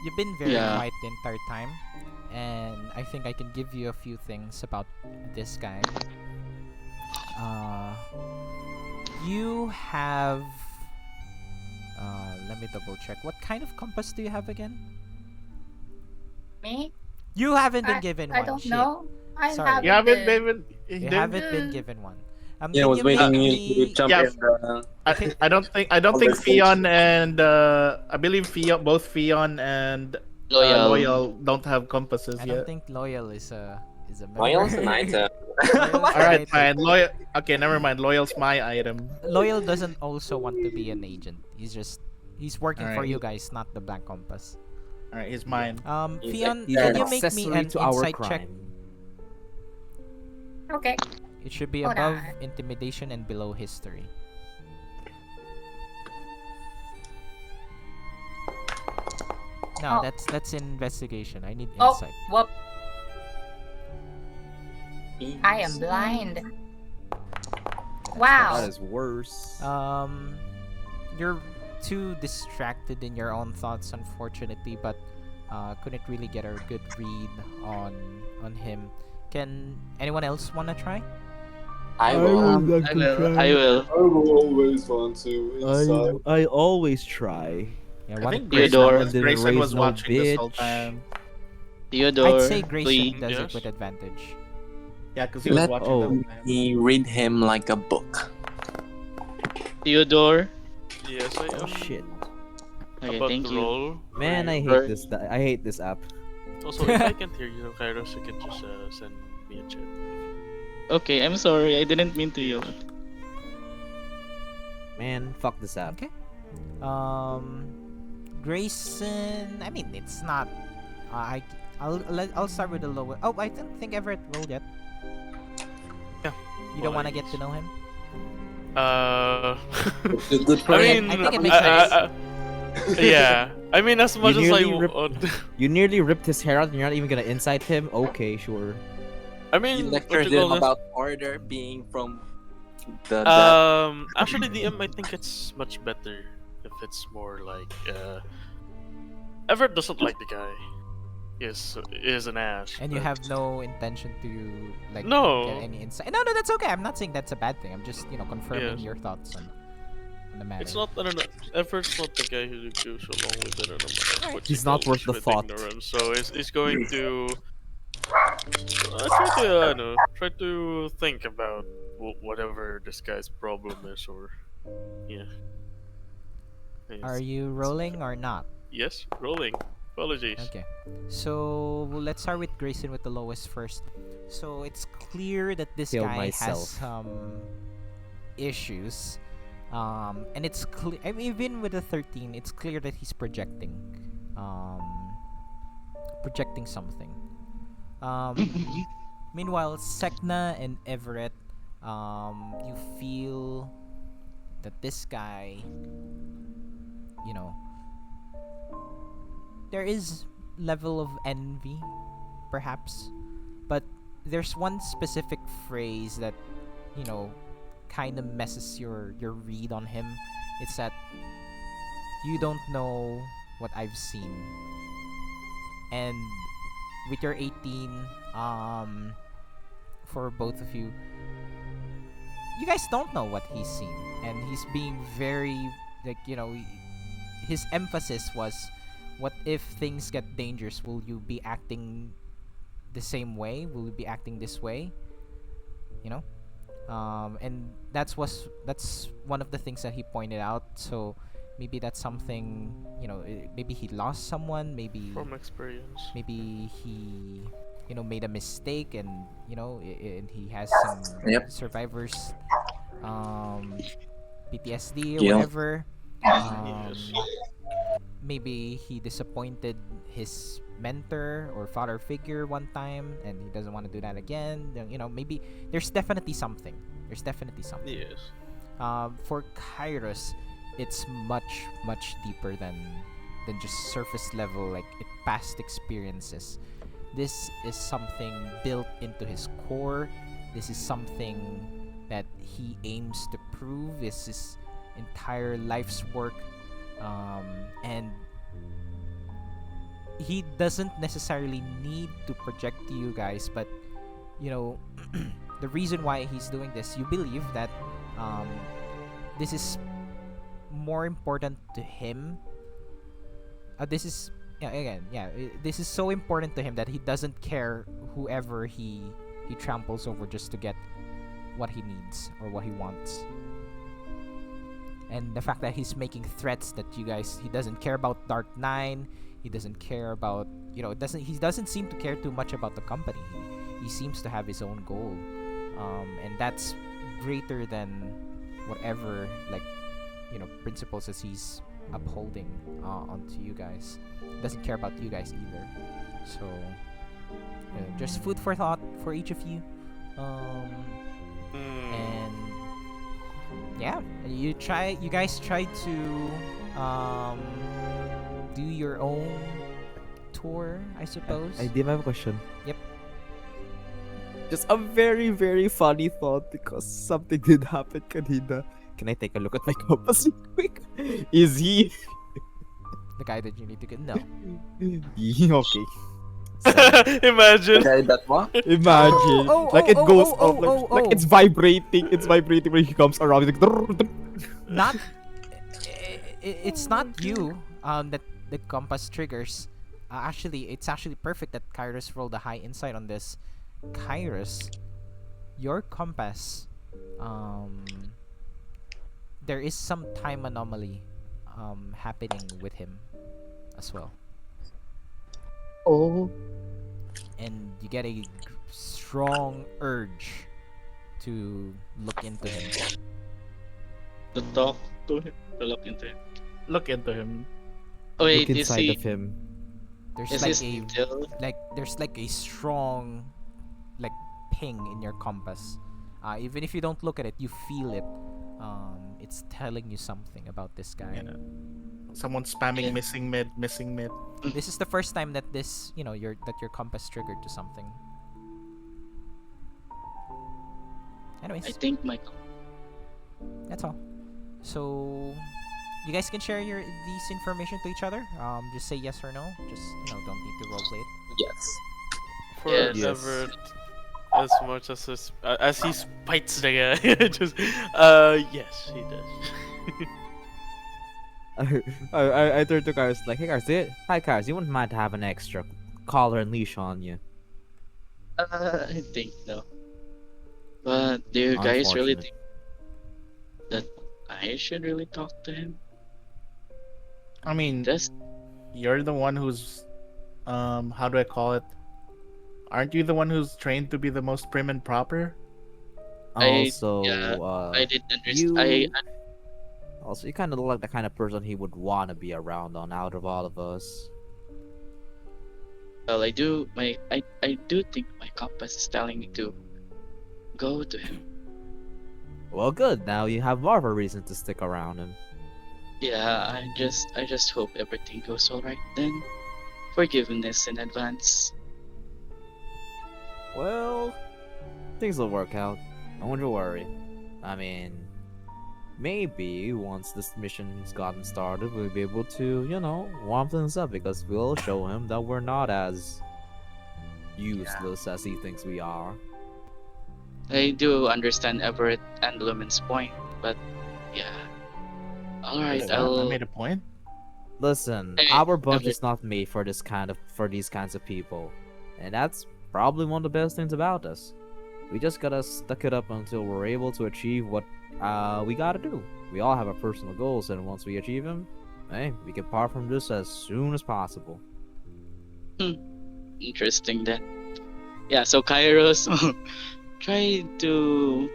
you've been very
Yeah.
quiet the entire time, and I think I can give you a few things about this guy. You have. Let me double check. What kind of compass do you have again?
Me?
You haven't been given one.
I don't
shit.
know. I
Sorry.
haven't
You haven't
been.
been.
You haven't been given one.
Yeah, I was
Can you
waiting
make
you to
me-
jump
Yeah.
in the...
I don't think Fion and I believe both Fion and
Loyal.
Loyal don't have compasses
I
yet.
don't think Loyal is a member.
Loyal's an item.
Loyal's
All right,
an
fine.
item.
Loyal. Okay, never mind. Loyal's my item.
Loyal doesn't also want to be an agent. He's working for
Alright.
you guys, not the Black Compass.
All right, he's mine.
He's
Fion,
He's
can
an
you make me
accessory
an
to our
insight check?
crime.
Okay.
It should be
Hold
above
on.
intimidation and below history. No,
Oh.
that's investigation. I need
Oh,
insight.
whoop. I am blind. Wow.
That is worse.
You're too distracted in your own thoughts, unfortunately, but couldn't really get a good read on him. Can anyone else wanna try?
I will.
I will.
I will always want to.
I always try.
Yeah,
I
one.
think
Theodore.
Grayson was
Raise no
watching this whole
bitch.
time.
Theodore.
I'd say Grayson
please.
does it
Yes.
with advantage.
Yeah, because he was
Let
watching the whole time.
me read him like a book.
Theodore.
Yes, I
Oh
am
shit.
Okay,
about
thank
to
you.
roll.
Man, I
Or-
hate this. I hate this app.
Also, if I can't hear you, Kairos, you can just send me a chat.
Okay, I'm sorry. I didn't mean to
Yes.
yell.
Man, fuck this app.
Okay. Grayson. I mean, it's not. I'll start with the lower. Oh, I don't think Everett rolled yet.
Yeah.
You don't
Well,
want to get to know him.
Uh,
Good for
I
him.
mean,
I think it makes sense.
yeah. I mean, as much as I
nearly
want.
You nearly ripped his hair out and you're not even gonna incite him? Okay, sure.
I
You
mean, what
lectured
you
him
call this?
about order being from that.
Actually, DM, I think it's much better if it's more like, Everett doesn't like the guy. Is an ass.
And you
but-
have no intention to like
No.
get any insight. No, that's okay. I'm not saying that's a bad thing. I'm just confirming
Yes.
your thoughts on the matter.
It's not. I don't know. Everett's not the guy who goes along with it. I don't know what you
He's not
call
worth the
with
thought.
ignorance. So it's going to. Try to I know. Try to think about whatever this guy's problem is, or yeah.
Are you rolling or not?
Yes, rolling. Apologies.
Okay. So let's start with Grayson with the lowest first. So it's clear that this
Kill
guy
myself.
has some issues. And it's clear. I mean, even with the 13, it's clear that he's projecting. Projecting something. Meanwhile, Sek'na and Everett, you feel that this guy, you know, there is level of envy, perhaps, but there's one specific phrase that, kind of messes your read on him. It's that you don't know what I've seen, and with your 18, for both of you, you guys don't know what he's seen, and he's being very his emphasis was, what if things get dangerous? Will you be acting the same way? Will you be acting this way? And that's one of the things that he pointed out. So maybe that's something, maybe he lost someone, maybe
From experience.
he made a mistake, and and he has some
Yep.
survivors PTSD or
Yeah.
whatever.
Yes.
Maybe he disappointed his mentor or father figure one time, and he doesn't want to do that again. Then, maybe there's definitely something.
Yes.
For Kairos, it's much deeper than just surface level, like past experiences. This is something built into his core. This is something that he aims to prove. Is his entire life's work, and he doesn't necessarily need to project to you guys, but the reason why he's doing this, you believe that this is more important to him. This is this is so important to him that he doesn't care whoever he tramples over just to get what he needs or what he wants. And the fact that he's making threats that he doesn't care about Dark Nine, he doesn't care about, he doesn't seem to care too much about the company. He seems to have his own goal, and that's greater than whatever principles as he's upholding onto you guys. Doesn't care about you guys either. So just food for thought for each of you. And yeah, you guys try to do your own tour, I suppose.
I did have a question.
Yep.
Just a very, very funny thought because something did happen kanina. Can I take a look at my compass real quick? Is he...
The guy that you need to get. No.
Okay.
Imagine.
Guy that what?
Imagine.
Oh,
like it goes
oh,
up, like,
oh,
like
oh.
it's vibrating. It's vibrating when he comes around. It's like...
Not it's not you that the compass triggers. It's actually perfect that Kairos rolled a high insight on this. Kairos, your compass there is some time anomaly happening with him as well,
Oh,
and you get a strong urge to look into him.
to talk to him, to look into him.
Look into him.
Oh,
Look
wait, is
inside
he
of him.
There's
is
like
he
a
still?
there's like a strong like ping in your compass. Even if you don't look at it, you feel it. It's telling you something about this guy.
Yeah. Someone spamming
Yeah.
missing mid, missing mid.
This is the first time that this, your compass triggered to something.
I
Anyways,
think my
that's all. So you guys can share these information to each other. Just say yes or no. Just don't need to roleplay it.
yes.
For
Yes.
Yes.
Everett, as much as he spites the guy, just yes, he does.
I turned to Kairos like, hey Kairos, hi Kairos, you wouldn't mind to have an extra collar and leash on you?
I think no. But do you guys really
Unfortunate.
think that I should really talk to him?
I mean,
That's
you're the one who's, how do I call it? Aren't you the one who's trained to be the most prim and proper?
Also,
I didn't understand.
you also you kind of look like the kind of person he would want to be around on out of all of us.
Well, I do think my compass is telling me to go to him.
Well, good. Now you have more of a reason to stick around him.
Yeah, I just hope everything goes alright then. Forgiveness in advance.
Well, things will work out. Don't you worry. I mean, maybe once this mission's gotten started, we'll be able to, warm things up because we'll show him that we're not as useless as he thinks we are.
I do understand Everett and Lumen's point, but yeah. Alright,
What's that? I made a point.
Listen,
Hey,
our bunch
Everett.
is not made for these kinds of people, and that's probably one of the best things about us. We just gotta stuck it up until we're able to achieve what we gotta do. We all have our personal goals, and once we achieve them, hey, we can part from this as soon as possible.
Interesting then. Yeah, so Kairos tried to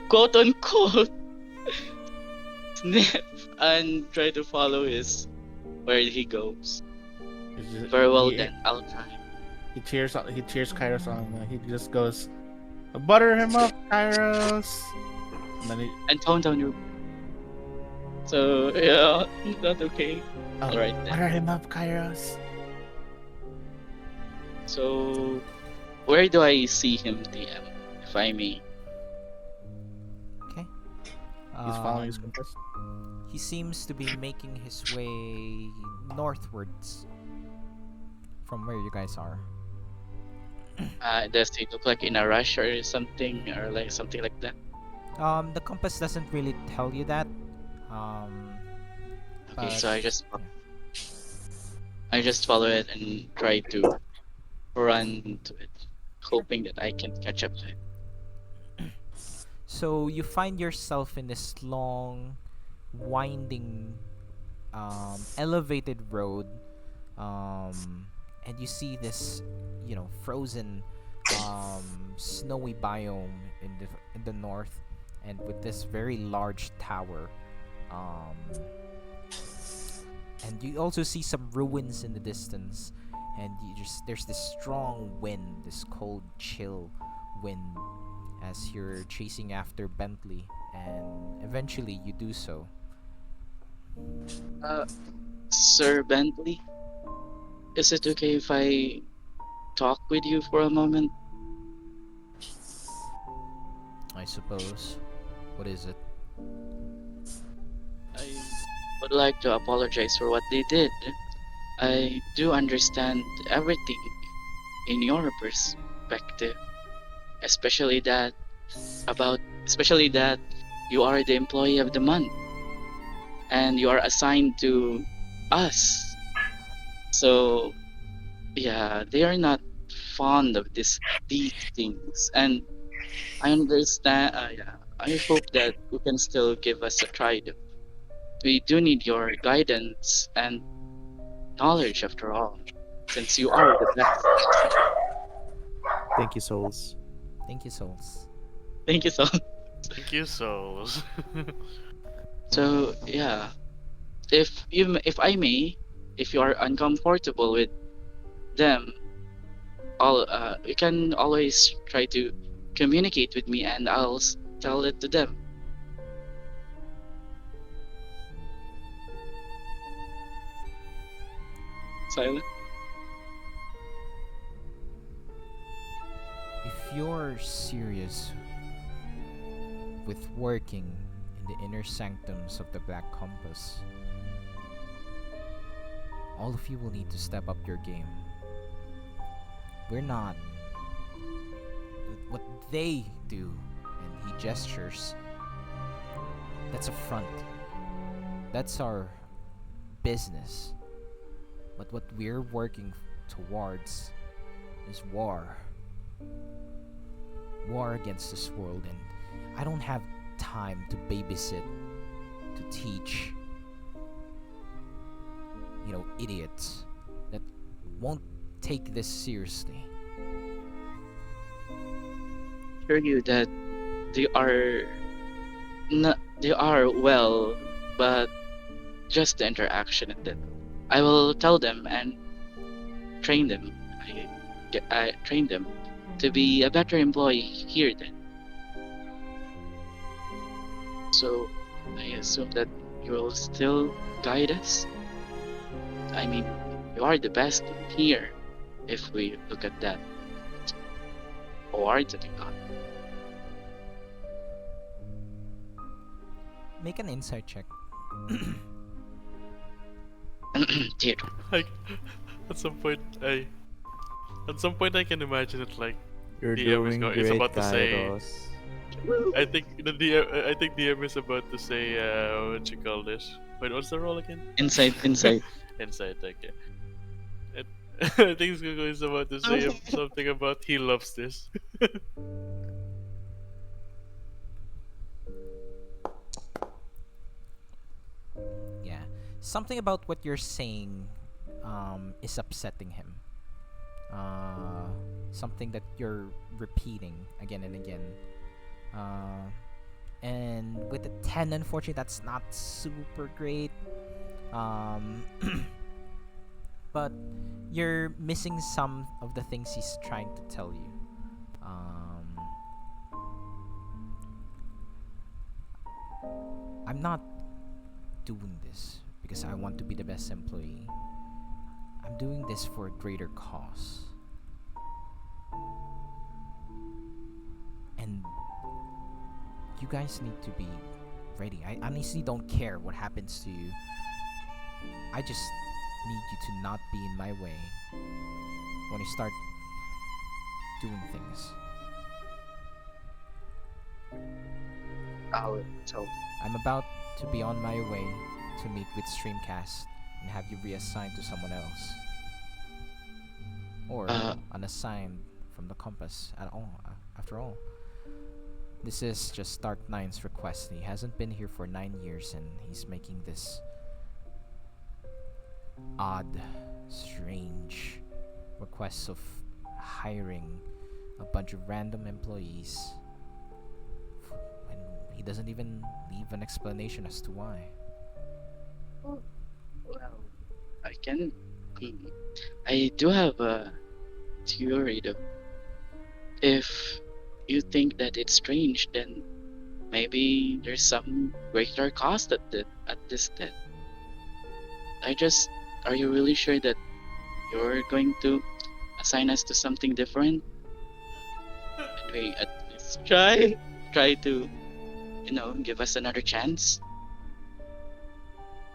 quote unquote sniff and try to follow where he goes.
It's just-
Very well
he,
then, I'll try.
He cheers Kairos on. And he just goes, butter him up, Kairos. And then he,
And tone down your. So yeah, is that okay?
oh,
Alright then.
butter him up, Kairos.
So where do I see him, DM, if I may?
Okay.
He's following his
Um,
compass.
He seems to be making his way northwards from where you guys are.
Does he look like in a rush or something like that?
The compass doesn't really tell you that.
Okay,
But-
so I just follow it and try to run to it, hoping that I can catch up to it.
So you find yourself in this long, winding, elevated road, and you see this, frozen, snowy biome in the north, and with this very large tower, and you also see some ruins in the distance, and there's this strong wind, this cold, chill wind, as you're chasing after Bentley, and eventually you do so.
Sir Bentley, is it okay if I talk with you for a moment?
I suppose. What is it?
I would like to apologize for what they did. I do understand everything in your perspective, especially that you are the employee of the month and you are assigned to us. So yeah, they are not fond of these things, and I understand. Yeah, I hope that you can still give us a try. Though. We do need your guidance and knowledge after all, since you are the best.
Thank you, souls.
Thank you, souls.
Thank you so.
Thank you, souls.
So yeah, if I may, if you are uncomfortable with them, all you can always try to communicate with me, and I'll tell it to them. Silent.
If you're serious with working in the inner sanctums of the Black Compass, all of you will need to step up your game. We're not. What they do, and he gestures, that's a front. That's our business. But what we're working towards is war. War against this world, and I don't have time to babysit, to teach, idiots that won't take this seriously.
Assure you that they are not. They are well, but just the interaction and that. I will tell them and train them. I train them to be a better employee here then. So I assume that you will still guide us. I mean, you are the best here if we look at that. Or do you not?
Make an insight check.
Theodore.
Like, at some point, I can imagine it like
You're
DM is
doing
is
great,
about to say.
Kairos.
I think DM is about to say what you call this. Wait, what's the role again?
Insight.
Insight. Okay. And I think Kuko is about to say something about he loves this.
Yeah. Something about what you're saying is upsetting him. Something that you're repeating again and again. And with the 10, unfortunately, that's not super great. But you're missing some of the things he's trying to tell you. I'm not doing this because I want to be the best employee. I'm doing this for a greater cause. And you guys need to be ready. I honestly don't care what happens to you. I just need you to not be in my way when you start doing things.
I'll tell.
I'm about to be on my way to meet with Streamcast and have you reassigned to someone else. Or unassigned from the compass at all, after all. This is just Dark Nine's request. He hasn't been here for 9 years and he's making this odd, strange requests of hiring a bunch of random employees when he doesn't even leave an explanation as to why.
Well, I can. I do have a theory though. If you think that it's strange, then maybe there's some greater cost at this then. Are you really sure that you're going to assign us to something different? Can we at least try to, give us another chance?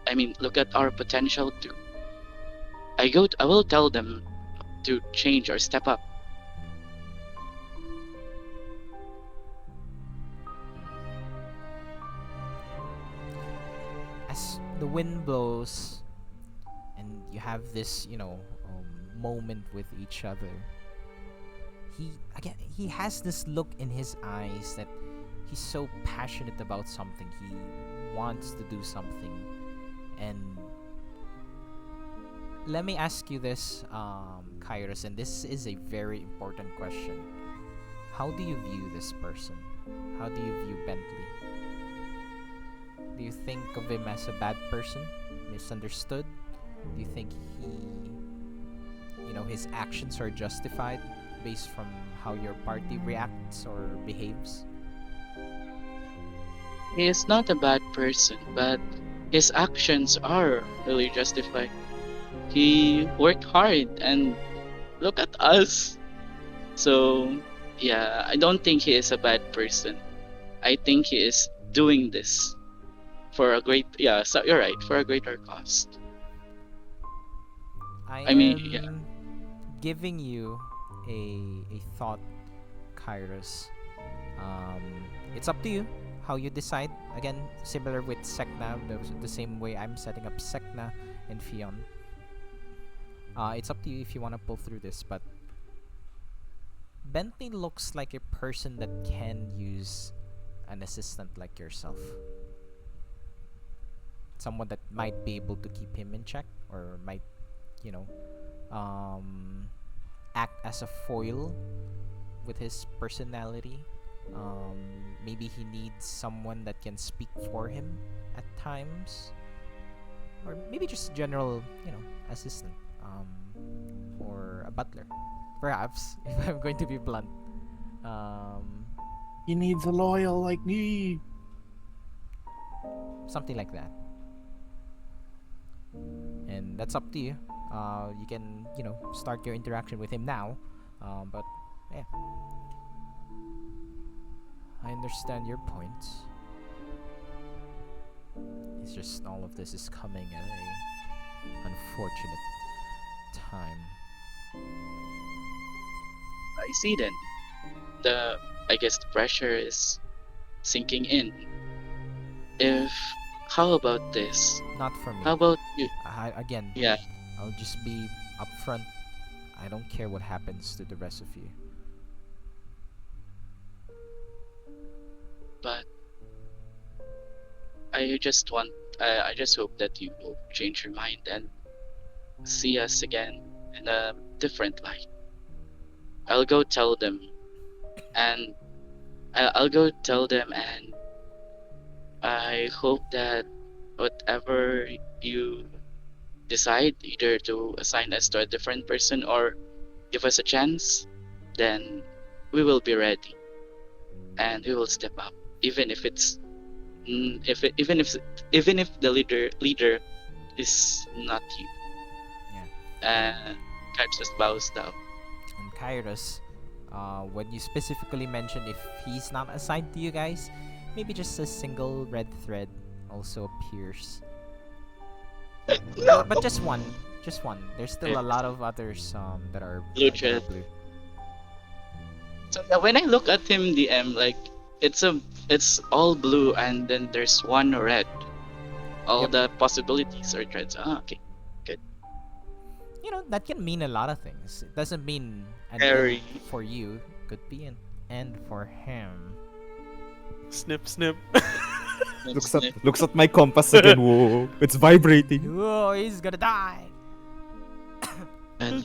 I mean, look at our potential too. I will tell them to change or step up.
As the wind blows and you have this, moment with each other, he has this look in his eyes that he's so passionate about something. He wants to do something. And let me ask you this, Kairos, and this is a very important question. How do you view this person? How do you view Bentley? Do you think of him as a bad person, misunderstood? Do you think his actions are justified based from how your party reacts or behaves?
He is not a bad person, but his actions are really justified. He worked hard and look at us. So, yeah, I don't think he is a bad person. I think he is doing this for a great, yeah, so you're right, for a greater cause.
I
I mean, yeah.
am giving you a thought, Kairos. Um, it's up to you how you decide. Again, similar with Sek'na, the same way I'm setting up Sek'na and Fion. It's up to you if you want to pull through this, but Bentley looks like a person that can use an assistant like yourself. Someone that might be able to keep him in check, or might, you know, act as a foil with his personality. Maybe he needs someone that can speak for him at times, or maybe just general, assistant, or a butler, perhaps. If I'm going to be blunt,
He needs a loyal like me.
something like that. And that's up to you. You can, start your interaction with him now. But yeah, I understand your point. It's just all of this is coming at a unfortunate time.
I see then. I guess the pressure is sinking in. How about this?
Not for me.
How about you?
Again,
Yeah,
I'll just be upfront. I don't care what happens to the rest of you.
but I just want, I just hope that you will change your mind and see us again in a different light. I'll go tell them, and I'll go tell them, and I hope that whatever you decide, either to assign us to a different person or give us a chance, then we will be ready and we will step up, even if it's even if the leader is not you.
Yeah.
Kairos just bows down.
And Kairos, when you specifically mentioned if he's not assigned to you guys, maybe just a single red thread also appears. But just one. Just one. There's still a lot of others that are
Blue
that are
thread.
blue.
So yeah, when I look at him, DM, like it's all blue and then there's one red. All
Yep.
the possibilities are threads. Okay.
That can mean a lot of things. It doesn't mean an
Very.
end for you. Could be an end for him.
Snip, snip.
Looks at my compass again. Whoa, it's vibrating.
Whoa, he's gonna die.
And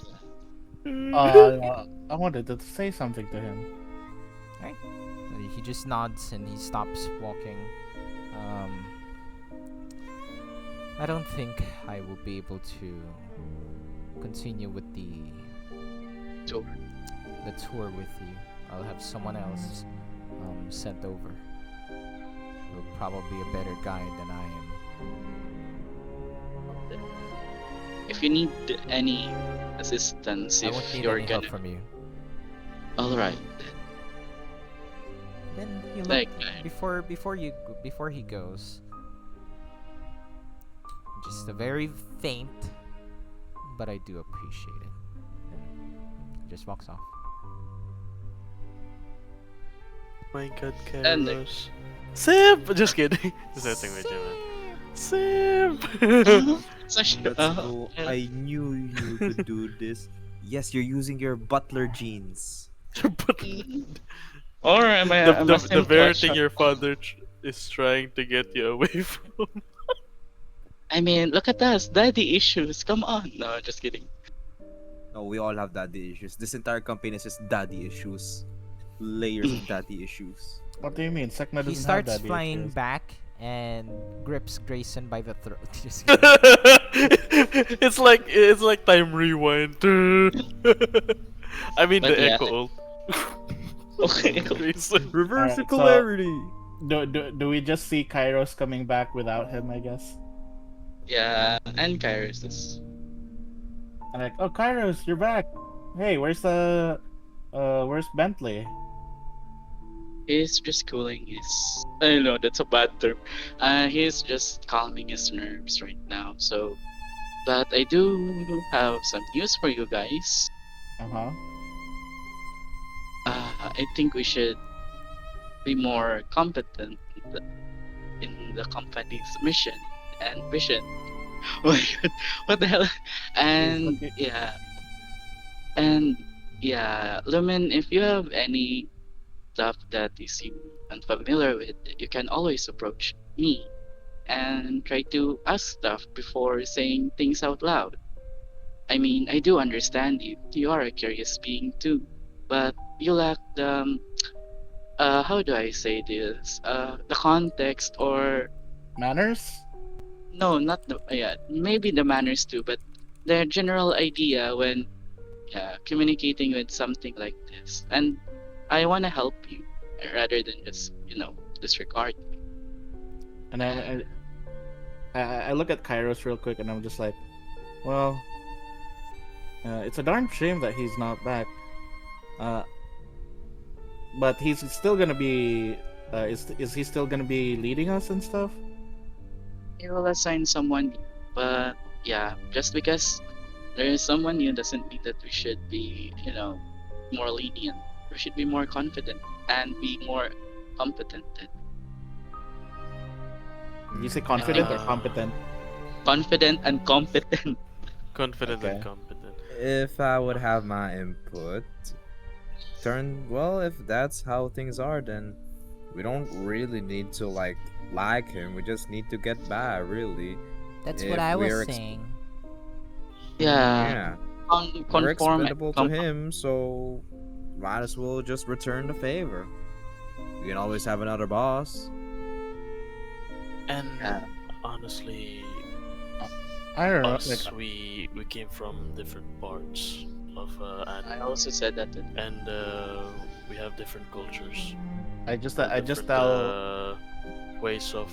I wanted to say something to him.
Alright. He just nods and he stops walking. I don't think I will be able to continue with the
tour.
tour with you. I'll have someone else sent over. Who'll probably be a better guide than I am.
If you need any assistance,
I
if
won't need
you're
any help
gonna,
from you.
all right.
Then he look
Like,
before he goes. Just a very faint, but I do appreciate it. And he just walks off.
My god,
And-
Keres. Simp! Just kidding. Just messing with you, man. Simp!
Such,
Let's go. I knew you could do this. Yes, you're using your butler genes.
But
Or am I
The,
am
the,
I
the
still
very
flush?
thing your father is trying to get you away from.
I mean, look at us, daddy issues. Come on. No, just kidding.
No, we all have daddy issues. This entire campaign is just daddy issues. Layers of daddy issues.
What do you mean? Sek'na
He
doesn't have
starts
daddy
flying
issues.
back and grips Grayson by the throat. Just kidding.
It's like time rewind. I mean
But
the
yeah.
echo.
Okay.
Grayson.
Reverse
Alright,
polarity.
Do we just see Kairos coming back without him? I guess.
Yeah, and Kairos is.
And like, oh, Kairos, you're back. Hey, where's Bentley?
He's just cooling his. I know that's a bad term. He's just calming his nerves right now. So, but I do have some news for you guys.
Uh huh.
I think we should be more competent in the company's mission and vision. Oh my god, what the hell? And
looking-
yeah, and yeah, Lumen, if you have any stuff that you seem unfamiliar with, you can always approach me and try to ask stuff before saying things out loud. I mean, I do understand you. You are a curious being too, but you lack the how do I say this? The context or
Manners?
no, not the yeah, maybe the manners too, but the general idea when communicating with something like this. And I want to help you rather than just disregard.
And I look at Kairos real quick, and I'm just like, well, it's a darn shame that he's not back. But he's still gonna be. Is he still gonna be leading us and stuff?
You will assign someone new, but yeah, just because there is someone new doesn't mean that we should be, more lenient. We should be more confident and be more competent.
You say confident or
Uh,
competent?
Confident and competent.
Confident
Okay.
and competent.
If I would have my input, if that's how things are, then we don't really need to like him. We just need to get by, really.
That's
If
what I was
we're ex-
saying.
Yeah,
Yeah, we're
conform and
expendable to him, so might as well just return the favor. We can always have another boss.
And
Yeah.
honestly,
I don't know.
us we came from different parts of
I
anime,
also said that.
and we have different cultures.
I just
different,
tell.
ways of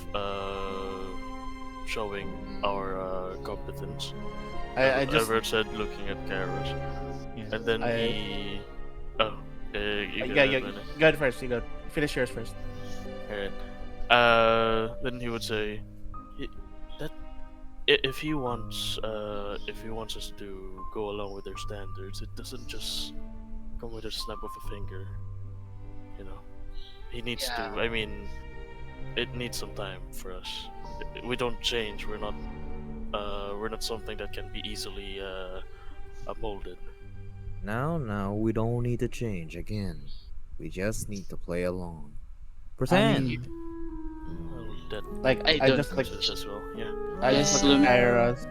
showing our competence.
I just.
Everett said looking at Keres,
Yeah,
and then
I-
he. Oh, you go
Yeah,
ahead,
yeah.
Benny.
Go ahead first. You go. Finish yours first.
Alright. Then he would say that if he wants us to go along with their standards, it doesn't just come with a snap of a finger. He needs to.
Yeah.
I mean, it needs some time for us. We don't change. We're not something that can be easily molded.
Now, we don't need to change again. We just need to play along.
I
Pretend.
mean,
Well, that
like
I
I
don't
just like
counts as well. Yeah.
I
Yes,
just look
Lumen.
at Kairos.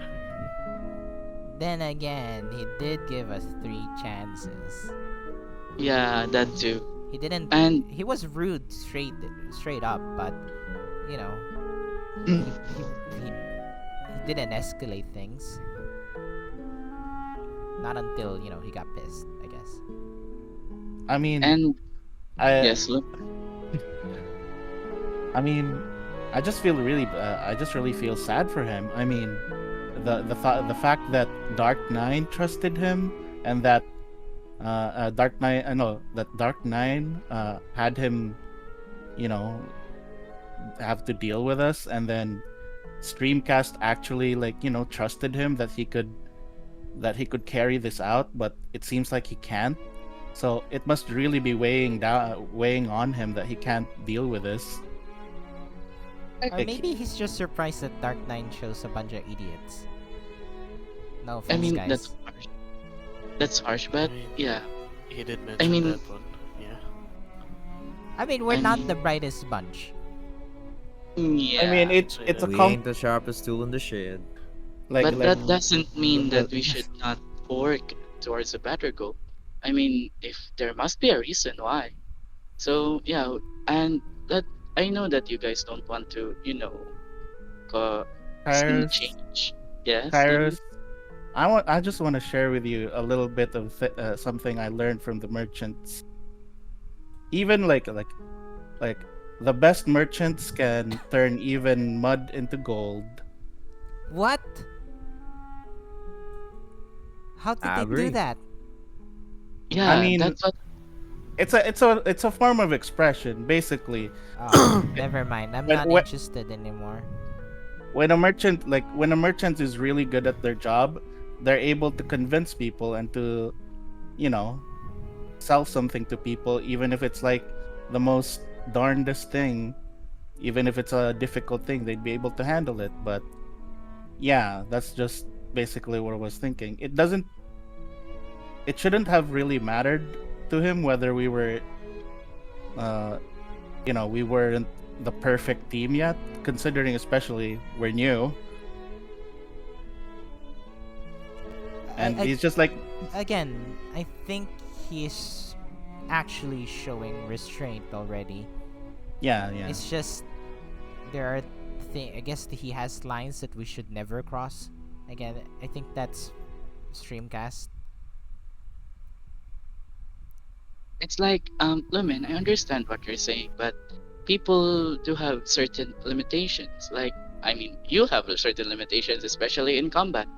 Then again, he did give us 3 chances.
Yeah, that too.
He didn't.
And
He was rude straight up, but you know,
mm,
he didn't escalate things. Not until he got pissed, I guess.
I mean,
and
I
yes, look.
I mean, I just really feel sad for him. I mean, the fact that Dark Nine trusted him, and that Dark Nine, that Dark Nine had him, have to deal with us, and then Streamcast actually trusted him that he could carry this out, but it seems like he can't. So it must really be weighing on him that he can't deal with this.
Or maybe he's just surprised that Dark Knight shows a bunch of idiots. No offense,
I mean,
guys.
that's harsh. That's harsh, but
I mean,
yeah.
He did mention
mean-
that one. Yeah.
I mean, we're
I
not
mean,
the brightest bunch.
I mean,
yeah,
Say
it's a
that.
We
comp
ain't the sharpest tool in the shed.
like
but
like
that doesn't mean
uh,
that we should not work towards a better goal. I mean, if there must be a reason why. So yeah, and that I know that you guys don't want to, see
Kairos,
change. Yes, Lumen.
Kairos. I just want to share with you a little bit of something I learned from the merchants. Even like the best merchants can turn even mud into gold.
What? How did
I
they do
agree.
that?
I
Yeah,
mean,
that's what.
it's a form of expression basically.
Oh, never mind. I'm
When
not
when
interested anymore.
when a merchant is really good at their job, they're able to convince people and to, you know, sell something to people, even if it's like the most darndest thing, even if it's a difficult thing, they'd be able to handle it. But yeah, that's just basically what I was thinking. It shouldn't have really mattered to him whether uh, we weren't the perfect team yet, considering especially we're new. And
I,
he's just like,
again, I think he's actually showing restraint already.
yeah, yeah.
It's just there are I guess he has lines that we should never cross. Again, I think that's streamcast.
It's like, Lumen, I understand what you're saying, but people do have certain limitations. Like, I mean, you have certain limitations, especially in combat.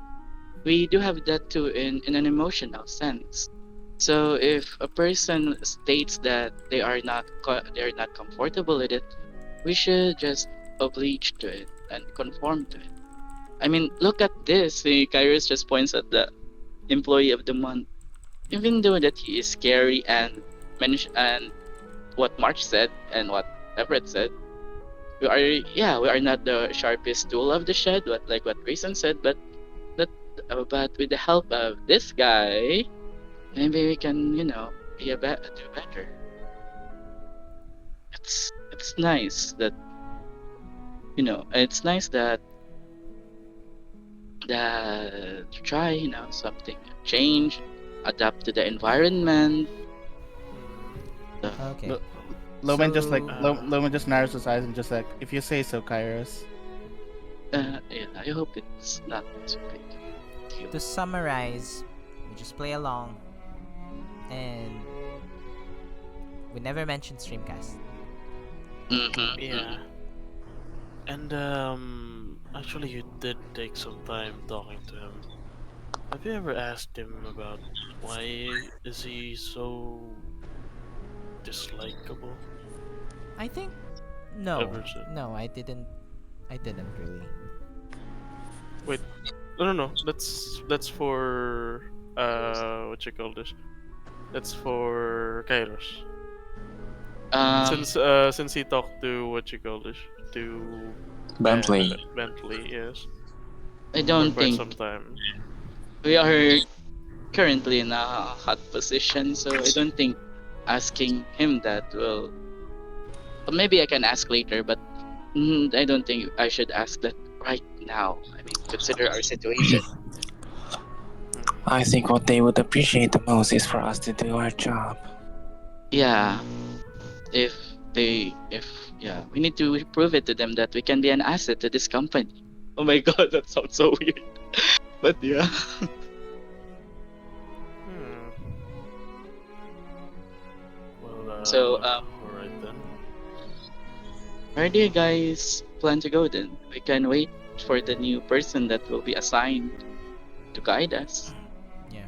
We do have that too in an emotional sense. So if a person states that they're not comfortable with it, we should just oblige to it and conform to it. I mean, look at this. Kairos just points at the employee of the month. Even though that he is scary and what March said and what Everett said, we are not the sharpest tool of the shed, what Grayson said, but but with the help of this guy, maybe we can, do better. It's nice that it's nice that to try, something, change, adapt to the environment. So,
Okay.
Lo-
So
Loman just narrows his eyes and just like, if you say so, Kairos.
yeah, I hope it's not too big deal.
to summarize, we just play along, and we never mentioned streamcast.
Mm-hmm,
Yeah. And actually, you did take some time talking to him. Have you ever asked him about why is he so dislikable?
I think no,
Ever said?
no, I didn't. I didn't really.
Wait, no. That's for what you call this? That's for Kairos.
Um,
Since he talked to what you call this to
Bentley.
Bentley, yes,
I
for
don't
quite
think
some time.
we are currently in a hot position, so I don't think asking him that will. Or maybe I can ask later, but I don't think I should ask that right now. I mean, consider our situation.
I think what they would appreciate the most is for us to do our job.
Yeah, if if we need to prove it to them that we can be an asset to this company. Oh my god, that sounds so weird. But yeah.
Hmm. Well,
So,
alright then.
where do you guys plan to go then? We can wait for the new person that will be assigned to guide us.
Yeah.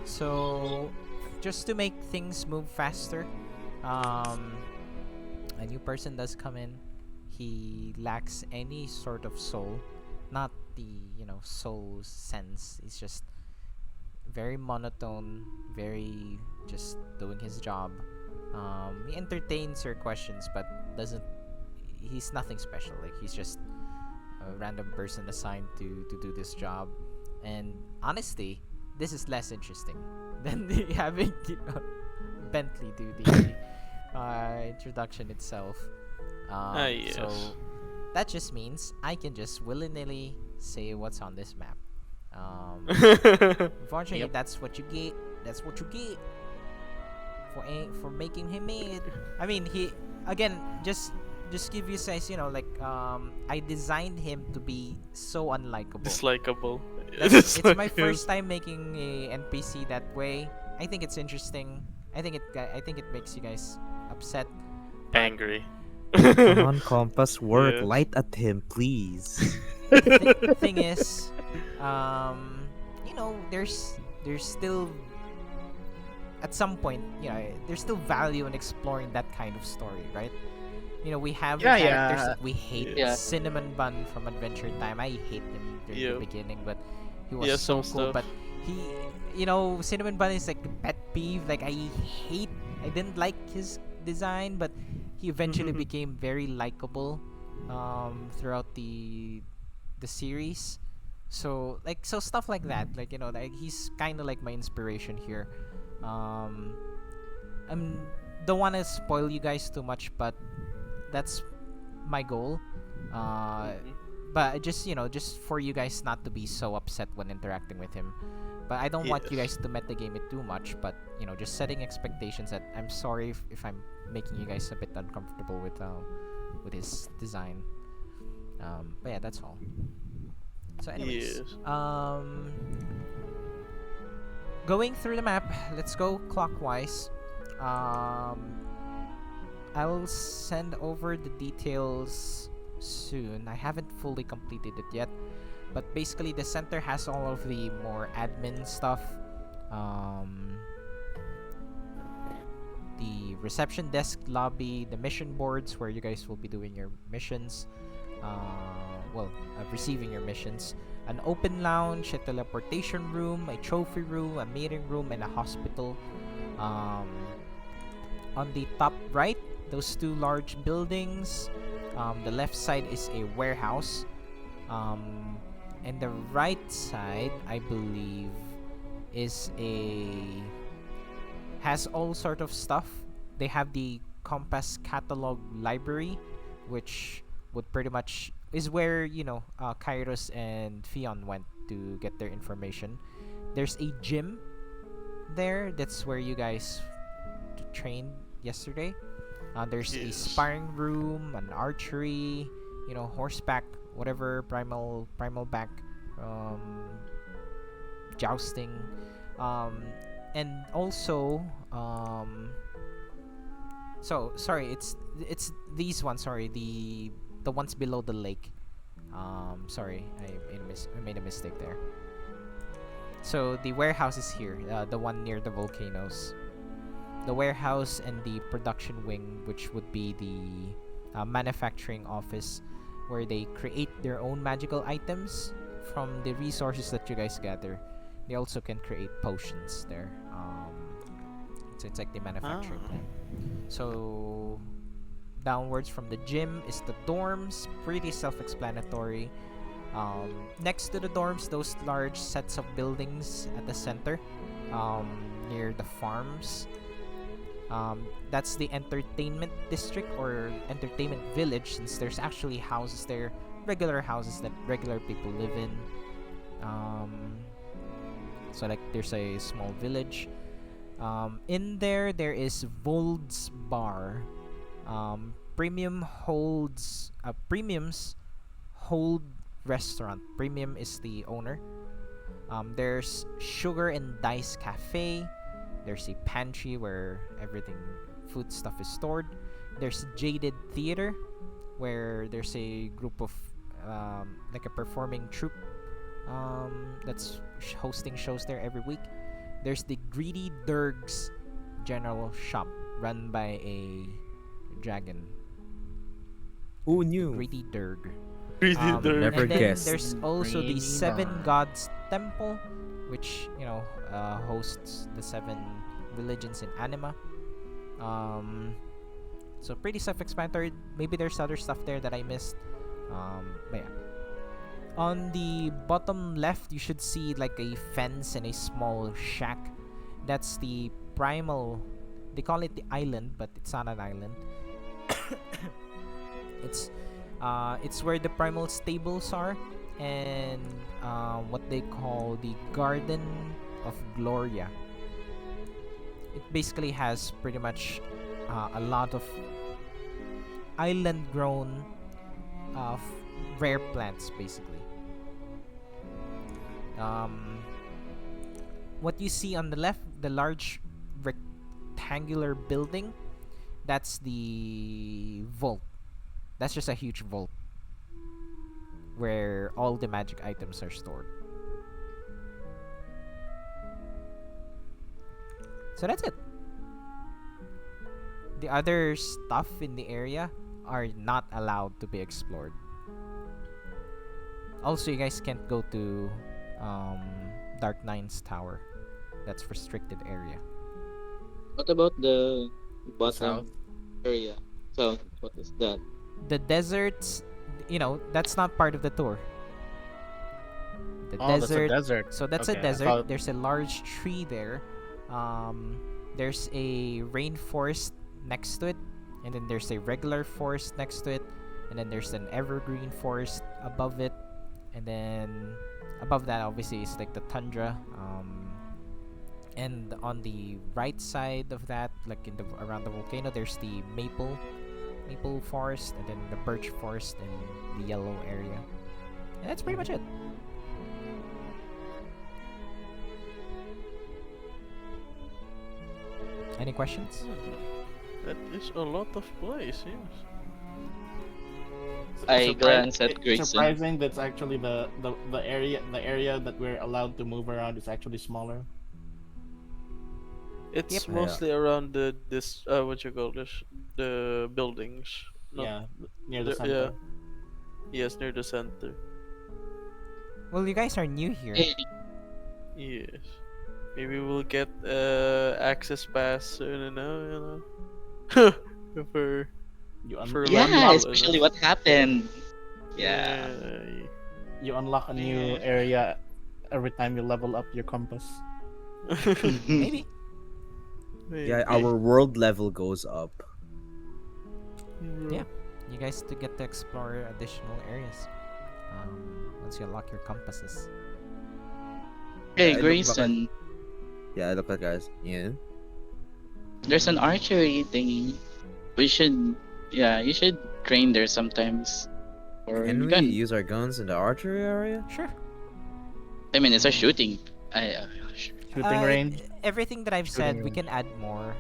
So, just to make things move faster, a new person does come in. He lacks any sort of soul, not the soul sense. He's just very monotone, very just doing his job. He entertains your questions, but doesn't. He's nothing special. Like he's just a random person assigned to do this job. And honestly, this is less interesting than having Bentley do the introduction itself.
Yes.
So that just means I can just willy-nilly say what's on this map. Unfortunately,
Yep.
that's what you get. That's what you get for making him mad. I mean, he again just give you guys, like I designed him to be so unlikable.
Dislikable.
It's my first time making a NPC that way. I think it's interesting. I think it makes you guys upset. But
Angry.
Come on, Compass, work.
Yes.
Light at him, please.
thing is, there's still at some point, there's still value in exploring that kind of story, right? We have
Yeah,
characters
yeah.
that we hate.
Yeah.
Cinnamon Bun from Adventure Time. I hate him during the
Yep.
beginning, but he was
Yeah,
so
some
cool.
stuff.
But he, Cinnamon Bun is like a pet peeve. Like I didn't like his design, but he eventually became very likable throughout the series. So stuff like that. Like like he's kind of like my inspiration here. I'm don't want to spoil you guys too much, but that's my goal. But just for you guys not to be so upset when interacting with him. But I don't want you guys
Yes.
to metagame it too much. But just setting expectations that I'm sorry if I'm making you guys a bit uncomfortable with his design. But yeah, that's all. So anyways,
Yes.
going through the map, let's go clockwise. I'll send over the details soon. I haven't fully completed it yet, but basically the center has all of the more admin stuff. The reception desk lobby, the mission boards where you guys will be doing your missions. Receiving your missions. An open lounge, a teleportation room, a trophy room, a meeting room, and a hospital. On the top right, those two large buildings. The left side is a warehouse. And the right side, I believe, has all sort of stuff. They have the Compass catalog library, which would pretty much is where Kairos and Fion went to get their information. There's a gym there. That's where you guys trained yesterday. There's a
Yes.
sparring room, an archery, horseback, whatever, primal back, jousting, and also so sorry, it's these ones. Sorry, the ones below the lake. Sorry, I made a mistake there. So the warehouse is here, the one near the volcanoes. The warehouse and the production wing, which would be the manufacturing office, where they create their own magical items from the resources that you guys gather. They also can create potions there. So it's like the manufacturing plant. So downwards from the gym is the dorms, pretty self-explanatory. Next to the dorms, those large sets of buildings at the center, near the farms. That's the entertainment district or entertainment village, since there's actually houses there, regular houses that regular people live in. So like there's a small village. In there is Vold's Bar. Premiums Hold Restaurant. Premium is the owner. There's Sugar and Dice Cafe. There's a pantry where food stuff is stored. There's Jaded Theater, where there's a group of like a performing troupe that's hosting shows there every week. There's the Greedy Durg's General Shop, run by a dragon.
Who knew?
Greedy Durg.
Greedy Durg.
Never
And then
guessed.
there's also the
Greedy
Seven
Durg.
Gods Temple, which hosts the 7 religions in anima. So pretty self-explanatory. Maybe there's other stuff there that I missed. But yeah. On the bottom left, you should see like a fence and a small shack. That's the They call it the island, but it's not an island. It's where the primal stables are, and what they call the Garden of Gloria. It basically has pretty much a lot of island-grown rare plants, basically. What you see on the left, the large rectangular building, that's the vault. That's just a huge vault where all the magic items are stored. So that's it. The other stuff in the area are not allowed to be explored. Also, you guys can't go to Dark Nine's tower. That's restricted area.
What about the
South.
bottom area? So, what is that?
The deserts, that's not part of the tour. The
Oh, that's a
desert.
desert.
So that's
Okay,
a
I
desert.
thought-
There's a large tree there. There's a rainforest next to it, and then there's a regular forest next to it, and then there's an evergreen forest above it, and then above that obviously is like the tundra. And on the right side of that, like around the volcano, there's the maple forest, and then the birch forest and the yellow area. And that's pretty much it. Any questions?
That is a lot of place, yes.
I glance at
It's
Grayson.
surprising that's actually the area that we're allowed to move around is actually smaller.
It's
Yep.
mostly around this what you call this, the buildings. Not
Yeah, near the
the-
center.
yeah. Yes, near the center.
Well, you guys are new here.
Hey,
Yes. Maybe we'll get access pass soon enough, for
You,
For
you
yeah,
Wow.
especially what happened. Yeah.
you unlock a new area every time you level up your compass.
Maybe.
Yeah, our world level goes up.
Yeah. You guys to get to explore additional areas. Once you unlock your compasses.
Hey,
I look
Grayson,
Yeah, I look like guys. Yeah.
there's an archery thingy. You should train there sometimes. Or
Can we
gun.
use our guns in the archery area?
Sure.
I mean, it's a shooting.
Shooting range.
Everything that I've said,
Shooting
we
range.
can add more.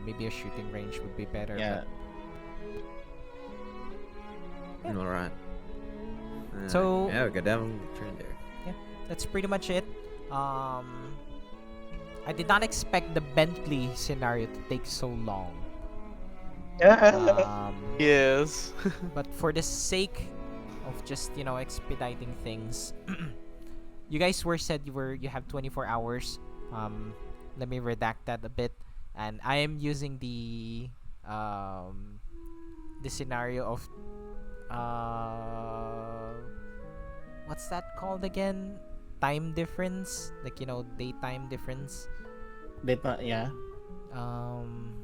Maybe a shooting range would be better.
Yeah.
Yeah.
All right.
So-
yeah, we could definitely turn there.
That's pretty much it. I did not expect the Bentley scenario to take so long.
Yes.
But for the sake of just expediting things, you guys said you have 24 hours. Let me redact that a bit, and I am using the scenario of what's that called again? Time difference, like daytime difference.
Yeah.
Um,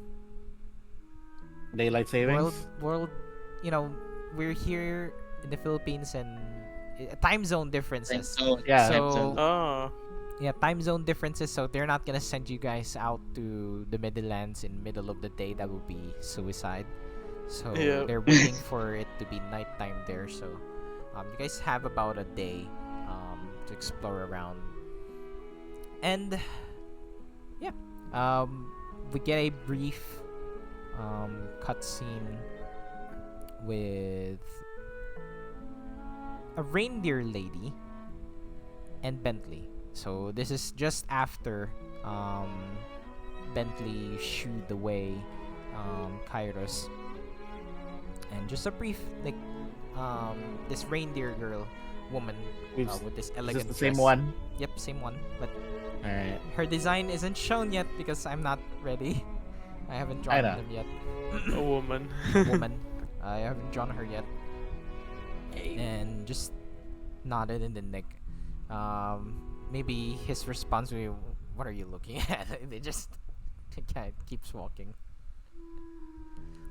Daylight savings.
world, we're here in the Philippines, and time zone differences.
Yeah.
So
Oh.
yeah, time zone differences. So they're not gonna send you guys out to the Middlelands in middle of the day. That would be suicide. So
Yeah.
they're waiting for it to be nighttime there. So you guys have about a day to explore around. And yeah, we get a brief cutscene with a reindeer lady and Bentley. So this is just after Bentley shooed away Kairos, and just a brief this reindeer woman with this
Is
elegant
this the same
dress.
one?
Yep, same one. But
Alright.
her design isn't shown yet because I'm not ready. I haven't drawn
know.
them yet.
A woman.
Woman. I haven't drawn her yet. And just nodded in the neck. Maybe his response will be, "What are you looking at?" They just Yeah, it keeps walking.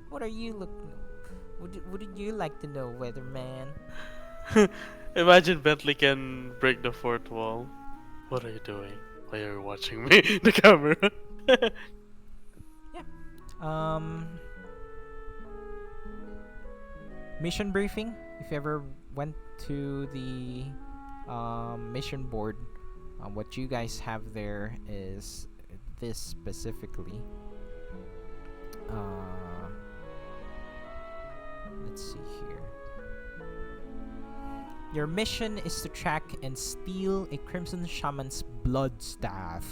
What are you looking? Wouldn't you like to know, weatherman?
Imagine Bentley can break the fourth wall. What are you doing? Why are you watching me? The camera.
Um, mission briefing. If you ever went to the mission board, what you guys have there is this specifically. Uh, let's see here. Your mission is to track and steal a Crimson Shaman's blood staff.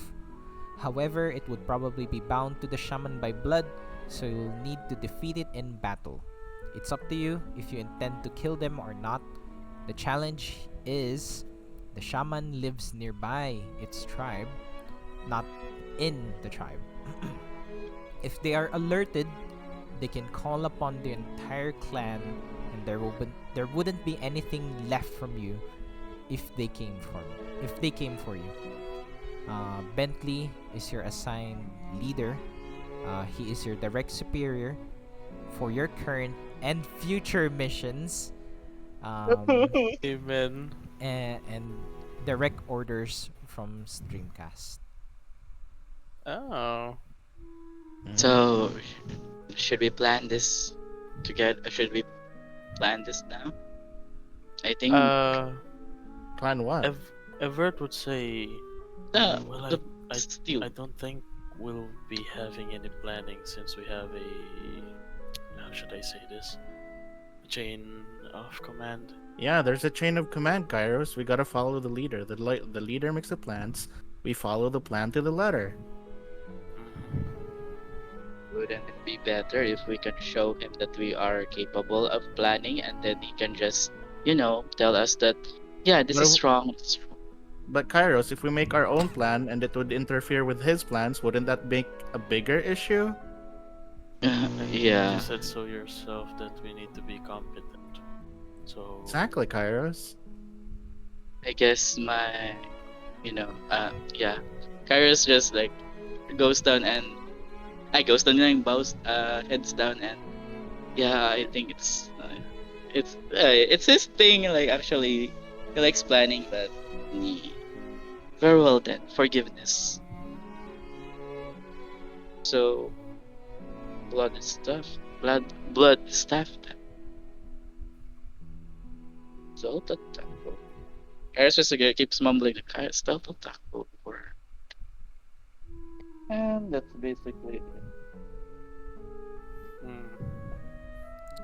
However, it would probably be bound to the shaman by blood, so you'll need to defeat it in battle. It's up to you if you intend to kill them or not. The challenge is the shaman lives nearby its tribe, not in the tribe. If they are alerted, they can call upon the entire clan, and there wouldn't be anything left from you if they came for you. Bentley is your assigned leader. He is your direct superior for your current and future missions.
Amen.
And direct orders from Streamcast.
Oh.
So, should we plan this together? Should we plan this now? I think
Plan what?
Everett would say,
the
well,
the
I
steal.
I don't think we'll be having any planning since we have a, how should I say this? A chain of command.
Yeah, there's a chain of command, Kairos. We gotta follow the leader. The leader makes the plans. We follow the plan to the letter.
Wouldn't it be better if we can show him that we are capable of planning, and then he can just, tell us that, yeah, this
But
is
if-
wrong. This is wrong.
But Kairos, if we make our own plan and it would interfere with his plans, wouldn't that make a bigger issue?
And
Yeah.
You said so yourself that we need to be competent. So
Exactly, Kairos.
I guess yeah. Kairos just like goes down and bows, heads down, and yeah, I think it's his thing. Like actually, he likes planning, but very well then. Forgiveness. So blood stuff. So taco. Kairos just keeps mumbling. Kairos taco. And that's basically it.
mm,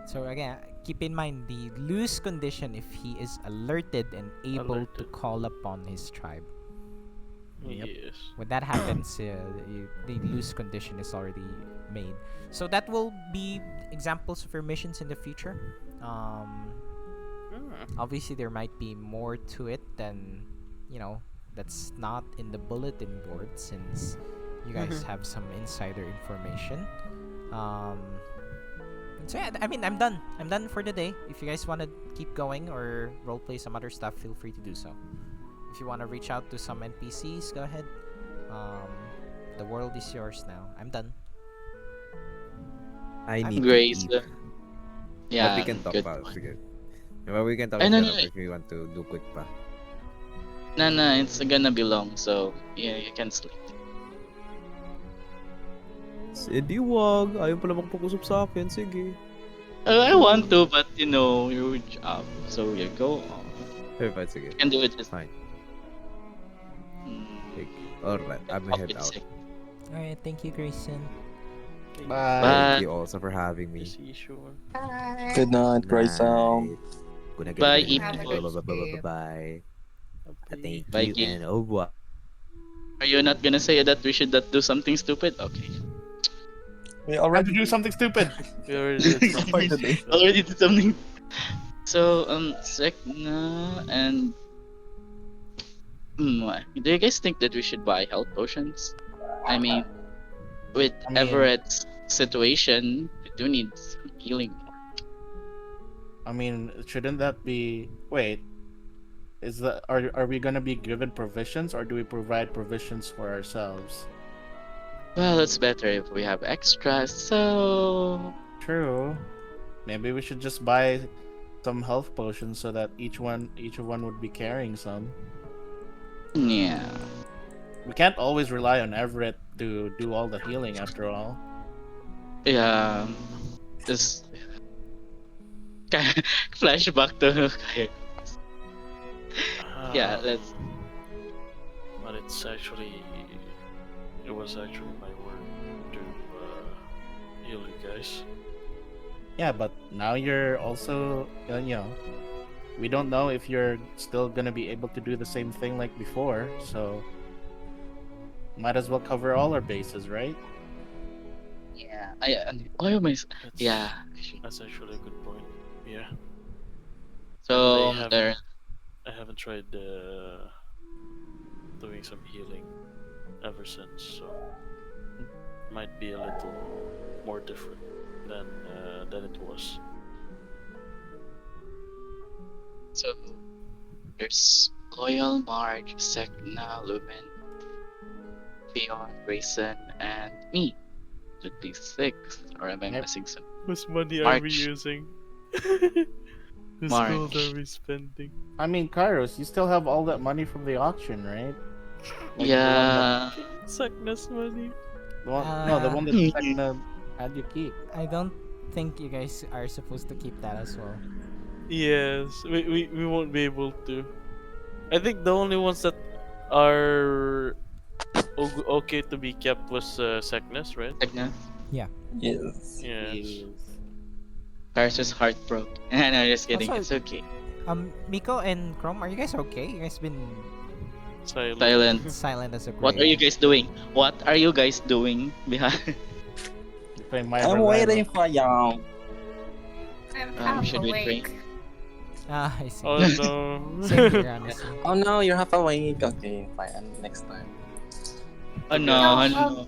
So again, keep in mind the loose condition if he is alerted and able to
Alerted.
call upon his tribe.
yes.
When that happens, the loose condition is already made. So that will be examples of your missions in the future. Obviously, there might be more to it than, that's not in the bulletin board since you guys have some insider information. So yeah, I mean, I'm done. I'm done for the day. If you guys want to keep going or roleplay some other stuff, feel free to do so. If you want to reach out to some NPCs, go ahead. The world is yours now. I'm done.
I
I'm
need to
Grayson.
eat.
Yeah.
But we can talk
good
about
point.
sige. But we can talk
Ay, no,
about
no,
if we want to do quick pa.
No, it's gonna be long, so yeah, you can sleep.
Hindi wag. Ayaw pala magpag-usap sa akin. Sige.
I want to, but your job. So you go on.
Okay, fine. Sige.
You can do it just.
Fine.
Mm,
Sige. Alright. I'm gonna head out.
Alright, thank you, Grayson.
Bye.
Thank you also for having me.
Is he sure?
Good night, Grayson.
Good night.
Bye,
Good
Have a
night.
good sleep.
Bye.
Okay.
Thank
Bye,
you
Gil.
and au revoir.
Are you not gonna say that we should not do something stupid? Okay.
We
Time to
already
do something stupid.
We already did
for the day.
Already did something. So Sek'na and do you guys think that we should buy health potions? I mean, with
I mean-
Everett's situation, we do need some healing.
I mean, shouldn't that be? Wait, are we gonna be given provisions, or do we provide provisions for ourselves?
Well, it's better if we have extras, so
True. Maybe we should just buy some health potions so that each of one would be carrying some.
yeah.
We can't always rely on Everett to do all the healing after all.
Yeah. Just flashback to yeah, let's
But it was actually my work to heal you guys.
Yeah, but now you're also, we don't know if you're still gonna be able to do the same thing like before, so might as well cover all our bases, right?
yeah. Why am I
That's,
yeah.
that's actually a good point. Yeah.
So
And
there
I haven't tried doing some healing ever since, so might be a little more different than it was.
so there's Loyal, Mark, Sek'na, Lumen, Theon, Grayson, and me. Should be 6. Or am I
Yep.
missing some?
Whose money are we
March.
using? Whose
March.
gold are we spending?
I mean, Kairos, you still have all that money from the auction, right? Like
Yeah.
Sek'na's money.
the one no, the one that Sek'na had you keep.
I don't think you guys are supposed to keep that as well.
Yes, we won't be able to. I think the only ones that are okay to be kept was Sek'na's, right?
Sek'na.
Yes.
Yes.
Paris was heartbroken. No, just kidding.
Also-
It's okay.
Miko and Krome, are you guys okay? You guys been
Silent.
Silent.
silent as a grave.
What are you guys doing? What are you guys doing behind?
Playing My
I'm
Everett.
waiting for y'all.
I'm half
should we drink?
awake.
Ah, I see.
Oh no.
Same here, honestly.
Oh no, you're half awake. Okay, fine. Next time.
Oh no,
No,
no.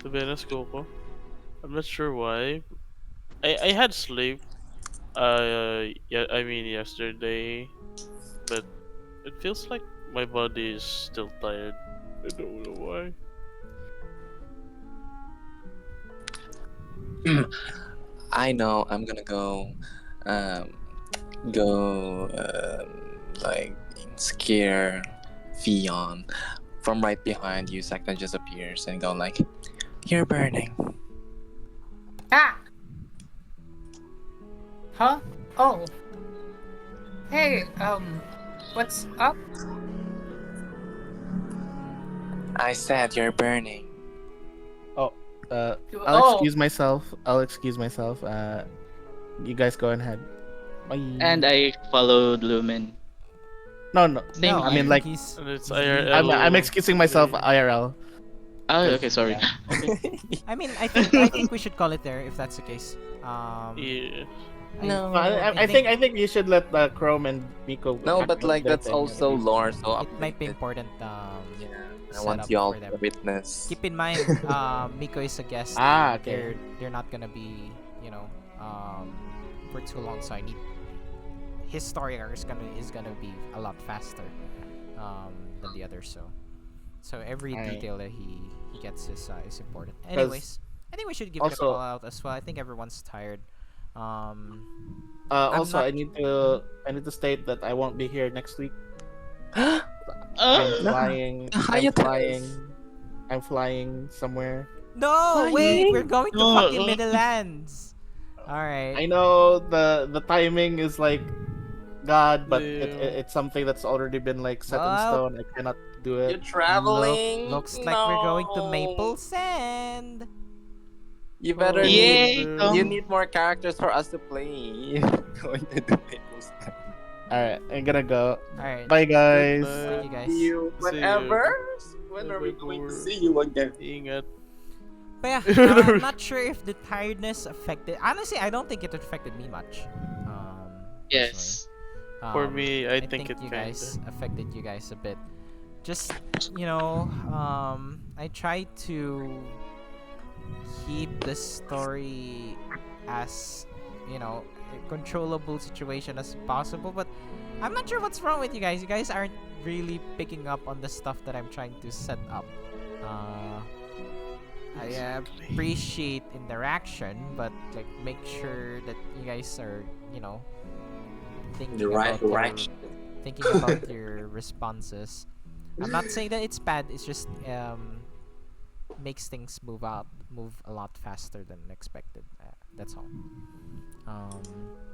To be honest, Coco, I'm not sure why. I had sleep. Yeah, I mean yesterday, but it feels like my body is still tired. I don't know why.
I know. I'm gonna go, um, go, like scare Fion from right behind you. Sek'na just appears and go like, "You're burning."
Ah! Huh? Oh. Hey, what's up?
I said you're burning.
I'll
Oh.
excuse myself. You guys go ahead. Bye.
And I followed Lumen.
No.
Same
No,
I
here.
mean, like,
he's,
And it's
he's
IRL.
I'm excusing myself, IRL.
Oh, okay, sorry.
I mean, I think we should call it there if that's the case.
Yeah.
No,
I think you should let Krome and Miko.
No,
act
but
out
like
their
that's
thing,
also
at least.
lore, so
it might be
updated.
important.
Yeah, I
set
want
up
y'all
for them.
to witness.
Keep in mind, Miko is a guest.
Ah, okay.
They're not gonna be, for too long. So I need his story arc is gonna be a lot faster, than the others. So every
Alright.
detail that he gets is important. Anyways, I think we should give it a
also-
call out as well. I think everyone's tired. I'm
Also,
not-
I need to state that I won't be here next week.
Oh,
I'm flying.
Hiatus.
I'm flying somewhere.
No, wait, we're going to
No.
fucking Middlelands. All right.
I know the timing is like God, but
Yeah.
it's something that's already been like set in
Well,
stone. I cannot do
You're
it.
traveling.
Looks like we're going to
No.
Maple Sand.
You better
Yay,
need.
Tom.
You need more characters for us to play. Going to do Maples.
All right, I'm gonna go.
All right.
Bye, guys.
Thank you guys.
See you
See
whenever. When are we
Never
going to
more.
see you again?
Ingat.
But yeah, I'm not sure if the tiredness affected. Honestly, I don't think it affected me much.
yes.
personally.
For me, I think it
you
kinda.
guys affected you guys a bit. Just I tried to keep the story as controllable situation as possible. But I'm not sure what's wrong with you guys. You guys aren't really picking up on the stuff that I'm trying to set up. I appreciate interaction, but like make sure that you guys are, thinking
The right
about your,
direction.
thinking about your responses. I'm not saying that it's bad. It's just makes things move a lot faster than expected. That's all.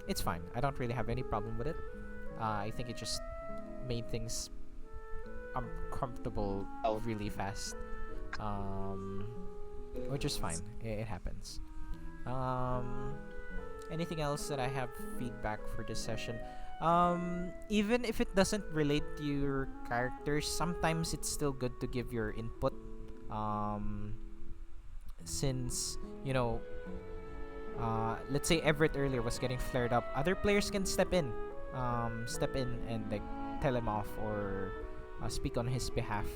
It's fine. I don't really have any problem with it. I think it just made things uncomfortable really fast. Which is fine. It happens. Anything else that I have feedback for this session? Even if it doesn't relate to your characters, sometimes it's still good to give your input. Since let's say Everett earlier was getting flared up, other players can step in and like tell him off or speak on his behalf.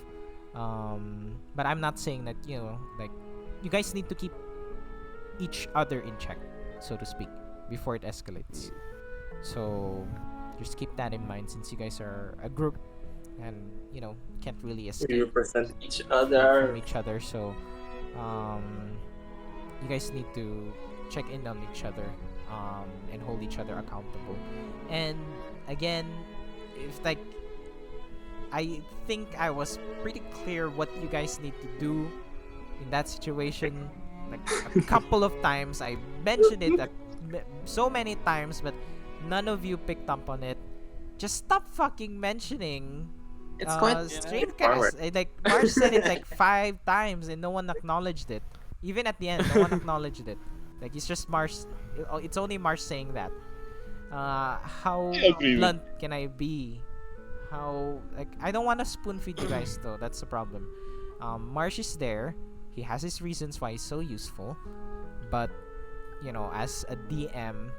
But I'm not saying that like you guys need to keep each other in check, so to speak, before it escalates. So just keep that in mind, since you guys are a group and can't really
We
escape
represent each
from
other.
each other. So you guys need to check in on each other and hold each other accountable. And again, if like I think I was pretty clear what you guys need to do in that situation. Like a couple of times I mentioned it so many times, but none of you picked up on it. Just stop fucking mentioning
It's quite
Streamcast. Like Marsh said it like 5 times and no one acknowledged it. Even at the end, no one acknowledged it. Like it's just Marsh. It's only Marsh saying that. How blunt can I be? How I don't want to spoon feed you guys though. That's the problem. Marsh is there. He has his reasons why he's so useful, but as a DM,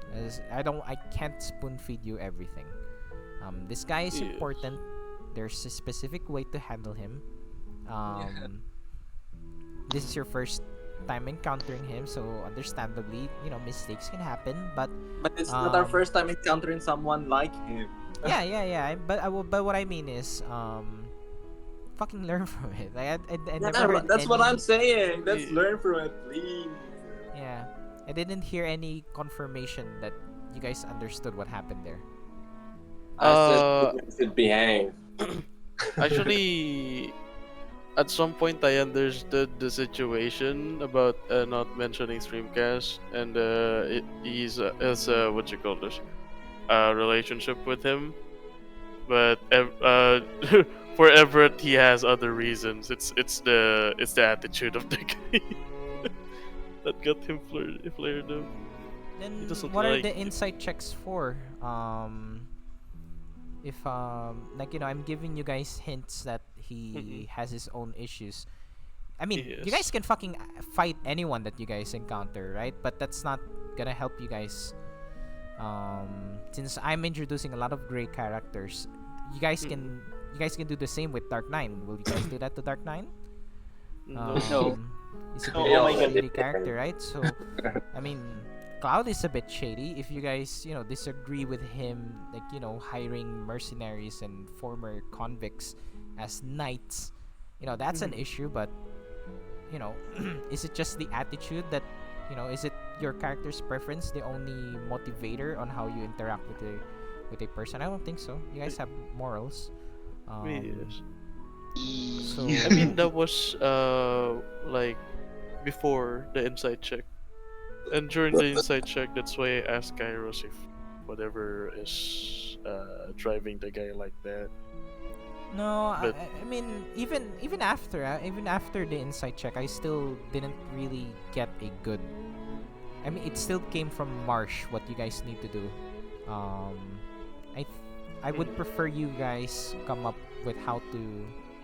I can't spoon feed you everything. This guy is important. There's a specific way to handle him. This is your first time encountering him, so understandably, mistakes can happen. But
it's not our first time encountering someone like him.
yeah. But what I mean is, fucking learn from it. Like I never heard
That's what
any-
I'm saying. Let's learn from it, please.
Yeah, I didn't hear any confirmation that you guys understood what happened there.
I said we should behave.
Actually, at some point I understood the situation about not mentioning Streamcast, and he's has what you call this relationship with him. But for Everett, he has other reasons. It's the attitude of the guy that got him flared up.
Then
doesn't
what are
like
the
it.
insight checks for? If I'm giving you guys hints that he has his own issues. I mean, you guys
Yes.
can fucking fight anyone that you guys encounter, right? But that's not gonna help you guys. Since I'm introducing a lot of gray characters, you guys can do the same with Dark 9. Will you guys do that to Dark 9?
No.
He's a
No.
bit
Oh
of
my
a
God.
shady character, right? So, I mean, Cloud is a bit shady. If you guys, disagree with him, like, hiring mercenaries and former convicts as knights, that's an issue. But, is it just the attitude that, is it your character's preference the only motivator on how you interact with a person? I don't think so. You guys have morals.
Yes.
So
I mean, that was like before the inside check, and during the inside check, that's why I asked Kairos if whatever is driving the guy like that.
no,
But-
I mean, even after the insight check, I still didn't really get a good. I mean, it still came from Marsh. What you guys need to do. I would prefer you guys come up with how to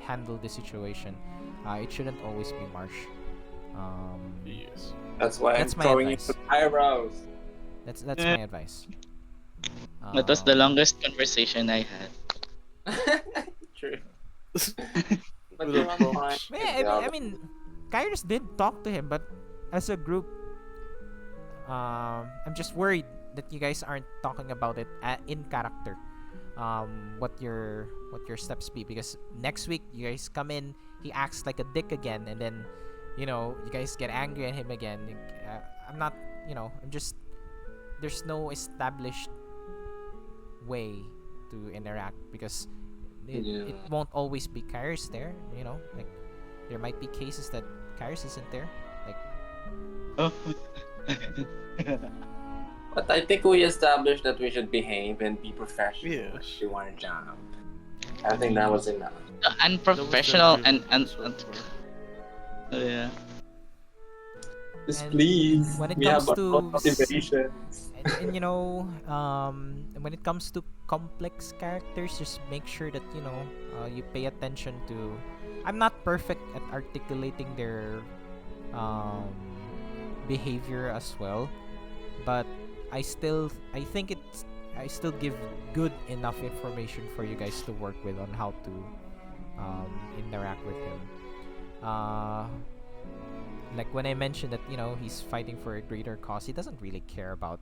handle the situation. It shouldn't always be Marsh.
Yes.
That's why
That's
I'm
my
throwing you
advice.
to Kairos.
That's my advice.
That was the
Um,
longest conversation I had.
True. But
With
you're
the
on
prompts.
fine.
Yeah, I mean, Kairos did talk to him, but as a group, I'm just worried that you guys aren't talking about it in character. What your steps be, because next week you guys come in, he acts like a dick again, and then you guys get angry at him again. I'm not, I'm just, there's no established way to interact, because it won't always be Kairos there. Like there might be cases that Kairos isn't there. Like
Oh.
But I think we established that we should behave and be professional
Yes.
do our job. I think that was enough.
Unprofessional and yeah.
Just
And
please.
when it
we
comes
have
to
our own motivation.
and when it comes to complex characters, just make sure that you pay attention to. I'm not perfect at articulating their behavior as well, but I still give good enough information for you guys to work with on how to interact with him. Like when I mentioned that he's fighting for a greater cause, he doesn't really care about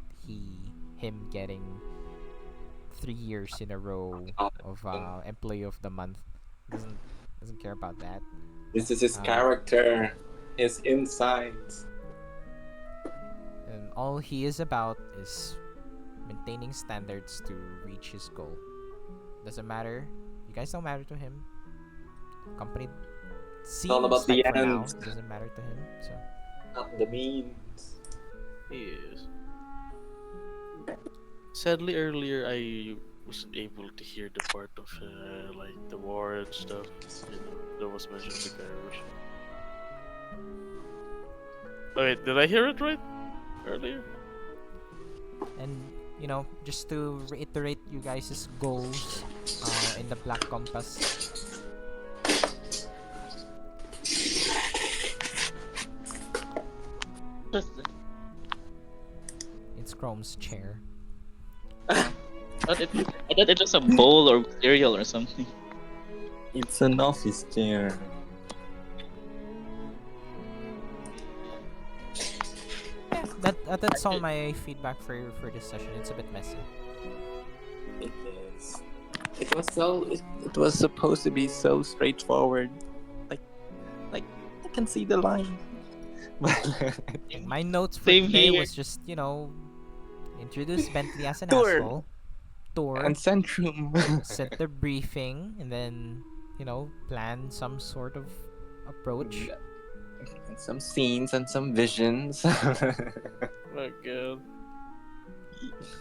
him getting 3 years in a row of employee of the month. Doesn't care about that.
This is his character, his insights.
And all he is about is maintaining standards to reach his goal. Doesn't matter. You guys don't matter to him. Company seems
all about
like
the
for now
end.
doesn't matter to him. So
Not the means.
Yes. Sadly, earlier I wasn't able to hear the part of like the war and stuff. That was mentioned to Kairos. Oh, wait, did I hear it right earlier?
and just to reiterate you guys' goals in the Black Compass. It's Chrome's chair.
I thought it was a bowl or cereal or something.
It's an office chair.
Yeah, that's all my feedback for this session. It's a bit messy.
It is. It was supposed to be so straightforward. Like I can see the line.
And my notes for
Same
today
here.
was just introduce Bentley as an
Tour.
asshole. Tour.
And Centrum.
Set the briefing, and then plan some sort of approach.
And some scenes and some visions.
Oh god.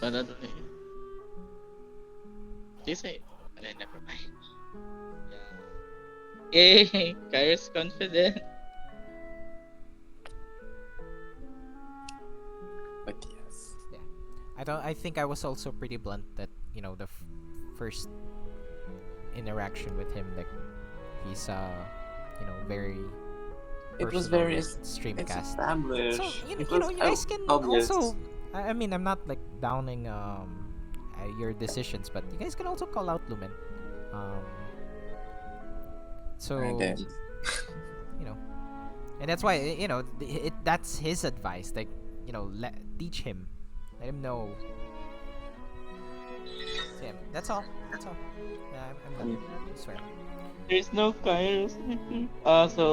But I don't know. They say, never mind. Yeah. Yay, Kairos confident.
But yes.
I think I was also pretty blunt that the first interaction with him, like he's very
It was
personal
very
with streamcast.
established.
So you
It
know
was
you guys can
obvious.
also. I mean, I'm not like downing your decisions, but you guys can also call out Lumen. So
Okay.
and that's why that's his advice. Like teach him, let him know. So, yeah, that's all. Yeah, I'm done. I swear.
There's no Kairos. So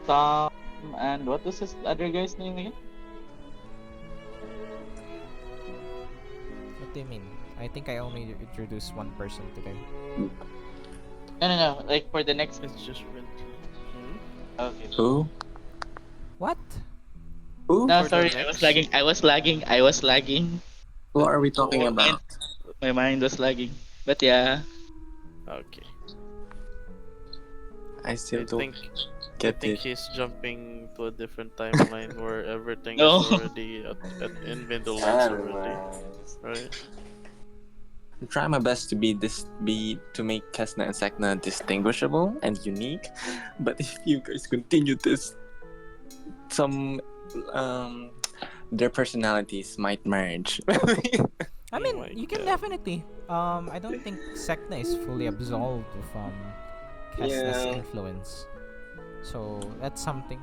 Tom and what was his other guy's name again?
What do you mean? I think I only introduced one person today.
No. Like for the next.
It's just Bentley.
Okay.
Who?
What?
Who?
No,
For the
sorry,
next-
I was lagging.
Who are we talking
Oh,
about?
My mind was lagging. But yeah.
Okay.
I still
I
don't
think
get it.
he's jumping to a different timeline where everything
No.
is already in Middle East already, right?
I'm trying my best to to make Kes'na and Sek'na distinguishable and unique, but if you guys continue this, their personalities might merge.
I mean,
my
you can
God.
definitely. I don't think Sek'na is fully absolved from Kes'na's
Yeah.
influence. So that's something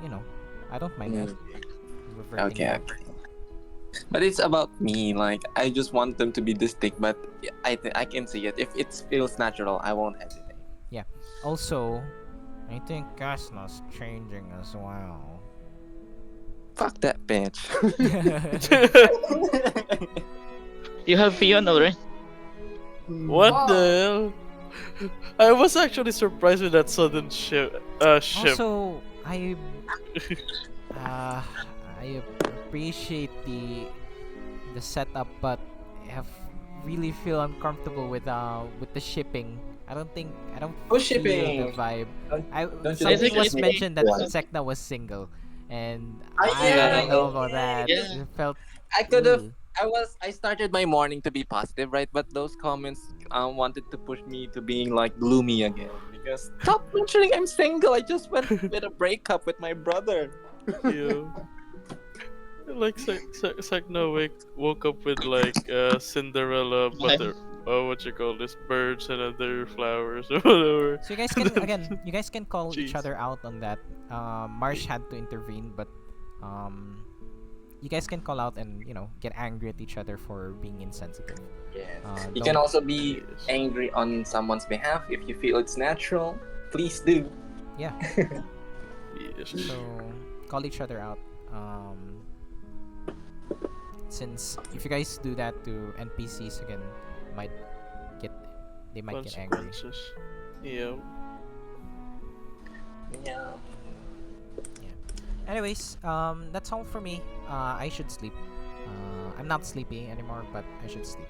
I don't mind that.
Mm.
Reverting
Okay.
back.
But it's about me. Like I just want them to be distinct, but I can see it. If it feels natural, I won't hesitate.
Also, I think Kes'na's changing as well.
Fuck that bitch.
You have Fiona, right?
What the hell? I was actually surprised with that sudden ship.
Also, uh, I appreciate the setup, but I have really feel uncomfortable with the shipping. I don't
Who's
feel the
shipping?
vibe.
Don't you
Something
like
was
shipping?
mentioned that
One.
Sek'na was single, and
Yeah,
I don't know about
yeah.
that.
Yeah.
It felt
I could have.
ooh.
I started my morning to be positive, right? But those comments wanted to push me to being like gloomy again. Because stop mentioning I'm single. I just went with a breakup with my brother.
Yeah. Like Sek'na woke up with like Cinderella butter. Oh, what you call this? Birds and other flowers or whatever.
So you guys can again, you guys can call each
Jeez.
other out on that. Marsh had to intervene, but um, you guys can call out and get angry at each other for being insensitive.
Yes.
Uh,
You can
don't-
also be
Yes.
angry on someone's behalf if you feel it's natural. Please do.
Yeah.
Yes.
So call each other out. Since if you guys do that to NPCs again, might get they might get angry.
Consequences. Yeah.
Yeah.
Anyways, that's all for me. I should sleep. I'm not sleepy anymore, but I should sleep.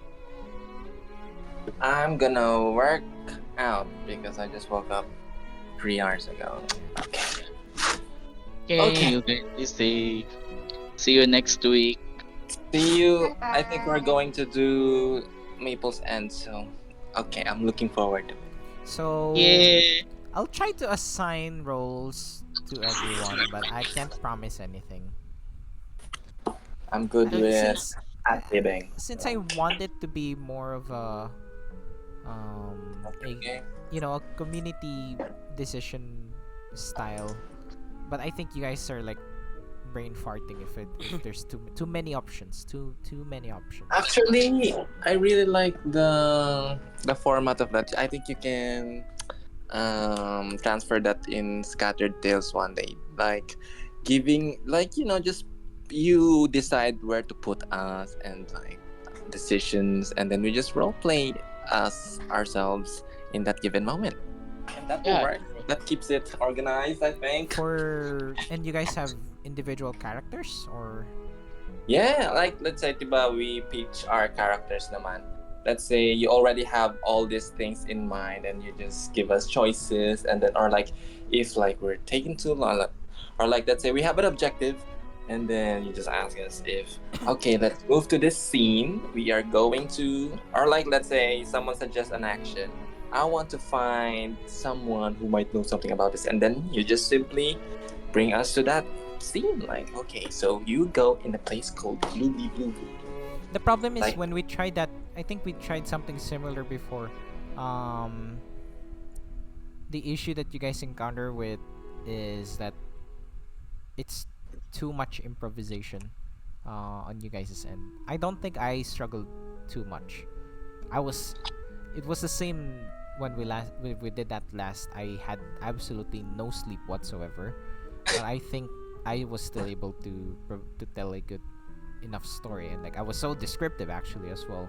I'm gonna work out because I just woke up 3 hours ago. Okay.
Okay,
Okay.
you guys be safe. See you next week.
See you. I think we're going to do Maple's End, so okay, I'm looking forward to it.
So
Yeah.
I'll try to assign roles to everyone, but I can't promise anything.
I'm good
Uh,
with
since
acting.
since I want it to be more of a
Okay.
a community decision style, but I think you guys are like brain farting if there's too many options, too many options.
Actually, I really like the format of that. I think you can transfer that in Scattered Tales one day, like giving just you decide where to put us and like decisions, and then we just role play us ourselves in that given moment, and that will
Yeah.
work. That keeps it organized, I think.
And you guys have individual characters or
Yeah, like let's say diba, we pitch our characters naman. Let's say you already have all these things in mind and you just give us choices, and then or like if like we're taking too long, or like let's say we have an objective and then you just ask us if okay, let's move to this scene. We are going to, or like let's say someone suggests an action. I want to find someone who might know something about this, and then you just simply bring us to that scene. Like, okay, so you go in a place called Blue.
the problem is
Like-
when we tried that. I think we tried something similar before. um the issue that you guys encounter with is that it's too much improvisation on you guys' end. I don't think I struggled too much. It was the same when we did that last. I had absolutely no sleep whatsoever, but I think I was still able to tell a good enough story, and like I was so descriptive actually as well.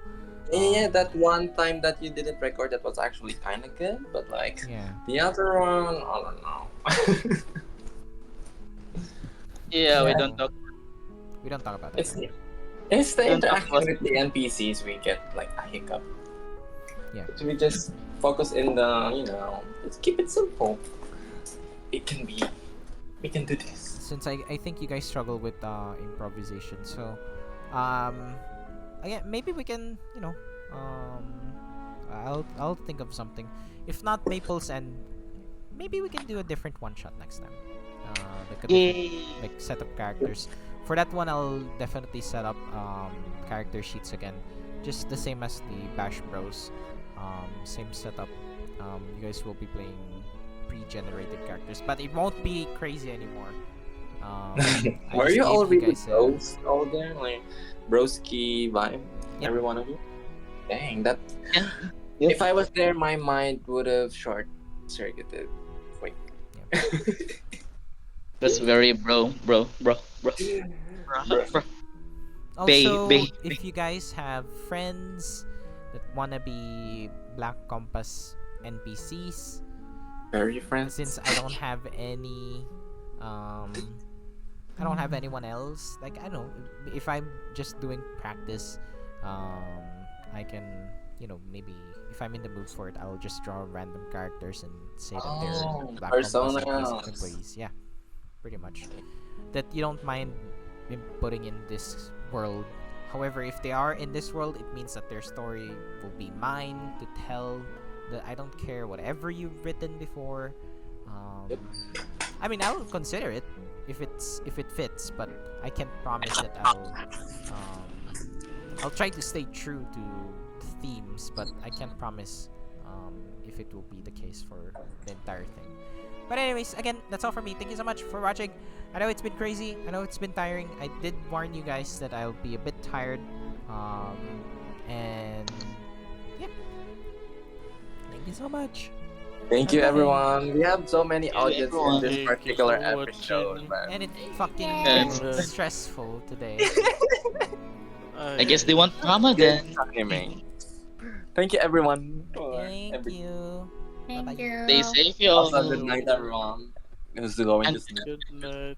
Yeah, that one time that you didn't record, that was actually kind of good, but like
Yeah.
the other one, I don't know.
Yeah, we
Yeah.
don't talk.
We don't talk about that.
it's it's the
Don't talk
interaction
about-
with the NPCs we get like a hiccup.
Yeah.
So we just focus in let's keep it simple. It can be. We can do this.
Since I think you guys struggle with improvisation, so again maybe we can I'll think of something. If not Maples, and maybe we can do a different one shot next time. Like a different
Yay.
like set of characters. For that one, I'll definitely set up character sheets again, just the same as the Bash Bros. Same setup. You guys will be playing pre-generated characters, but it won't be crazy anymore. I
Were
just
you
gave
all
you
really
guys
bros all there? Like, broski vibe?
Yep.
Every one of you? Dang, that.
Yeah.
If I was there, my mind would have short circuited. Wait.
That's very bro.
Bro.
Also,
Bay.
if you guys have friends that wanna be Black Compass NPCs,
Very friends.
since I don't have any, I don't have anyone else. Like I don't know if I'm just doing practice, I can, maybe if I'm in the mood for it, I'll just draw random characters and say that they're
Oh,
Black Compass
personas.
employees. Yeah, pretty much. That you don't mind putting in this world. However, if they are in this world, it means that their story will be mine to tell. That I don't care whatever you've written before.
Yep.
I mean, I'll consider it if it fits, but I can't promise that I'll try to stay true to the themes, but I can't promise if it will be the case for the entire thing. But anyways, again, that's all for me. Thank you so much for watching. I know it's been crazy. I know it's been tiring. I did warn you guys that I'll be a bit tired. And yeah. Thank you so much.
Thank you,
Bye-bye.
everyone. We have so many
you,
audience in
everyone.
this
Thank you
particular
for
episode,
watching.
man.
And it fucking
Yes.
is stressful today.
I guess they want drama then.
Anime. Thank you, everyone. for
Thank
every-
you.
Thank
Bye-bye.
you.
Stay safe, y'all.
Also, good night, everyone. Who's going to
And
sleep?
Good night.